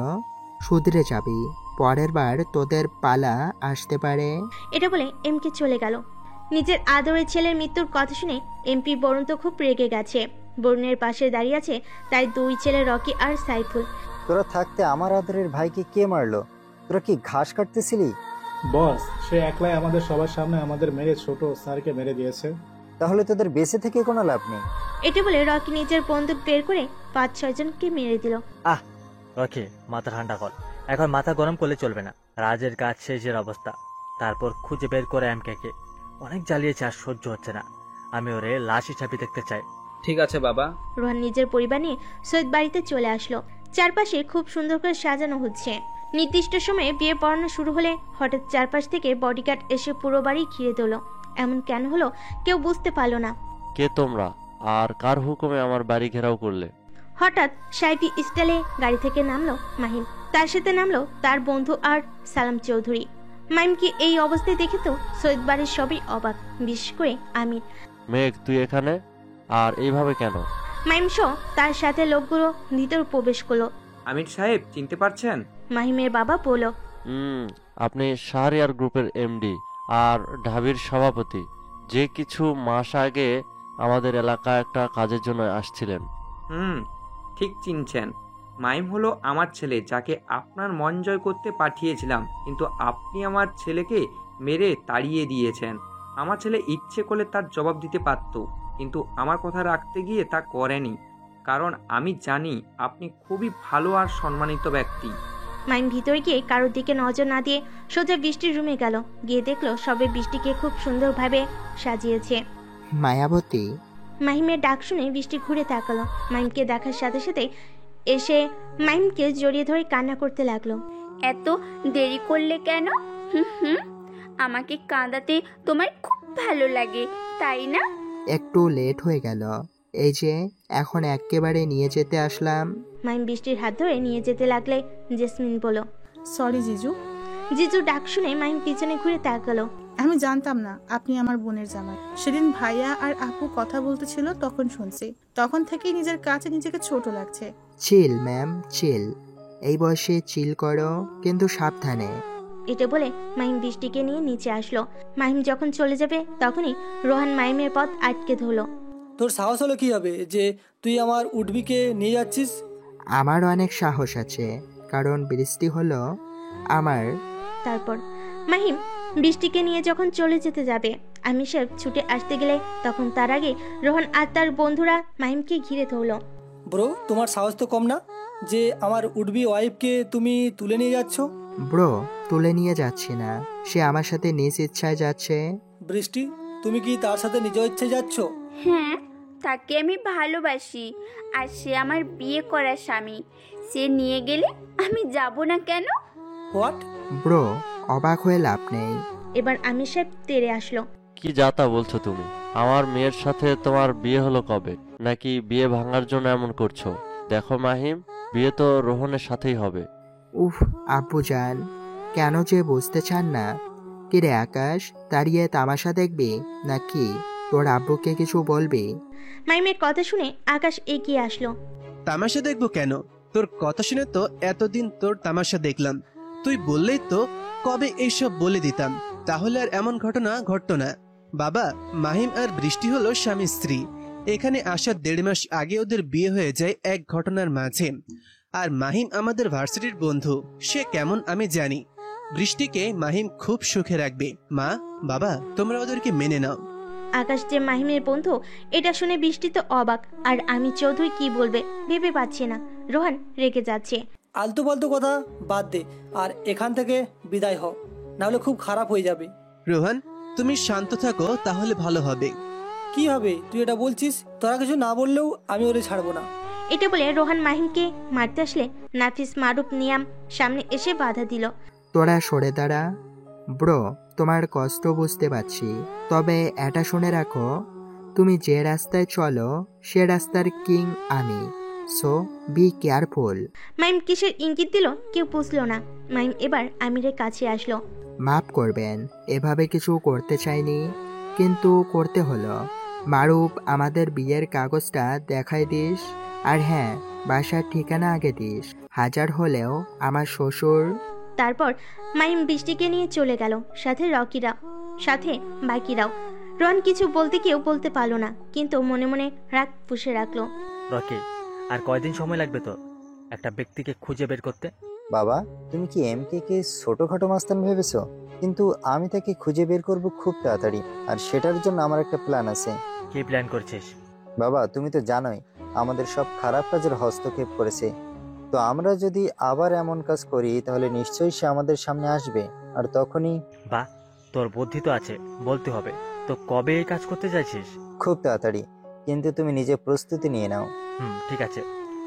শুধরে যাবি, পরের বার তোদের পালা আসতে পারে। এটা বলে এমকে চলে গেল। নিজের আদরের ছেলের মৃত্যুর কথা শুনে এমপি বরুণ তো খুব রেগে গেছে। বরুণের পাশে দাঁড়িয়ে আছে তাই 2 ছেলে রকি আর সাইফুল। তোরা থাকতে আমার আদরের ভাইকে কে মারলো? তোরা কি ঘাস কাটতেছিলি? বস, সে একলাই আমাদের সবার সামনে আমাদের মেরে ছোট স্যারকে মেরে দিয়েছে। তাহলে তোদের বেঁচে থেকে কোনো লাভ নেই। এটা বলে রকি নিজের বন্দুক বের করে 5-6 জনকে মেরে দিল। রকি, মাথা ঠান্ডা কর। এখন মাথা গরম করলে চলবে না। রাজের কাজ শেষের অবস্থা, তারপর খুঁজে বের করে এমকে অনেক জ্বালিয়েছে, আর সহ্য হচ্ছে না। আমি ওরে লাশ হিসাবে দেখতে চাই। ঠিক আছে বাবা। রোহান নিজের পরিবার নিয়ে সৈয়দ বাড়িতে চলে আসলো। চারপাশে খুব সুন্দর করে সাজানো হচ্ছে। নির্দিষ্ট সময়ে বিয়ে পড়ানো শুরু হলে হঠাৎ চারপাশ থেকে বডিগার্ড এসে পুরো বাড়ি ঘিরে দিল। এমন কেন হলো কেউ বুঝতে পারলো না। কে তোমরা, আর কার হুকুমে আমার বাড়ি ঘেরাও করলে? হঠাৎ সাইফি স্টাইলে গাড়ি থেকে নামলো মাহিম, তার সাথে নামলো তার বন্ধু আর সালাম চৌধুরী। মাহিমকে এই অবস্থায় দেখে তো সৈয়দ বাড়ির সবই অবাক, বিশেষ করে আমির। মেঘ, তুই এখানে? আর এইভাবে কেন? মাহিম সহ তার সাথে লোকগুলো ভিতর প্রবেশ করলো। আমির সাহেব চিনতে পারছেন? মাহিমের বাবা বলল, আপনি শাহরিয়ার গ্রুপের এমডি আর ঢাবির সভাপতি, যে কিছু মাস আগে আমাদের এলাকায় একটা কাজের জন্য আসছিলেন। ঠিক চিনছেন। মাইম হলো আমার ছেলে, যাকে আপনার মন জয় করতে পাঠিয়েছিলাম, কিন্তু আপনি আমার ছেলেকে মেরে তাড়িয়ে দিয়েছেন। আমার ছেলে ইচ্ছে করলে তার জবাব দিতে পারত, কিন্তু আমার কথা রাখতে গিয়ে তা করেনি, কারণ আমি জানি আপনি খুবই ভালো আর সম্মানিত ব্যক্তি। মাইম ভিতরে গিয়ে কারোর দিকে নজর না দিয়ে সোজা বৃষ্টির রুমে গেল। গিয়ে দেখলো সবে বৃষ্টিকে খুব সুন্দরভাবে সাজিয়েছে। মায়াবতী। মাহিমের ডাক শুনে বৃষ্টি ঘুরে তাকালো। মাহিমকে দেখার সাথে সাথে এসে মাহিমকে জড়িয়ে ধরে কান্না করতে লাগলো। এত দেরি করলে কেন? আমাকে কাঁদাতে তোমার খুব ভালো লাগে, তাই না? একটু লেট হয়ে গেল, এই যে এখন একেবারে নিয়ে যেতে আসলাম। মাহিম বৃষ্টির হাত ধরে নিয়ে যেতে লাগলে জেসমিন বলল, সরি জিজু। জিজু ডাক শুনে মাহিম পিছনে ঘুরে তাকালো। আমি জানতাম না আপনি আমার বোনের জামাই। সেদিন ভাইয়া আর আপু কথা বলতেছিল, তখন শুনছি। তখন থেকেই নিজের কাছে নিজেকে ছোট লাগছে। চিল ম্যাম, চিল। এই বয়সে চিল করো, কিন্তু সাবধানে। এটা বলে মাহিম বৃষ্টিকে নিয়ে নিচে আসলো। মাহিম যখন চলে যাবে তখনই রোহান মাহিমের পথ আটকে ধরলো। তোর সাহস হলো কি হবে যে তুই আমার উডবিকে নিয়ে যাচ্ছিস? আমার অনেক সাহস আছে, কারণ বৃষ্টি হলো আমার। তারপর মাহিম বৃষ্টিকে নিয়ে যখন চলে যেতে যাবে, আমি সব ছুটে আসতে গেলে তখন তার আগে রোহন আর তার বন্ধুরা মাহিমকে ঘিরে ধরলো। ব্রো, তোমার সাহস তো কম না যে আমার উডবি ওয়াইফকে তুমি তুলে নিয়ে যাচ্ছ? ব্রো, তুলে নিয়ে যাচ্ছি না, সে আমার সাথে নিজ ইচ্ছায় যাচ্ছে। বৃষ্টি, তুমি কি তার সাথে নিজ ইচ্ছায় যাচ্ছ? হ্যাঁ, তাকে আমি ভালোবাসি, আর সে আমার বিয়ে করা স্বামী। সে নিয়ে গেলে আমি যাব না কেন? হোয়াট? ব্রো, অবাক হয়ে লাভ নেই। এবার আমি সব তেড়ে আসলো। কি যাতা বলছো তুমি? আমার মেয়ের সাথে তোমার বিয়ে হলো কবে? নাকি বিয়ে ভাঙার জন্য এমন করছো? দেখো মাহিম, বিয়ে তো রোহনের সাথেই হবে। উফ আব্বুজান, কেন যে বুঝতে চান না? কিরে আকাশ, দাঁড়িয়ে তামাশা দেখবি নাকি তোর আব্বুকে কিছু বলবি? মাইমের কথা শুনে আকাশ এগিয়ে আসলো। তামাশা দেখবো কেন? তোর কথা শুনে তো এতদিন তোর তামাশা দেখলাম। তুই বললেই তো কবে এইসব বলে দিতাম, তাহলে আর এমন ঘটনা ঘটতো না। বাবা, মাহিম আর বৃষ্টি হলো স্বামী স্ত্রী। এখানে আসার 1.5 মাস আগে ওদের বিয়ে হয়ে যায় এক ঘটনার মাঝে। আর মাহিম আমাদের ভার্সিটির বন্ধু, সে কেমন আমি জানি। বৃষ্টিকে মাহিম খুব সুখে রাখবে। মা, বাবা, তোমরা ওদেরকে মেনে নাও। আকাশ যে মাহিমের বন্ধু এটা শুনে বৃষ্টি তো অবাক, আর আমি চৌধুরী কি বলবে ভেবে পাচ্ছি না। রোহান রেগে যাচ্ছে। আলতু ফালতু কথা বাদ দে আর এখান থেকে বিদায় হ, নাহলে খুব খারাপ হয়ে যাবে। রোহান, তুমি শান্ত থাকো, তাহলে ভালো হবে। কি হবে তুই এটা বলছিস? তোরা কিছু না বললেও আমি ওরে ছাড়বো না। এটা বলে রোহান মাহিমকে মারতে আসলে নাফিস, মারুফ, নিয়াম সামনে এসে বাধা দিল। তোরা সরে দাঁড়া। ব্রো, তোমার কষ্ট বুঝতে পারছি, তবে এটা শুনে রাখো, তুমি যে রাস্তায় চলো সে রাস্তার কিং আমি, সো বি কেয়ারফুল। মাইম কিসের ইঙ্গিত দিল কেউ বুঝলো না। মাইম এবার আমিরের কাছে আসলো। মাফ করবেন, এভাবে কিছু করতে চাইনি, কিন্তু করতে হলো। মারুফ, আমাদের বিয়ের কাগজটা দেখাই দিস, আর হ্যাঁ, বাসার ঠিকানা আগে দিস। হাজার হলেও আমার শ্বশুর। তারপর মাইম বৃষ্টিকে নিয়ে চলে গেল, সাথে রকিরা, সাথে বাকিরাও। রন কিছু বলতে কেউ বলতে পারলো না, কিন্তু মনে মনে রাগ পুষে রাখলো। রকি, আর কয়দিন সময় লাগবে তোর একটা ব্যক্তিকে খুঁজে বের করতে? বাবা, তুমি কি এমকে কে ছোটখাটো মাস্তান ভেবেছো? কিন্তু আমি তাকে খুঁজে বের করব খুব তাড়াতাড়ি, আর সেটার জন্য আমার একটা প্ল্যান আছে। কি প্ল্যান করছিস? বাবা, তুমি তো জানোই আমাদের সব খারাপ কাজের হস্তক্ষেপ করেছে। তো আমরা যদি আবার এমন কাজ করি তাহলে নিশ্চয়ই সে আমাদের সামনে আসবে, আর তখনই। বাহ, তোর বুদ্ধি তো আছে, বলতে হবে। তো কবে এই কাজ করতে চাইছিস? খুব তাড়াতাড়ি, কিন্তু তুমি নিজে প্রস্তুতি নিয়ে নাও। ঠিক আছে,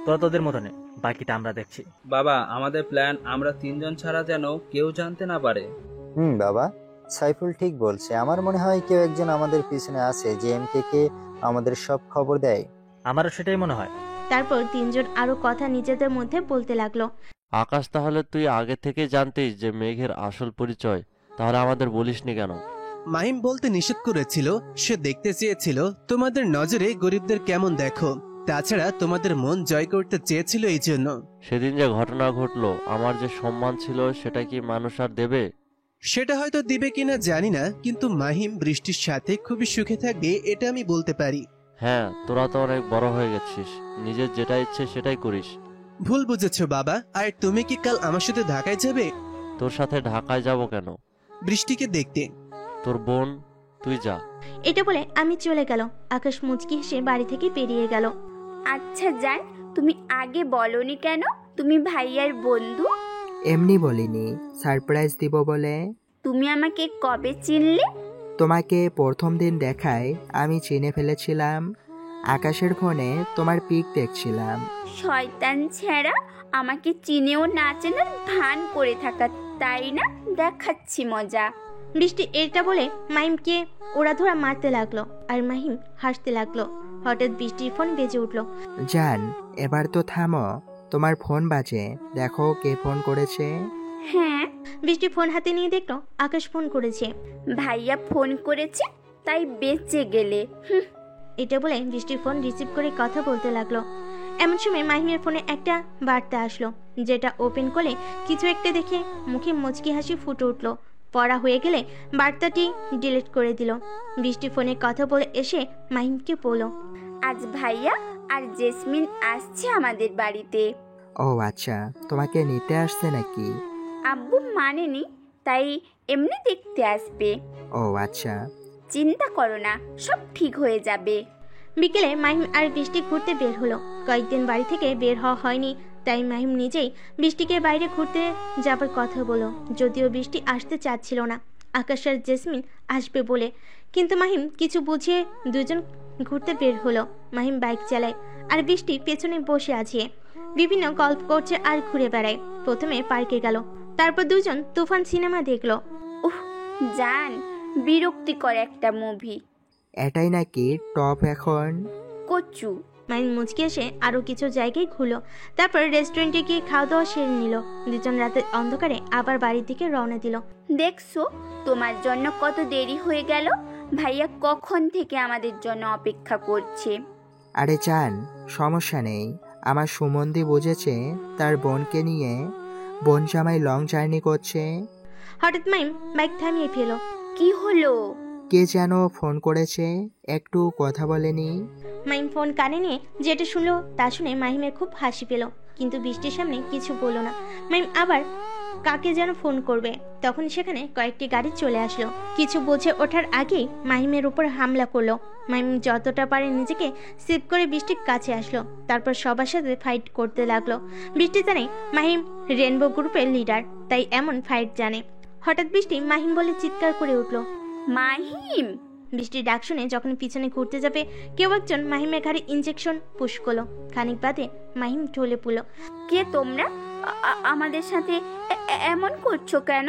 তোরা তোদের মতো নে, বাকিটা আমরা দেখছি। বাবা, আমাদের প্ল্যান আমরা 3 জন ছাড়া যেন কেউ জানতে না পারে। বাবা, সাইফুল ঠিক বলছে। আমার মনে হয় কেউ একজন আমাদের পিছনে আছে, যে এমকে কে আমাদের সব খবর দেয়। আমারও সেটাই মনে হয়। তারপর 3 জন আরো কথা নিজেদের মধ্যে বলতে লাগলো। আকাশ, তাহলে তুই আগে থেকে জানতিস যে মেঘের আসল পরিচয়, তাহলে আমাদের বলিসনি কেন? মাহিম বলতে নিষেধ করেছিল, সে দেখতে চেয়েছিল তোমাদের নজরে গরিবদের কেমন দেখো। তাছাড়া তোমাদের মন জয় করতে চেয়েছিল এই জন্য। সেদিন যে ঘটনা ঘটলো, আমার যে সম্মান ছিল সেটা কি মানুষ আর দেবে? সেটা হয়তো দিবে কিনা জানি না, কিন্তু মাহিম বৃষ্টির সাথে খুবই সুখে থাকবে এটা আমি বলতে পারি। হ্যাঁ, তোরা তো অনেক বড় হয়ে গেছিস, নিজের যেটা ইচ্ছে সেটাই করিস। ভুল বুঝেছো বাবা। আর তুমি কি কাল আমার সাথে ঢাকায় যাবে? তোর সাথে ঢাকায় যাব কেন? বৃষ্টিকে দেখতে। তোর বোন, তুই যা। এটা বলে আমি চলে গেল। আকাশ মুচকি হেসে বাড়ি থেকে বেরিয়ে গেল। আচ্ছা জান, তুমি আগে বলনি কেন তুমি ভাইয়ার বন্ধু? এমনি বলিনি, সারপ্রাইজ দিব বলে। তুমি আমাকে কবে চিনলে? তোমাকে প্রথম দিন দেখায় আমি চিনে ফেলেছিলাম। আকাশের ফোনে তোমার পিক দেখছিলাম। শয়তান ছেঁড়া, আমাকে চিনেও না চেনার ভান করে থাকা, তাই না? দেখাচ্ছি মজা। বৃষ্টি এটা বলে মাহিমকে ওড়াধরা মারতে লাগলো, আর মাহিম হাসতে লাগলো। হঠাৎ বৃষ্টির ফোন বেজে উঠলো। জান, এবার তো থামো, তোমার ফোন বাজে, দেখো কে ফোন করেছে। হ্যাঁ। বৃষ্টি ফোন হাতে নিয়ে দেখলো আকাশ ফোন করেছে। ভাইয়া ফোন করেছে, তাই বেঁচে গেলে। এটা বলে বৃষ্টির ফোন রিসিভ করে কথা বলতে লাগলো। এমন সময় মাহিমের ফোনে একটা বার্তা আসলো, যেটা ওপেন করলে কিছু একটা দেখে মুখে মুচকি হাসি ফুটে উঠলো। পড়া হয়ে গেলে বার্তাটি ডিলিট করে দিল। বৃষ্টি ফোনে কথা বলে এসে মাহিমকে বলল, আজ ভাইয়া আর জেসমিন আসছে আমাদের বাড়িতে। ও আচ্ছা, তোমাকে নিতে আসছে নাকি? আব্বু মানেনি, তাই এমনি দেখতে আসবে। ও আচ্ছা, চিন্তা করো না, সব ঠিক হয়ে যাবে। বিকেলে মাহিম আর বৃষ্টি ঘুরতে বের হলো। কয়েকদিন বাড়ি থেকে বের হওয়া হয়নি, তাই মাহিম নিজেই বৃষ্টিকে বাইরে ঘুরতে যাবার কথা বলল। যদিও বৃষ্টি আসতে চাচ্ছিল না, আকাশ আর জেসমিন আসবে বলে, কিন্তু মাহিম কিছু বুঝিয়ে দুজন ঘুরতে বের হলো। মাহিম বাইক চালায় আর বৃষ্টি পেছনে বসে আছে, বিভিন্ন গল্প করছে আর ঘুরে বেড়ায়। প্রথমে পার্কে গেল, তারপর দুজন তুফান সিনেমা দেখলো। উহ জান, বিরক্তিকর একটা মুভি। এটাই নাকি টপ এখন? কচু। মাহিম মুচকে এসে আরো কিছু জায়গায় ঘুরলো, তারপর রেস্টুরেন্টে গিয়ে খাওয়া দাওয়া সেরে নিল। দুজন রাতের অন্ধকারে আবার বাড়ির দিকে রওনা দিল। দেখছো, তোমার জন্য কত দেরি হয়ে গেল। ভাইয়া কখন থেকে আমাদের জন্য অপেক্ষা করছে। আরে জান, সমস্যা নেই, আমার সুমন্দি বুঝেছে তার বোনকে নিয়ে বোন জামাই লং জার্নি করছে। হঠাৎ মাহিম বাইক থামিয়ে ফেল। কি হলো? কে যেন ফোন করেছে, একটু কথা বলেনি। মাহিম ফোন কানে নিয়ে যেটা শুনলো তা শুনে মাহিমের খুব হাসি পেল, কিন্তু বৃষ্টির সামনে কিছু বলল না। মাহিম আবার কাকে যেন ফোন করবে, তখন সেখানে কয়েকটি গাড়ি চলে আসলো। কিছু বুঝে ওঠার আগেই মাহিমের উপর হামলা করলো। মাহিম যতটা পারে নিজেকে সেভ করে বৃষ্টির কাছে আসলো, তারপর সবার সাথে ফাইট করতে লাগলো। বৃষ্টি জানে মাহিম রেনবো গ্রুপের লিডার, তাই এমন ফাইট জানে। হঠাৎ বৃষ্টি মাহিম বলে চিৎকার করে উঠলো, মাহিম! বৃষ্টির ডাক শুনে যখন পিছনে ঘুরতে যাবে, কেউ একজন মাহিমের ঘাড়ে ইঞ্জেকশন পুশ করলো। খানিক বাদে মাহিম ঢলে পড়ল। কে তোমরা? আমাদের সাথে এমন করছো কেন?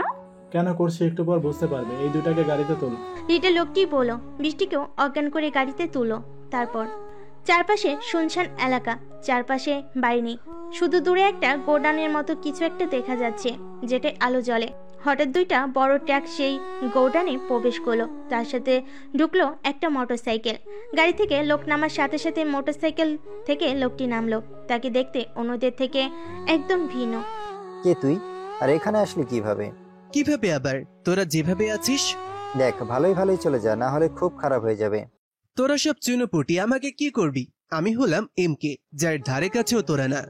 কেন করছি একটু পর বুঝতে পারবে। এই দুটাকে গাড়িতে তোল। লিটা লোকটি বলল। বৃষ্টিকেও অজ্ঞান করে গাড়িতে তুলো। তারপর চারপাশে শুনশান এলাকা, চারপাশে বাড়ি নেই, শুধু দূরে একটা গোডাউনের মতো কিছু একটা দেখা যাচ্ছে, যেটা আলো জ্বলে। হঠাৎ দুইটা বড় ট্রাক সেই গোডাউনে প্রবেশ করলো, তার সাথে ঢুকলো একটা মোটরসাইকেল। গাড়ি থেকে লোক নামার সাথে সাথে মোটরসাইকেল থেকে লোকটি নামলো। তাকে দেখতে অন্যদের থেকে একদম ভিন্ন। কে তুই, আর এখানে আসলি কিভাবে? কিভাবে আবার? তোরা যেভাবে আছিস। দেখ, ভালোই ভালোই চলে যা, না হলে খুব খারাপ হয়ে যাবে। তোরা সব চুনোপুটি, আমাকে কি করবি? আমি হলাম এমকে, যার ধারে কাছেও তোরা না।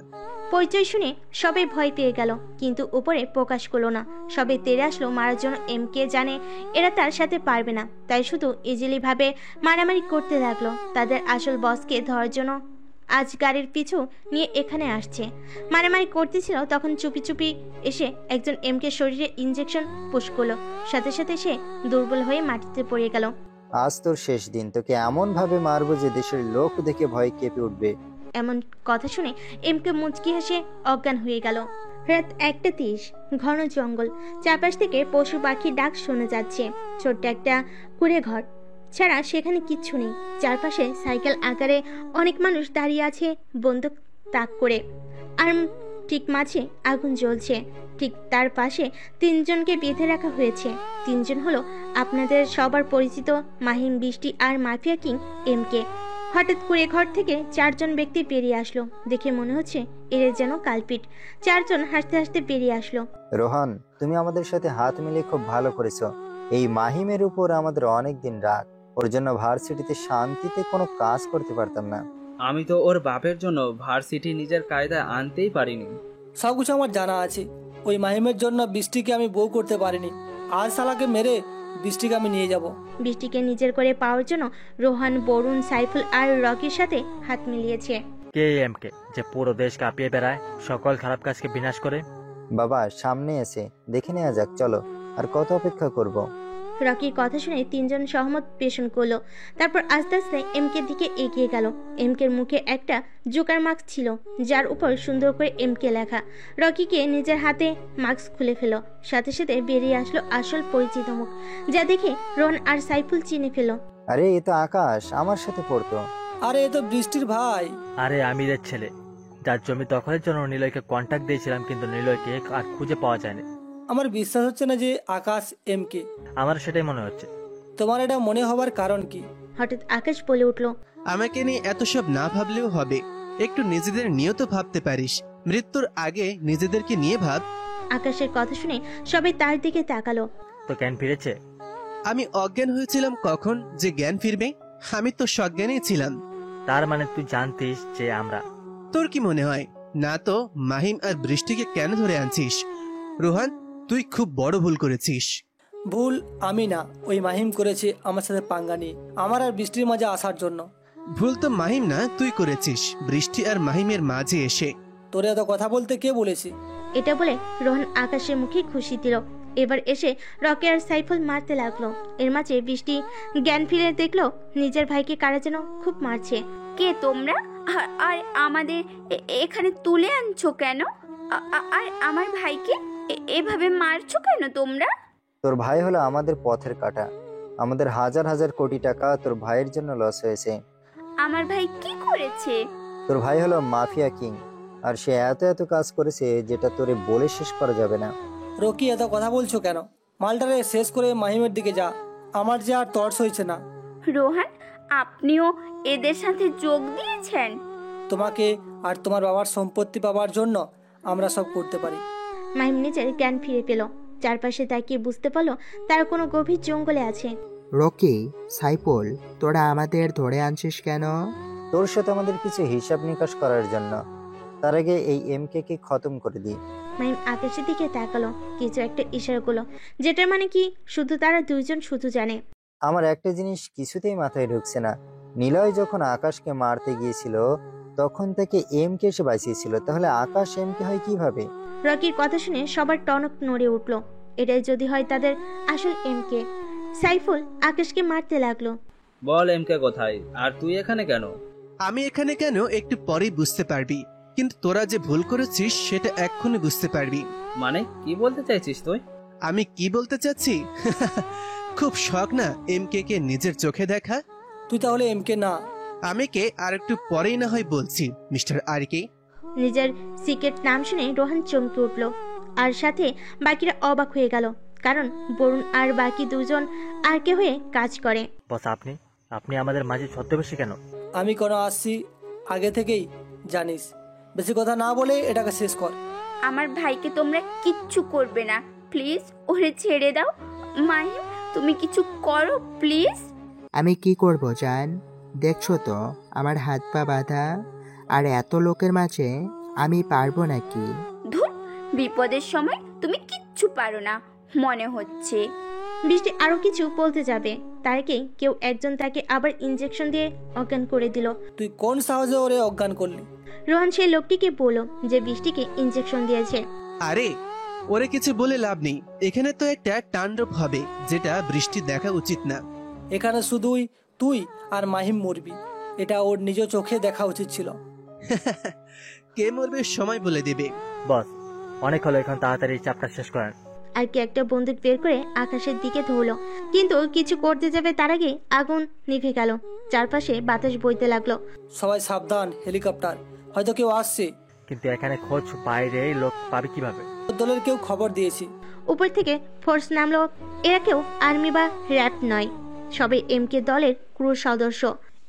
পরিচয় শুনে সবাই ভয় পেয়ে গেল, কিন্তু উপরে প্রকাশ করলো না। সবাই তেড়ে আসলো মারার জন্য। এমকে জানে এরা তার সাথে পারবে না, তাই শুধু ইজিলি ভাবে মারামারি করতে লাগলো। তাদের আসল বসকে ধরার জন্য আজ গাড়ির পিছু নিয়ে এখানে আসছে। মারামারি করতেছিল, তখন চুপি চুপি এসে একজন এমকে শরীরে ইঞ্জেকশন পুশ করলো। সাথে সাথে সে দুর্বল হয়ে মাটিতে পড়ে গেল। আজ তোর শেষ দিন, তোকে এমন ভাবে মারবো যে দেশের লোক দেখে ভয় কেঁপে উঠবে। এমন কথা শুনে এমকে মুচকি হেসে অজ্ঞান হয়ে গেল। রাত 1:30, ঘন জঙ্গল, চারপাশ থেকে পশু পাখির ডাক শোনা যাচ্ছে। ছোট্ট একটা কুড়ে ঘর ছাড়া সেখানে কিচ্ছু নেই। চারপাশে সাইকেল আকারে অনেক মানুষ দাঁড়িয়ে আছে বন্দুক তাক করে, আর ঠিক মাঝে আগুন জ্বলছে। ঠিক তার পাশে 3 জনকে বেঁধে রাখা হয়েছে। 3 জন হলো আপনাদের সবার পরিচিত মাহিম, বৃষ্টি আর মাফিয়া কিং এমকে। হঠাৎ করে ঘর থেকে 4 জন ব্যক্তি বেরিয়ে আসলো। দেখে মনে হচ্ছে এরা যেন কালপিট। 4 জন হাসতে হাসতে বেরিয়ে আসলো। রোহান, তুমি আমাদের সাথে হাত মিলিয়ে খুব ভালো করেছো। এই মাহিমের উপর আমাদের অনেক দিন রাগ। ওর জন্য ভার্সিটিতে শান্তিতে কোনো কাজ করতে পারতাম না। আমি তো ওর বাপের জন্য ভার্সিটি নিজের কায়দায় আনতেই পারিনি। সবকিছু আমার জানা আছে। ওই মাহিমের জন্য বৃষ্টিকে আমি বউ করতে পারিনি। আর শালাকে মেরে বৃষ্টিকে আমি নিয়ে যাব। বৃষ্টিকে নিজের করে পাওয়ার জন্য রোহান, বরুণ, সাইফুল আর রকির সাথে হাত মিলিয়েছে। কে এমকে যে পুরো দেশ কাঁপিয়ে বেড়ায়, সকল খারাপ কাজকে বিনাশ করে? বাবা, সামনে এসে দেখে নেওয়া যাক, চলো। আর কত অপেক্ষা করব? রকির কথা শুনে 3 জন সহমত পেশন করলো। তারপর আস্তে আস্তে এমকের দিকে এগিয়ে গেল। এমকের মুখে একটা জোকার মাস্ক ছিল, যার উপর সুন্দর করে এমকে লেখা। রকিকে নিজের হাতে মাস্ক খুলে ফেলো। সাথে সাথে বেরিয়ে আসলো আসল পরিচিত মুখ, যা দেখে রন আর সাইফুল চিনে ফেলো। আরে এ তো আকাশ, আমার সাথে পড়তো। আরে এ তো বৃষ্টির ভাই। আরে আমিরের ছেলে, যার জমি দখলের জন্য নিলয়কে কন্ট্যাক্ট দিয়েছিলাম, কিন্তু নিলয়কে আর খুঁজে পাওয়া যায়নি। আমার বিশ্বাস হচ্ছে না যে আকাশ এমকে। আমার সেটাই মনে হচ্ছে। তোমার এটা মনে হবার কারণ কি? হঠাৎ আকাশ বলে উঠলো, আমাকে নিয়ে এত সব না ভাবলেও হবে। একটু নিজেদের নিয়েও তো ভাবতে পারিস। মৃত্যুর আগে নিজেদেরকে নিয়ে ভাব। আকাশের কথা শুনে সবাই তার দিকে তাকালো। তো জ্ঞান ফিরেছে? আমি অজ্ঞান হয়েছিলাম কখন যে জ্ঞান ফিরবে? আমি তো সজ্ঞানেই ছিলাম। তার মানে তুই জানতিস যে আমরা? তোর কি মনে হয় না? তো মাহিম আর বৃষ্টিকে কেন ধরে আনছিস? রোহান, তুই খুব বড় ভুল করেছিস। ভুল আমি না, ওই মাহিম করেছে আমার সাথে পাঙ্গা নিয়ে আমার আর বৃষ্টির মাঝে আসার জন্য। ভুল তো মাহিম না, তুই করেছিস বৃষ্টি আর মাহিমের মাঝে এসে। তোরে এত কথা বলতে কে বলেছে? এটা বলে রোহন আকাশের মুখে খুশি দিল। এবার এসে রকি আর সাইফুল মারতে লাগলো। এর মাঝে বৃষ্টি জ্ঞান ফিরে দেখলো নিজের ভাইকে কারা যেন খুব মারছে। কে তোমরা? আর আমাদের এখানে তুলে আনছো কেন? আর আমার ভাইকে এভাবে মারছো কেন তোমরা? তোর ভাই হলো আমাদের পথের কাঁটা। আমাদের হাজার হাজার কোটি টাকা তোর ভাইয়ের জন্য লস হয়েছে। আমার ভাই কি করেছে? তোর ভাই হলো মাফিয়া কিং, আর সে এত এত কাজ করেছে যেটা তোরে বলে শেষ করা যাবে না। রকি, এত কথা বলছো কেন? মালটারে শেষ করে মাহিমের দিকে যা। আমার যে আর তর্স হয়েছে না। রোহান, আপনিও এদের সাথে যোগ দিয়েছেন? তোমাকে আর তোমার বাবার সম্পত্তি পাওয়ার জন্য আমরা সব করতে পারি। মাহিম নিজের জ্ঞান ফিরে পেল। চারপাশে তাকিয়ে বুঝতে পারলো তারা কোনো গভীর জঙ্গলে আছে। রকি, সাইফুল, তোরা আমাদের ধরে আনছিস কেন? তোর সাথে আমাদের কিছু হিসাব নিকাশ করার জন্য। তার আগে এই এমকে কে খতম করে দিই। মাহিম আকাশের দিকে তাকালো, কিছু একটা ইশারা করলো, যেটার মানে কি শুধু তারা 2 জন শুধু জানে। আমার একটা জিনিস কিছুতেই মাথায় ঢুকছে না। নিলয় যখন আকাশকে মারতে গিয়েছিল তখন থেকে এমকে এসে বাঁচিয়েছিল, তাহলে আকাশ এমকে হয় কিভাবে? রকির কথা শুনে সবার টনক নড়ে উঠলো। এটাই যদি হয় তাদের আসল এমকে। সাইফুল আকাশকে মারতে লাগলো। বল এমকে কোথায়, আর তুই এখানে কেন? আমি এখানে কেন একটু পরেই বুঝতে পারবি, কিন্তু তোরা যে ভুল করেছিস সেটা এক্ষুনি বুঝতে পারবি। মানে কি বলতে চাইছিস তুই? আমি কি বলতে চাচ্ছি? খুব শখ না এমকে কে নিজের চোখে দেখা? তুই তাহলে এমকে না? আমি কে আর একটু পরেই না হয় বলছি, মিস্টার আরকে। নিজের সিক্রেট নাম শুনে রোহান চমকে উঠলো, আর সাথে বাকিরা অবাক হয়ে গেল, কারণ বরুণ আর বাকি 2 জন আরকে হয়ে কাজ করে। বস, আপনি আমাদের মাঝে ছদ্মবেশী কেন? আমি কোনো আসছি আগে থেকেই জানিস। বেশি কথা না বলে এটাকে শেষ কর। আমার ভাইকে তোমরা কিচ্ছু করবে না, প্লিজ ওরে ছেড়ে দাও। মাহিম, তুমি কিছু করো প্লিজ। আমি কি করব জান? দেখছো তো আমার হাত পা বাঁধা, আর এত লোকের মাঝে আমি পারবো নাকি? ধুর, বিপদের সময় তুমি কিচ্ছু পারো না মনে হচ্ছে। বৃষ্টি আরো কিছু বলতে যাবে, তার আগে কেউ একজন তাকে আবার ইনজেকশন দিয়ে অজ্ঞান করে দিল। তুই কোন সাহসে ওরে অজ্ঞান করলি? রোহান সেই লোকটিকে বলল যে বৃষ্টিকে ইনজেকশন দিয়েছে। আরে ওরে কিছু বলে লাভ নেই, এখানে তো একটা তাণ্ডব হবে যেটা বৃষ্টি দেখা উচিত না। এখানে শুধুই তুই আর মাহিম মরবি, এটা ওর নিজ চোখে দেখা উচিত ছিল। কে মরবে সময় বলে দেবে। বস, অনেক হলো, এখন তাড়াতাড়ি চাপটা শেষ করেন। আর কি একটা বন্দুক বের করে আকাশের দিকে ধরলো, কিন্তু কিছু করতে যাবে তার আগে আগুন নিভে গেল। চারপাশে বাতাস বইতে লাগলো। সবাই সাবধান, হেলিকপ্টার, হয়তো কেউ আসছে। কিন্তু এখানে খোঁজ বাইরে লোক পাবে কিভাবে? দলের কেউ খবর দিয়েছি। উপর থেকে ফোর্স নামলো। এরা কেউ আর্মি বা র্যাব নয়, সবাই এমকে দলের ক্রু সদস্য।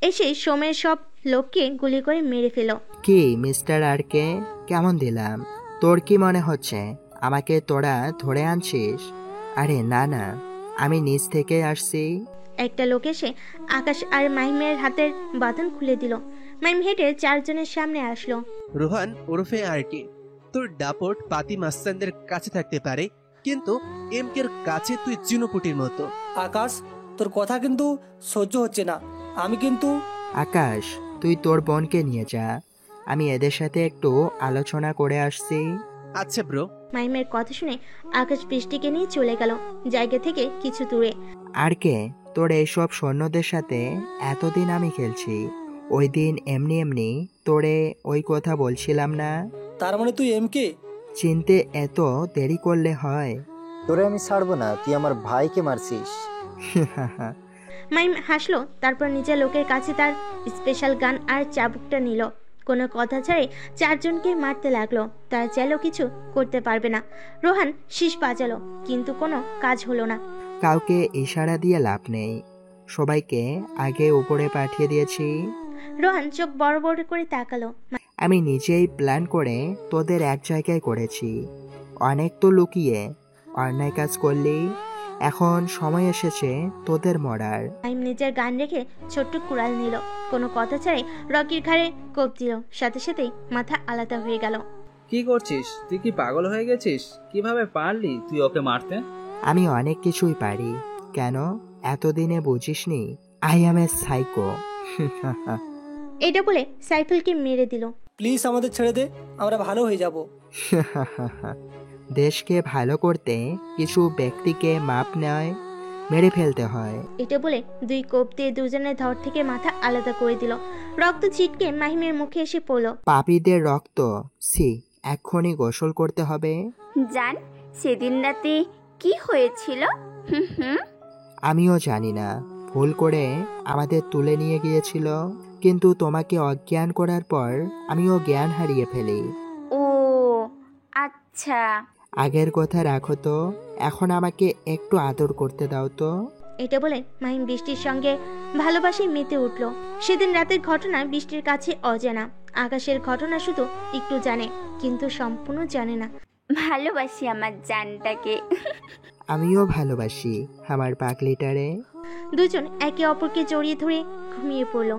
এসে সময়ের সব লোককে গুলি করে মেরে ফেল। কি মিস্টার আরকে, কেমন দিলাম? তোর কি মনে হচ্ছে আমাকে তোরা ধরে আনছিস? আরে না না, আমি নিচ থেকে আসছি। একটা লোক এসে আকাশ আর মাহিমের হাতের বাঁধন খুলে দিল। মাহিম হেঁটে চারজনের সামনে আসলো। রোহান ওরফে আরকে, তোর ডাপট পাতি মাস্তানদের কাছে থাকতে পারে, কিন্তু এমকের কাছে তুই চিনোপুটির মতো। আকাশ, তোর কথা কিন্তু সহ্য হচ্ছে না। আমি কিন্তু আকাশ, তুই তোর বোনকে নিয়ে যা, আমি এদের সাথে একটু আলোচনা করে আসছি। আচ্ছা ব্রো। মাহিমের কথা শুনে আকাশ বৃষ্টিকে নিয়ে চলে গেল জায়গা থেকে কিছু দূরে। আরকে, তোর এইসব সৈন্যদের সাথে এতদিন আমি খেলছি, ওই দিন এমনি এমনি তোরে ওই কথা বলছিলাম না? তার মানে তুই এমকে চিনতে এত দেরি করলে হয়? তোরে আমি ছাড়বো না, তুই আমার ভাইকে মারছিস। মাইম হাসলো, তারপর নিজের লোকের কাছে তার স্পেশাল গান আর চাবুকটা নিল। কোনো কথা ছাড়াই চারজনকে মারতে লাগলো। তার চাইলেও কিছু করতে পারবে না। রোহান শীষ বাজালো, কিন্তু কোনো কাজ হলো না। কাউকে ইশারা দিয়ে লাভ নেই, সবাইকে আগে উপরে পাঠিয়ে দিয়েছি। রোহান চোখ বড় বড় করে তাকালো। আমি নিজেই প্ল্যান করে তোদের এক জায়গায় করেছি। অনেক তো লুকিয়ে অন্যায় কাজ করলি, এখন সময় এসেছে তোদের মরার। মাইম নিজের গান রেখে ছোট্ট কুড়াল নিল। কোনো কথা ছাড়াই রকির ঘাড়ে কোপ দিল, সাথে সাথেই মাথা আলাদা হয়ে গেল। কি করছিস তুই? কি পাগল হয়ে গেছিস? কিভাবে পারলি তুই ওকে মারতে? আমি অনেক কিছুই পারি, কেন এতদিনে বুঝিসনি? I am A psycho. এটা বলে সাইফুলকে মেরে দিল। প্লিজ আমাদের ছেড়ে দে, আমরা ভালো হয়ে যাব। দেশকে ভালো করতে কিছু ব্যক্তিকে মাপ নেয়, মেরে ফেলতে হয়। এটা বলে দুই কোপ দিয়ে দুজনের ধর থেকে মাথা আলাদা করে দিল। রক্ত ছিটকে মাহিমের মুখে এসে পড়ল। পাপীদের রক্ত, সি, এক্ষুনি গোসল করতে হবে। জান, সেদিন রাতে কি হয়েছিল? আমিও জানি না, ভুল করে আমাদের তুলে নিয়ে গিয়েছিল, কিন্তু তোমাকে অজ্ঞান করার পর আমিও জ্ঞান হারিয়ে ফেলি। ও আচ্ছা, আগের কথা রাখো তো, এখন আমাকে একটু আদর করতে দাও তো। এটা বলে মাহিম বৃষ্টির সঙ্গে ভালোবাসায় মেতে উঠল। সেদিন রাতের ঘটনা বৃষ্টির কাছে অজানা। আকাশের ঘটনা শুধু একটু জানে, কিন্তু সম্পূর্ণ জানে না। ভালোবাসি আমার জানটাকে। আমিও ভালোবাসি আমার পাগলিটারে। দুজন একে অপরকে জড়িয়ে ধরে ঘুমিয়ে পড়ল।